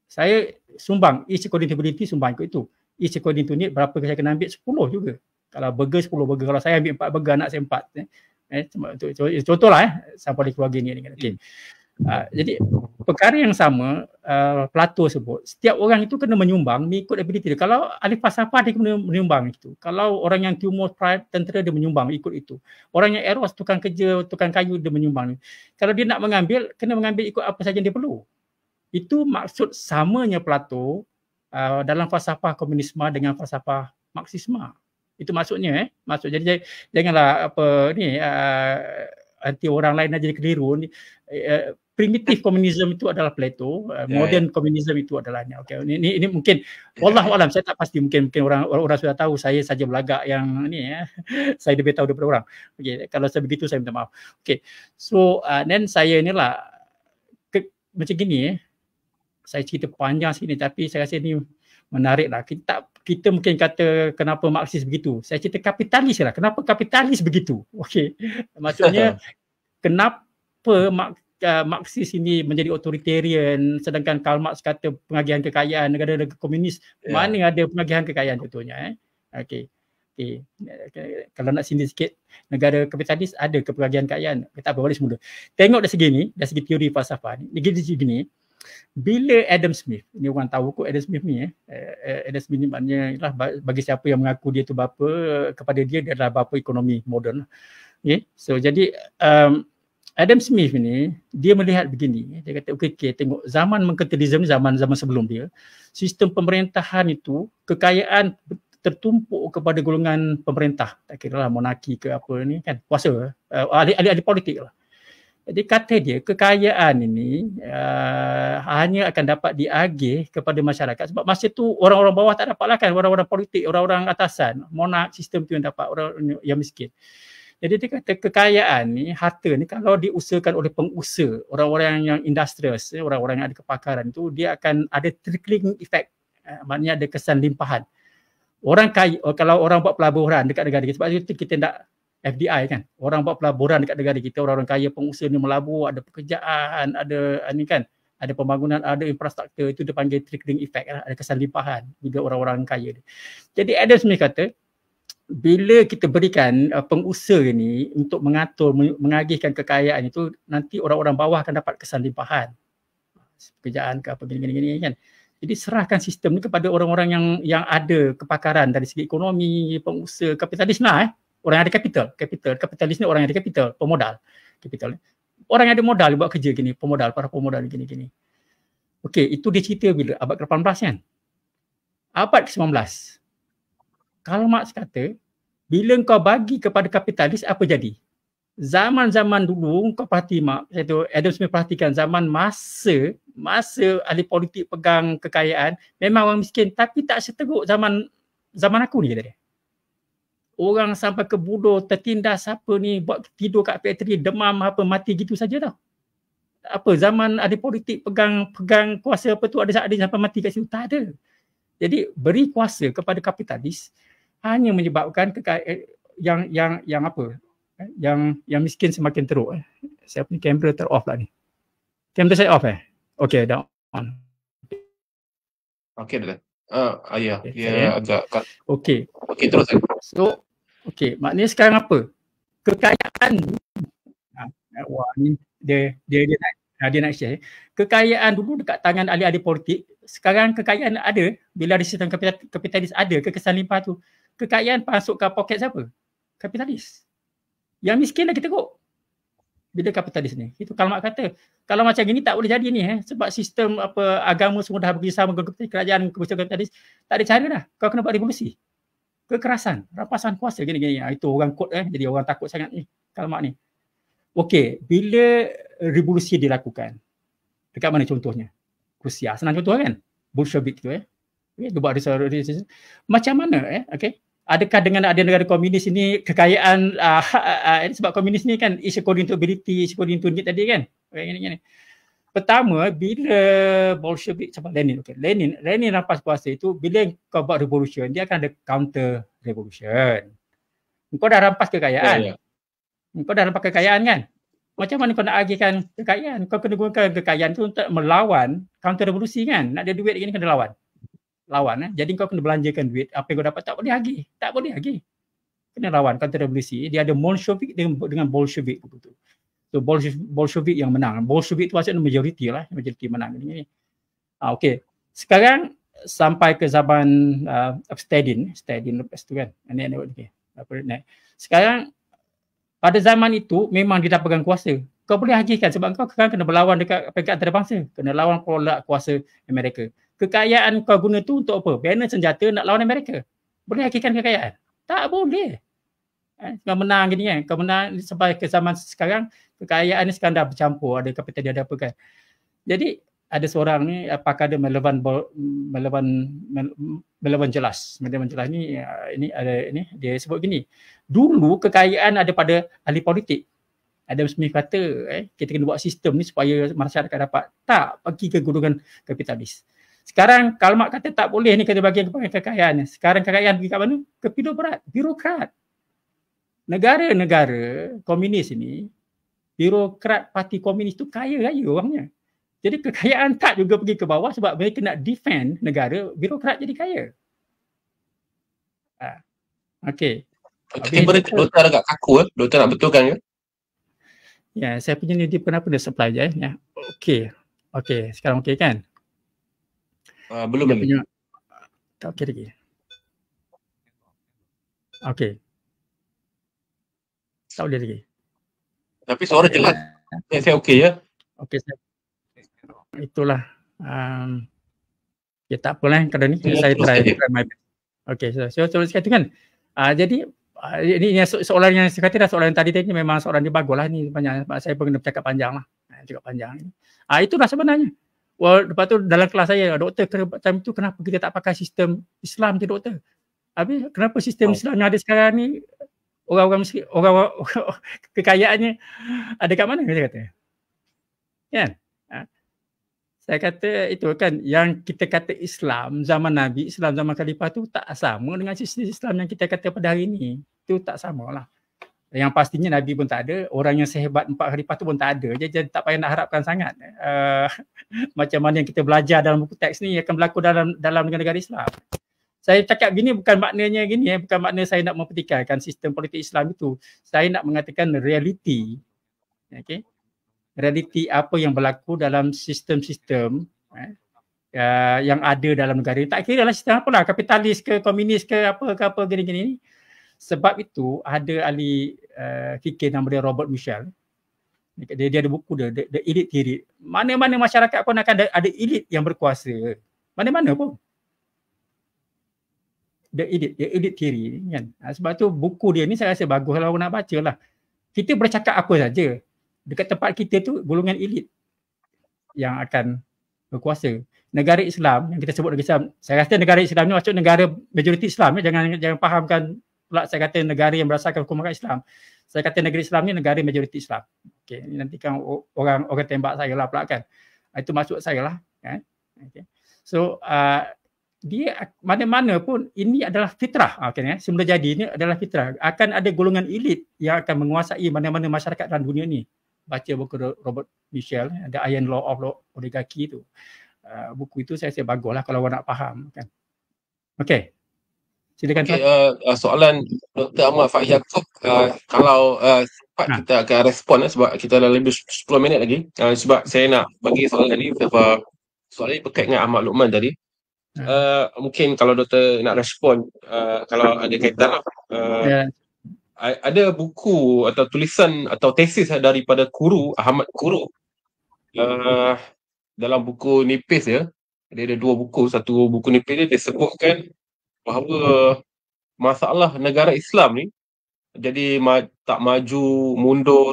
saya sumbang each according to ability, sumbang ikut itu. Each according to need, berapa saya kena ambil 10 juga. Kalau burger 10 burger, kalau saya ambil 4 burger, anak saya 4. Contohlah sampai di keluarga ni. Okay. Jadi perkara yang sama Plato sebut, setiap orang itu kena menyumbang mengikut ability dia. Kalau ahli falsafah dia kena menyumbang itu. Kalau orang yang Timur tentera dia menyumbang ikut itu. Orang yang Eros tukang kerja, tukang kayu dia menyumbang. Kalau dia nak mengambil, kena mengambil ikut apa saja dia perlu. Itu maksud samanya Plato dalam falsafah komunisme dengan falsafah Marxisme. Itu maksudnya maksud. Jadi janganlah nanti orang lain aja keliru. Primitif komunisme itu adalah Plato, modern komunisme itu adalah ni. Okay. Ini mungkin wallahu alam, saya tak pasti, mungkin orang sudah tahu, saya saja belagak yang ni saya lebih tahu daripada orang. Okey, kalau saya begitu saya minta maaf. Okey. So then saya inilah macam gini saya cerita panjang sini tapi saya rasa ni menariklah. Kita mungkin kata kenapa Marxis begitu. Saya cerita kapitalis lah. Kenapa kapitalis begitu? Okey. Maksudnya kenapa Marxis ini menjadi authoritarian sedangkan Karl Marx kata pengagihan kekayaan, negara-negara komunis mana ada pengagihan kekayaan contohnya. Okey. Kalau nak sini sikit, negara kapitalis ada pengagihan kekayaan. Tak apa, balik semula. Tengok dari segi ni, dari segi teori falsafah ni. Dari segi ni, bila Adam Smith, ni orang tahu kot Adam Smith ni Adam Smith ni maknanya bagi siapa yang mengaku dia tu bapa, kepada dia adalah bapa ekonomi moden. Okay. So jadi Adam Smith ni dia melihat begini, dia kata okey, tengok zaman merkantilisme ni, zaman sebelum dia, sistem pemerintahan itu kekayaan tertumpuk kepada golongan pemerintah, tak kira lah monarki ke apa ni kan, kuasa, ahli politik lah. Jadi kata dia kekayaan ini hanya akan dapat diagih kepada masyarakat sebab masa tu orang-orang bawah tak dapat lah kan, orang-orang politik, orang-orang atasan, monark, sistem tu yang dapat, orang yang miskin. Jadi dia kata kekayaan ni, harta ni kalau diusahakan oleh pengusaha, orang-orang yang industrious, orang-orang yang ada kepakaran tu, dia akan ada trickling effect, maknanya ada kesan limpahan. Orang kaya, kalau orang buat pelaburan dekat negara kita, sebab itu kita nak FDI kan, orang buat pelaburan dekat negara kita, orang-orang kaya, pengusaha ni melabur, ada pekerjaan, ada ni kan, ada pembangunan, ada infrastruktur, itu dia panggil trickling effect, ada kesan limpahan bila orang-orang kaya ni. Jadi Adam Smith kata, bila kita berikan pengusaha ni untuk mengatur, mengagihkan kekayaan itu, nanti orang-orang bawah akan dapat kesan limpahan, pekerjaan ke apa gini-gini kan. Jadi serahkan sistem ni kepada orang-orang yang ada kepakaran dari segi ekonomi, pengusaha, kapitalis lah orang yang ada kapitalis ni orang yang ada kapital, pemodal. Kapital. Orang yang ada modal buat kerja gini, pemodal, para pemodal gini-gini. Okey, itu dia cerita bila abad ke-18 kan. Abad ke-19. Karl Marx kata, bila kau bagi kepada kapitalis apa jadi? Zaman-zaman dulu kau perhati Marx, iaitu Adam Smith perhatikan zaman masa ahli politik pegang kekayaan, memang orang miskin tapi tak seteruk zaman aku ni kata dia. Orang sampai ke budo, tertindas apa ni, buat tidur kat factory, demam apa, mati gitu saja tau. Apa, zaman ada politik pegang kuasa apa tu, ada sampai mati kat situ, tak ada. Jadi beri kuasa kepada kapitalis hanya menyebabkan yang apa, yang miskin semakin teruk. Saya punya kamera ter-off lah ni. Kamera saya off Okay, dah on. Okay dah. Ya, dia agak Okay, terus. So, maknanya sekarang apa? Kekayaan wah ni dia nak share. Kekayaan dulu dekat tangan ahli-ahli politik, sekarang kekayaan ada bila ada sistem kapitalis, ada kekesan limpah tu. Kekayaan masuk ke poket siapa? Kapitalis. Yang miskin lagi teruk bila kapitalis ni. Itu Karl Marx kata, kalau macam gini tak boleh jadi ni sebab sistem apa agama semua dah bekerjasama dengan kerajaan kapitalis, tak ada cara dah. Kau kena buat revolusi. Kekerasan, rampasan kuasa gini-gini. Itu orang quote jadi orang takut sangat ni Karl Marx ni. Okey, bila revolusi dilakukan, dekat mana contohnya? Rusia, senang contoh kan? Bolshevik tu dia buat revolusi. Macam mana okey? Adakah dengan ada negara komunis ini kekayaan sebab komunis ni kan is according to ability, is according to need tadi kan? Gini. Pertama, bila Bolshevik sampai Lenin, Lenin rampas kuasa itu, bila kau buat revolution, dia akan ada counter revolution. Kau dah rampas kekayaan. Kau dah rampas kekayaan kan? Macam mana kau nak agihkan kekayaan? Kau kena gunakan kekayaan tu untuk melawan counter revolusi kan? Nak ada duit gini kena lawan. Jadi kau kena belanjakan duit, apa yang kau dapat tak boleh agih. Kena lawan counter revolusi. Dia ada Bolshevik dengan Bolshevik begitu. So Bolshevik yang menang. Bolshevik tu maksudnya majoriti menang. Okey. Sekarang sampai ke zaman Stalin lepas tu kan. Sekarang pada zaman itu memang dia dah pegang kuasa. Kau boleh agihkan sebab kau kena berlawan dekat peringkat antarabangsa. Kena lawan pula kuasa Amerika. Kekayaan kau guna tu untuk apa? Bina senjata nak lawan Amerika. Boleh agihkan kekayaan? Tak boleh. Kau menang gini kan. Kau menang sampai ke zaman sekarang, kekayaan ni sekarang dah bercampur. Ada kapital dia ada apa kan. Jadi ada seorang ni apakah dia melevan jelas. Melevan jelas ni ini ada ini dia sebut gini. Dulu kekayaan ada pada ahli politik. Adam Smith kata kita kena buat sistem ni supaya masyarakat dapat tak bagi ke golongan kapitalis. Sekarang Karl Marx kata tak boleh ni kena bagi kepada kekayaan. Sekarang kekayaan pergi kat mana? Ke birokrat. Negara-negara komunis ini, birokrat parti komunis tu kaya-kaya orangnya. Jadi kekayaan tak juga pergi ke bawah sebab mereka nak defend negara, birokrat jadi kaya. Okey. Doktor agak kaku doktor nak betulkan ke? Ya, saya punya ni dia kenapa dia supply je ya. Okey. Sekarang okey kan? Belum lagi. Tak okey lagi. Okey. Tak boleh lagi. Tapi suara jelas. Saya okey ya. Okey, itulah. Ya tak apalah kadang ni saya try my best. Okey, so sekali kan. Jadi ini soalan yang saya kata dah soalan yang tadi memang soalan dia baguslah ni banyak saya pun kena bercakap panjang lah. Cakap panjang ni. Itulah sebenarnya. Lepas tu dalam kelas saya, doktor time tu kenapa kita tak pakai sistem Islam je doktor? Habis kenapa sistem Islam yang ada sekarang ni orang kekayaannya ada kat mana saya kata? Kan? Saya kata itu kan yang kita kata Islam zaman Nabi, Islam zaman Khalifah tu tak sama dengan sistem Islam yang kita kata pada hari ni. Itu tak samalah. Yang pastinya Nabi pun tak ada, orang yang sehebat 4 khalifah tu pun tak ada. Jadi tak payah nak harapkan sangat. Macam mana yang kita belajar dalam buku teks ni akan berlaku dalam negara Islam. Saya cakap gini bukan maknanya gini bukan makna saya nak mempertikaikan sistem politik Islam itu. Saya nak mengatakan realiti. Okey. Realiti apa yang berlaku dalam sistem-sistem yang ada dalam negara ini. Tak kira lah sistem apalah, kapitalis ke komunis ke apa gini-gini ni. Sebab itu ada ahli fikir nama dia Robert Michel. Dia ada buku dia, The Elite Theory. Mana-mana masyarakat pun akan ada elit yang berkuasa. Mana-mana pun. The Elite Theory kan. Sebab tu buku dia ni saya rasa bagus kalau orang nak baca lah. Kita bercakap apa saja. Dekat tempat kita tu golongan elit yang akan berkuasa. Negara Islam yang kita sebut negara Islam. Saya rasa negara Islam ni maksud negara majoriti Islam. Jangan fahamkan pula saya kata negara yang berdasarkan hukum Islam. Saya kata negara Islam ni negara majoriti Islam. Okey, nanti kan orang tembak saya lah pula kan. Itu maksud saya lah kan. Okay. So dia mana-mana pun ini adalah fitrah. Semula jadi ini adalah fitrah. Akan ada golongan elit yang akan menguasai mana-mana masyarakat dalam dunia ni. Baca buku Robert Michel, The Iron Law of Oligarchy tu. Buku itu saya rasa baguslah kalau orang nak faham kan. Okey. Silakan. Soalan Dr. Ahmad Faiz Yaakob, kalau sempat kita akan respon sebab kita dah lebih 10 minit lagi. Sebab saya nak bagi soalan tadi, soalan ini berkait dengan Ahmad Luqman tadi. Mungkin kalau doktor nak respon, kalau ada kaitan ada buku atau tulisan atau tesis daripada Ahmad Kuru dalam buku nipis dia ada 2 buku. Satu buku nipis dia sebutkan bahawa masalah negara Islam ni jadi tak maju mundur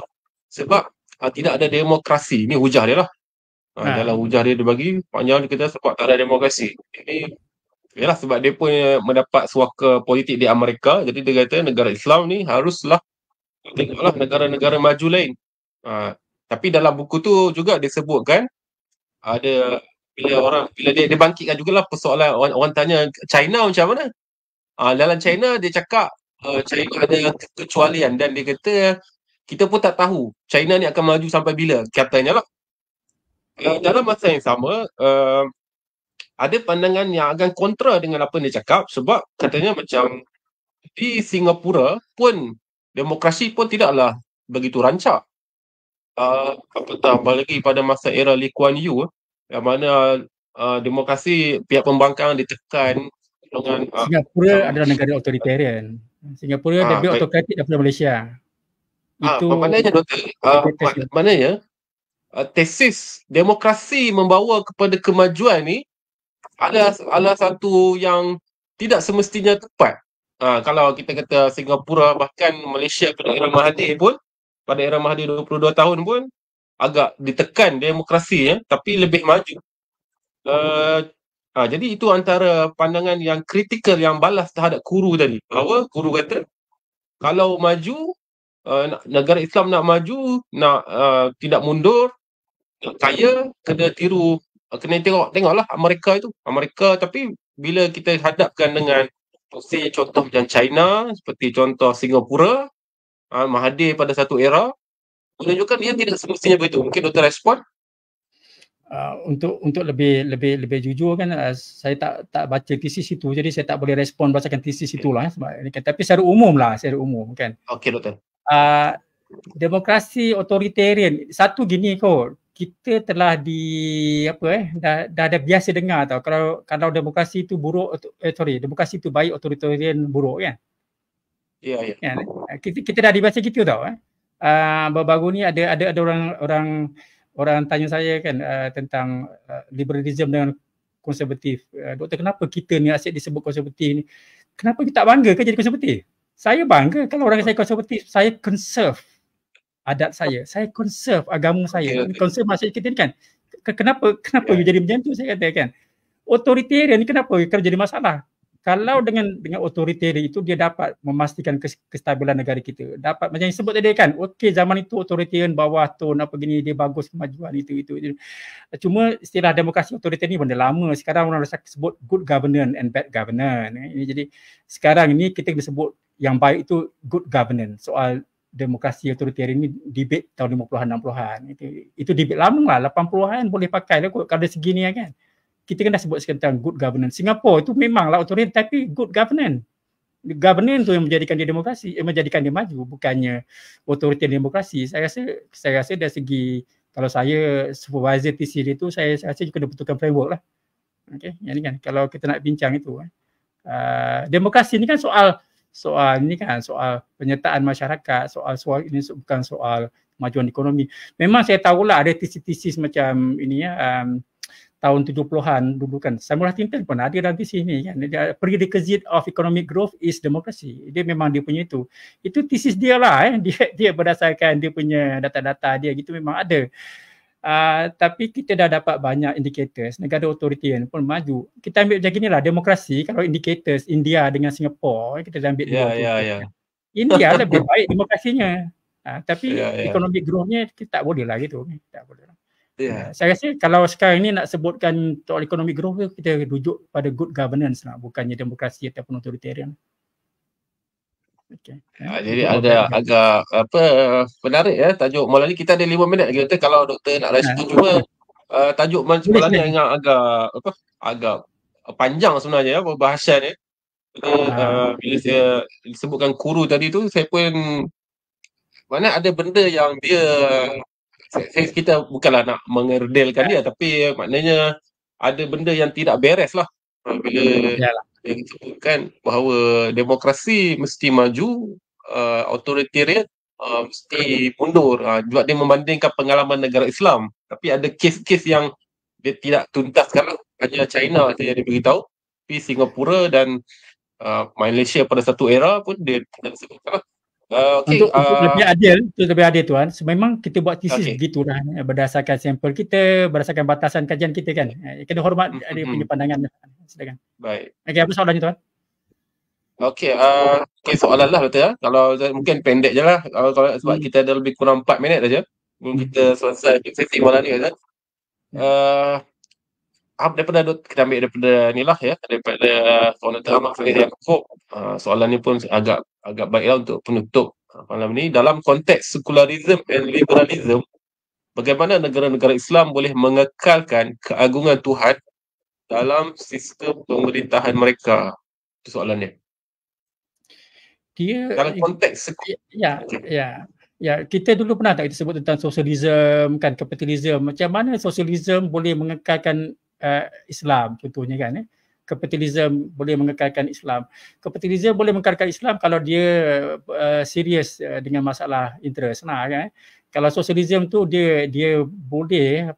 sebab tidak ada demokrasi. Ini hujah dia lah. Dalam hujah dia bagi panjang, dia kata sebab tak ada demokrasi. Ini yalah sebab dia pun mendapat suaka politik di Amerika. Jadi dia kata negara Islam ni haruslah tengoklah negara-negara maju lain. Tapi dalam buku tu juga disebutkan ada bila dia bangkitkan jugalah persoalan orang tanya China macam mana. Dalam China dia cakap China ada kekecualian dan dia kata kita pun tak tahu China ni akan maju sampai bila, katanya lah. Dalam masa yang sama ada pandangan yang agak kontra dengan apa yang dia cakap, sebab katanya macam di Singapura pun demokrasi pun tidaklah begitu rancak. Apalagi pada masa era Lee Kuan Yew, yang mana demokrasi pihak pembangkang ditekan dengan Singapura adalah negara otoritarian. Singapura lebih autokratik daripada Malaysia. Itu maknanya doktor, maknanya tesis demokrasi membawa kepada kemajuan ni adalah satu yang tidak semestinya tepat. Kalau kita kata Singapura, bahkan Malaysia pada era Mahathir pun, pada era Mahathir 22 tahun pun agak ditekan demokrasi tapi lebih maju. Jadi itu antara pandangan yang kritikal yang balas terhadap Guru tadi. Bahawa Guru kata kalau maju, negara Islam nak maju, nak tidak mundur, nak kaya, kena tiru, kena tengoklah Amerika itu. Amerika, tapi bila kita hadapkan dengan contoh macam China, seperti contoh Singapura, Mahathir pada satu era, menunjukkan dia tidak semestinya begitu. Mungkin doktor respon? Untuk lebih jujur kan, saya tak baca tesis itu, jadi saya tak boleh respon berdasarkan tesis itulah sebab ini kan, tapi secara umum kan. Okey doktor. Demokrasi otoritarian satu gini kot, kita telah dah ada biasa dengar tau kalau demokrasi itu buruk, demokrasi itu baik, otoritarian buruk kan. Ya. Kan? Kita dah dibaca gitu tau. Baru-baru ni ada orang tanya saya kan tentang liberalism dengan konservatif. Doktor, kenapa kita ni asyik disebut konservatif ni? Kenapa kita tak bangga ke jadi konservatif? Saya bangga kalau orang saya konservatif. Saya conserve adat saya conserve agama saya. Conserve maksud kita ni kan. Kenapa jadi macam tu, saya kata kan. Authoritarian ni kenapa kalau jadi masalah? Kalau dengan authoritarian itu dia dapat memastikan kestabilan negara kita. Dapat macam yang sebut tadi kan. Okey, zaman itu authoritarian bawah tone apa gini, dia bagus kemajuan itu. Cuma istilah demokrasi authoritarian ni benda lama. Sekarang orang sebut good governance and bad governance. Jadi sekarang ini kita disebut yang baik itu good governance. Soal demokrasi authoritarian ni debate tahun 50-an 60-an. Itu debate lama lah, 80-an boleh pakai lah kalau dari segi ni kan. Kita kan dah sebut tentang good governance. Singapura itu memanglah authoritarian tapi good governance. Governance tu yang menjadikan dia demokrasi, menjadikan dia maju, bukannya authoritarian demokrasi. Saya rasa dari segi, kalau saya supervisor TC dia tu, saya rasa juga dibutuhkan framework lah. Okay, yang ni kan kalau kita nak bincang itu demokrasi ni kan soal ini kan soal penyertaan masyarakat, soal ini bukan soal kemajuan ekonomi. Memang saya tahulah ada tesis macam ini tahun 70-an dulu kan. Samuel Huntington pun ada dalam tesis ni kan. Prerequisite of economic growth is democracy. Dia memang dia punya itu. Itu tesis dia lah Dia berdasarkan dia punya data-data dia gitu, memang ada. Tapi kita dah dapat banyak indicators. Negara authoritarian pun maju. Kita ambil macam inilah demokrasi. Kalau indicators India dengan Singapura, kita dah ambil Ya. India lebih baik demokrasinya. Tapi economic growth-nya kita tak boleh lah gitu. Tak boleh lah. Saya rasa kalau sekarang ni nak sebutkan soal economic growth, kita rujuk pada good governance lah, bukannya demokrasi ataupun authoritarian. Okay. Jadi ada agak menarik tajuk malam ni. Kita ada 5 minit lagi. Kalau doktor nak respon cuma tajuk malam ni yang agak panjang sebenarnya perbahasan ni. Bila saya disebutkan Guru tadi tu, saya pun mana ada benda yang dia kita bukanlah nak mengerdelkan dia, tapi maknanya ada benda yang tidak beres lah bila dia sebutkan bahawa demokrasi mesti maju, authoritarian mesti mundur. Juga dia membandingkan pengalaman negara Islam, tapi ada kes-kes yang dia tidak tuntaskan lah. Hanya China saja dia beritahu, tapi Singapura dan Malaysia pada satu era pun dia tidak sebutkan lah. Untuk lebih adil tuan, memang kita buat tesis begitulah berdasarkan sampel kita, berdasarkan batasan kajian kita kan. Kena hormat dia punya pandangan. Silakan. Baik. Okey, apa soalannya tuan? Okey, soalan lah betul ya. Kalau mungkin pendek je lah. Kalau sebab kita ada lebih kurang 4 minit saja. Kita selesai sesi malam ni kan. Daripada kita ambil daripada ni lah ya, daripada soalan Ahmad Yaakob. Soalan ni pun agak baiklah untuk penutup malam ni. Dalam konteks sekularisme dan liberalisme, bagaimana negara-negara Islam boleh mengekalkan keagungan Tuhan dalam sistem pemerintahan mereka? Itu soalannya. Dalam konteks kita dulu pernah tak kita sebut tentang sosialisme kan, kapitalisme. Macam mana sosialisme boleh mengekalkan Islam contohnya kan. Kapitalisme boleh mengekalkan Islam. Kapitalisme boleh mengekalkan Islam kalau dia serius dengan masalah interest. Nah kan. Kalau sosialisme tu dia boleh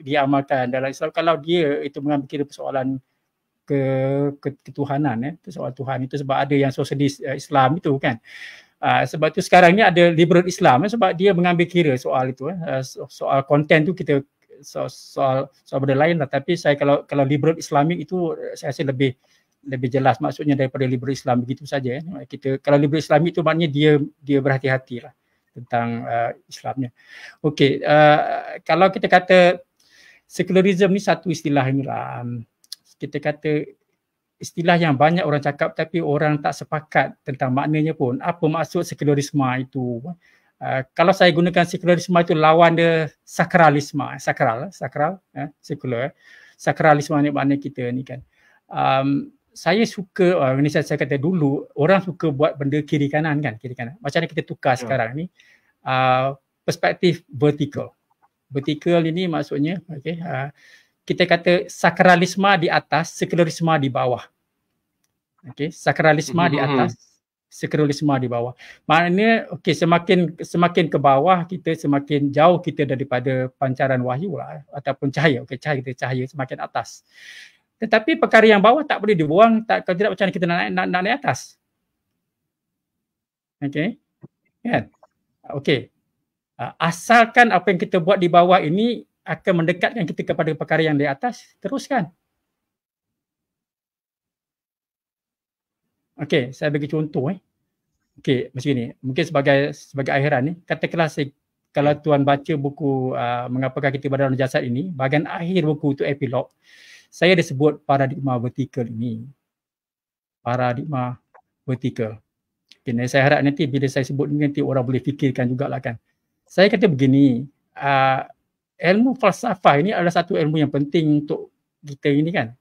diamalkan dalam Islam kalau dia itu mengambil kira persoalan ketuhanan soal Tuhan itu, sebab ada yang sosialis Islam itu kan. Sebab tu sekarang ni ada liberal Islam sebab dia mengambil kira soal itu soal konten tu kita soal benda lain lah. Tapi saya kalau liberal Islamik itu saya rasa lebih jelas maksudnya daripada liberal Islam begitu saja. Kita kalau liberal Islamik itu maknanya dia berhati-hati lah tentang Islamnya. Okey, kalau kita kata sekularisme ni satu istilah inilah, kita kata istilah yang banyak orang cakap tapi orang tak sepakat tentang maknanya pun. Apa maksud sekularisme itu? Kalau saya gunakan sekularisme itu lawan dia sakralisme, sekular. Sakralisme ni makna kita ni kan. Saya suka, ini saya kata dulu, orang suka buat benda kiri kanan kan, kiri kanan. Macam mana kita tukar sekarang ni, perspektif vertikal. Vertikal ini maksudnya, kita kata sakralisme di atas, sekularisme di bawah. Sakralisme di atas, sekularisme di bawah. Maknanya semakin ke bawah kita, semakin jauh kita daripada pancaran wahyu lah, ataupun cahaya. Cahaya semakin atas. Tetapi perkara yang bawah tak boleh dibuang, kalau tidak macam mana kita nak naik atas. Kan? Asalkan apa yang kita buat di bawah ini akan mendekatkan kita kepada perkara yang di atas, teruskan. Saya bagi contoh. Macam ni. Mungkin sebagai akhiran ni, katakanlah kalau tuan baca buku Mengapakah Kita Berada Dalam Jasad ini, bahagian akhir buku itu epilog, saya ada sebut paradigma vertikal ini. Paradigma vertikal. Saya harap nanti bila saya sebut ni nanti orang boleh fikirkan jugalah kan. Saya kata begini, ilmu falsafah ini adalah satu ilmu yang penting untuk kita ini kan.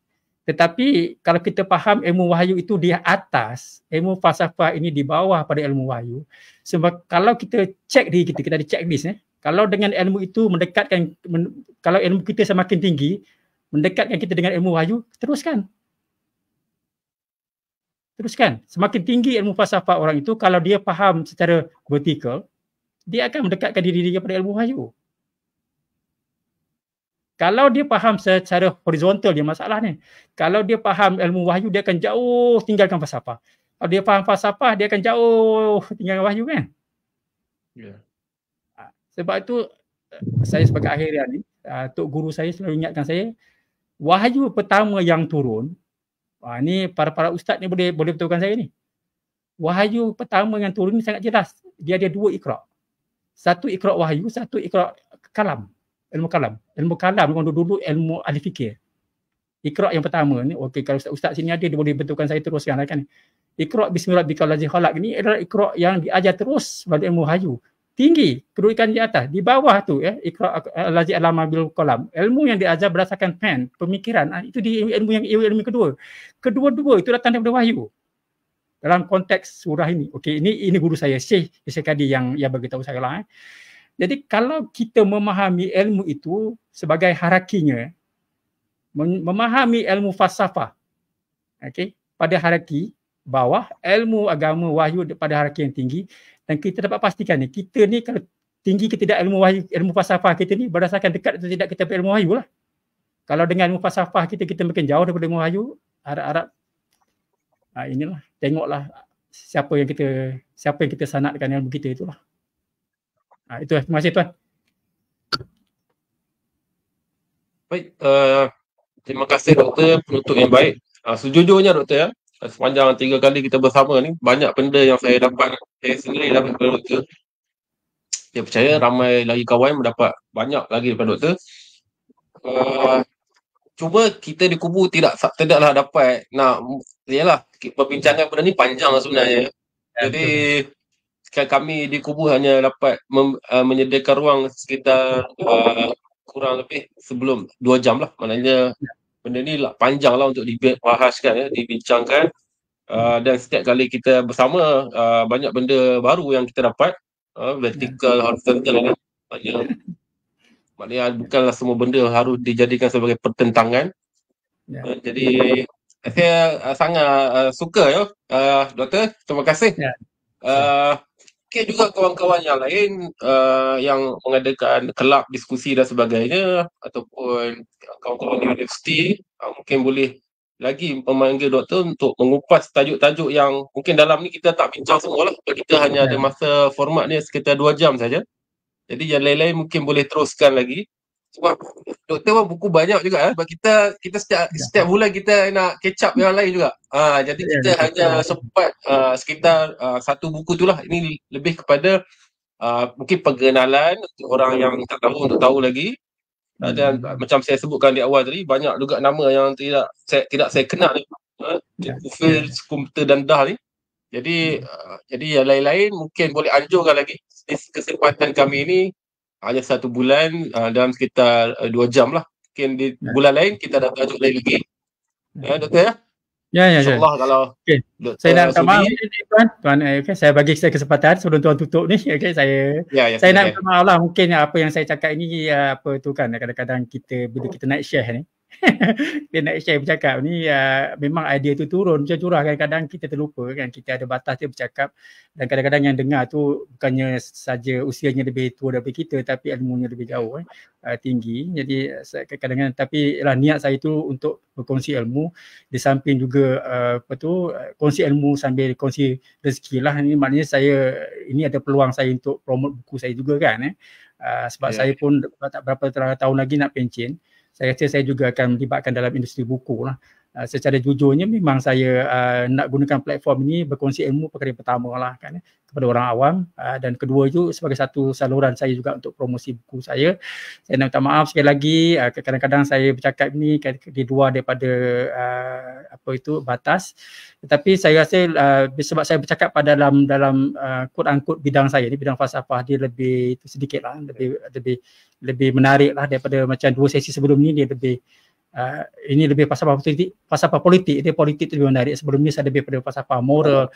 Tetapi kalau kita faham ilmu wahyu itu di atas, ilmu falsafah ini di bawah pada ilmu wahyu. Sebab kalau kita cek diri kita ada checklist. Kalau dengan ilmu itu kalau ilmu kita semakin tinggi, mendekatkan kita dengan ilmu wahyu, teruskan. Semakin tinggi ilmu falsafah orang itu, kalau dia faham secara vertikal, dia akan mendekatkan diri dia pada ilmu wahyu. Kalau dia faham secara horizontal dia masalahnya. Kalau dia faham ilmu wahyu, dia akan jauh tinggalkan falsafah. Kalau dia faham falsafah, dia akan jauh tinggalkan wahyu kan. Sebab itu saya sebagai akhiran ni, Tok Guru saya selalu ingatkan saya, wahyu pertama yang turun, ni para ustaz ni boleh betulkan saya ni. Wahyu pertama yang turun ni sangat jelas. Dia ada dua iqra'. Satu iqra' wahyu, satu iqra' kalam. Ilmu kalam dulu ilmu ahli fikir. Iqra' yang pertama ni, kalau ustaz sini ada, dia boleh betulkan saya teruskan kan. Iqra' bismillahirrahmanirrahim khalaq ni adalah iqra' yang diajar terus melalui ilmu wahyu. Tinggi, kedudukan di atas. Di bawah tu iqra' allazi alama bil qalam. Ilmu yang diajar berdasarkan pen, pemikiran, itu di ilmu kedua. Kedua-dua itu datang daripada wahyu. Dalam konteks surah ini. Ini guru saya, Syekh Kadi yang beritahu saya lah. Jadi kalau kita memahami ilmu itu sebagai harakinya, memahami ilmu falsafah pada haraki bawah, ilmu agama wahyu pada haraki yang tinggi, dan kita dapat pastikan ni, kita ni kalau tinggi ke tidak ilmu wahyu, ilmu falsafah kita ni berdasarkan dekat atau tidak kita pada ilmu wahyu lah. Kalau dengan ilmu falsafah kita makin jauh daripada ilmu wahyu, harap-harap inilah, tengoklah siapa yang kita sanadkan yang begitu itulah. Itu terima kasih tuan. Baik, terima kasih doktor, penutup yang baik. Sejujurnya doktor ya, sepanjang 3 kali kita bersama ni, banyak benda yang saya dapat, saya sendiri dapat daripada doktor. Saya percaya ramai lagi kawan mendapat banyak lagi daripada doktor. Cuma kita di kubu tidaklah dapat nak, yalah, perbincangan benda ni panjang lah sebenarnya. Jadi kami di kubu hanya dapat menyediakan ruang sekitar kurang lebih sebelum 2 jam lah. Maknanya benda ni panjang lah untuk dibahaskan ya, dibincangkan. Dan setiap kali kita bersama, banyak benda baru yang kita dapat. Vertical, horizontal ni. Maknanya bukanlah semua benda harus dijadikan sebagai pertentangan. Jadi saya sangat suka ya, doktor. Terima kasih. Mungkin juga kawan-kawan yang lain yang mengadakan kelab diskusi dan sebagainya, ataupun kawan-kawan di universiti, mungkin boleh lagi memanggil doktor untuk mengupas tajuk-tajuk yang mungkin dalam ni kita tak bincang semua lah. Kita hanya ada masa format ni sekitar 2 jam saja. Jadi yang lain-lain mungkin boleh teruskan lagi. Sebab doktor pun buku banyak juga sebab kita setiap bulan kita nak catch up yang lain juga. Jadi kita hanya sempat sekitar satu buku tu lah. Ini lebih kepada mungkin perkenalan untuk orang yang tak tahu untuk tahu lagi. Dan macam saya sebutkan di awal tadi, banyak juga nama yang tidak saya kenal ni. Kufir, Kumter dan Dah ni. Jadi yang lain-lain mungkin boleh anjurkan lagi. Kesempatan kami ni hanya 1 bulan dalam sekitar 2 jam lah. Mungkin di bulan lain kita ada tajuk lain lagi. Ya, doktor ya? Ya. InsyaAllah kalau saya nak minta maaf tuan. Saya bagi saya kesempatan sebelum tuan tutup ni. Saya nak minta maaf lah, mungkin apa yang saya cakap ini apa tu kan, kadang-kadang bila kita nak share ni dia nak share bercakap ni, memang idea tu turun curah, kadang-kadang kita terlupa kan, kita ada batas dia bercakap, dan kadang-kadang yang dengar tu bukannya saja usianya lebih tua daripada kita, tapi ilmunya lebih jauh tinggi. Jadi kadang-kadang, tapi niat saya tu untuk berkongsi ilmu, di samping juga kongsi ilmu sambil kongsi rezeki lah. Ini maknanya ini ada peluang saya untuk promote buku saya juga kan. Sebab saya pun tak berapa tahun lagi nak pencen. Saya rasa saya juga akan melibatkan dalam industri buku lah. Secara jujurnya memang saya nak gunakan platform ini berkongsi ilmu perkara pertama lah kan, kepada orang awam, dan kedua itu sebagai satu saluran saya juga untuk promosi buku saya. Saya nak minta maaf sekali lagi, kadang-kadang saya bercakap ni di luar daripada batas, tetapi saya rasa sebab saya bercakap pada dalam quote-unquote bidang saya ni, bidang falsafah, dia lebih sedikit lah, lebih menarik lah daripada macam 2 sesi sebelum ni. Dia lebih ini lebih falsafah politik, dia politik tu lebih menarik. Sebelum ni saya lebih pada falsafah moral,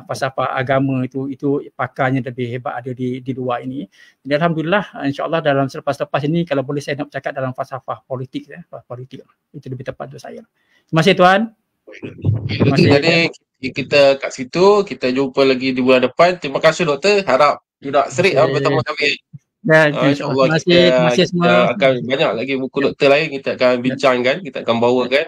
falsafah agama, itu pakarnya lebih hebat ada di luar ini. Jadi alhamdulillah, insya-Allah dalam selepas ini kalau boleh saya nak bercakap dalam falsafah politik itu lebih tepat untuk saya. Terima kasih tuan. Terima kasih. Jadi kita kat situ, kita jumpa lagi di bulan depan. Terima kasih doktor, harap tidak serik bertemu kami. InsyaAllah kita akan banyak lagi buku doktor lain kita akan bincangkan, kita akan bawakan.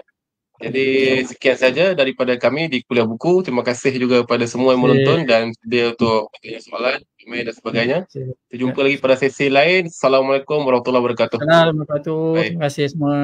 Jadi sekian saja daripada kami di Kuliah Buku. Terima kasih juga kepada semua yang menonton dan sedia untuk bertanya soalan, email dan sebagainya. Kita jumpa lagi pada sesi lain. Assalamualaikum warahmatullahi wabarakatuh. Assalamualaikum warahmatullahi wabarakatuh. Terima kasih semua.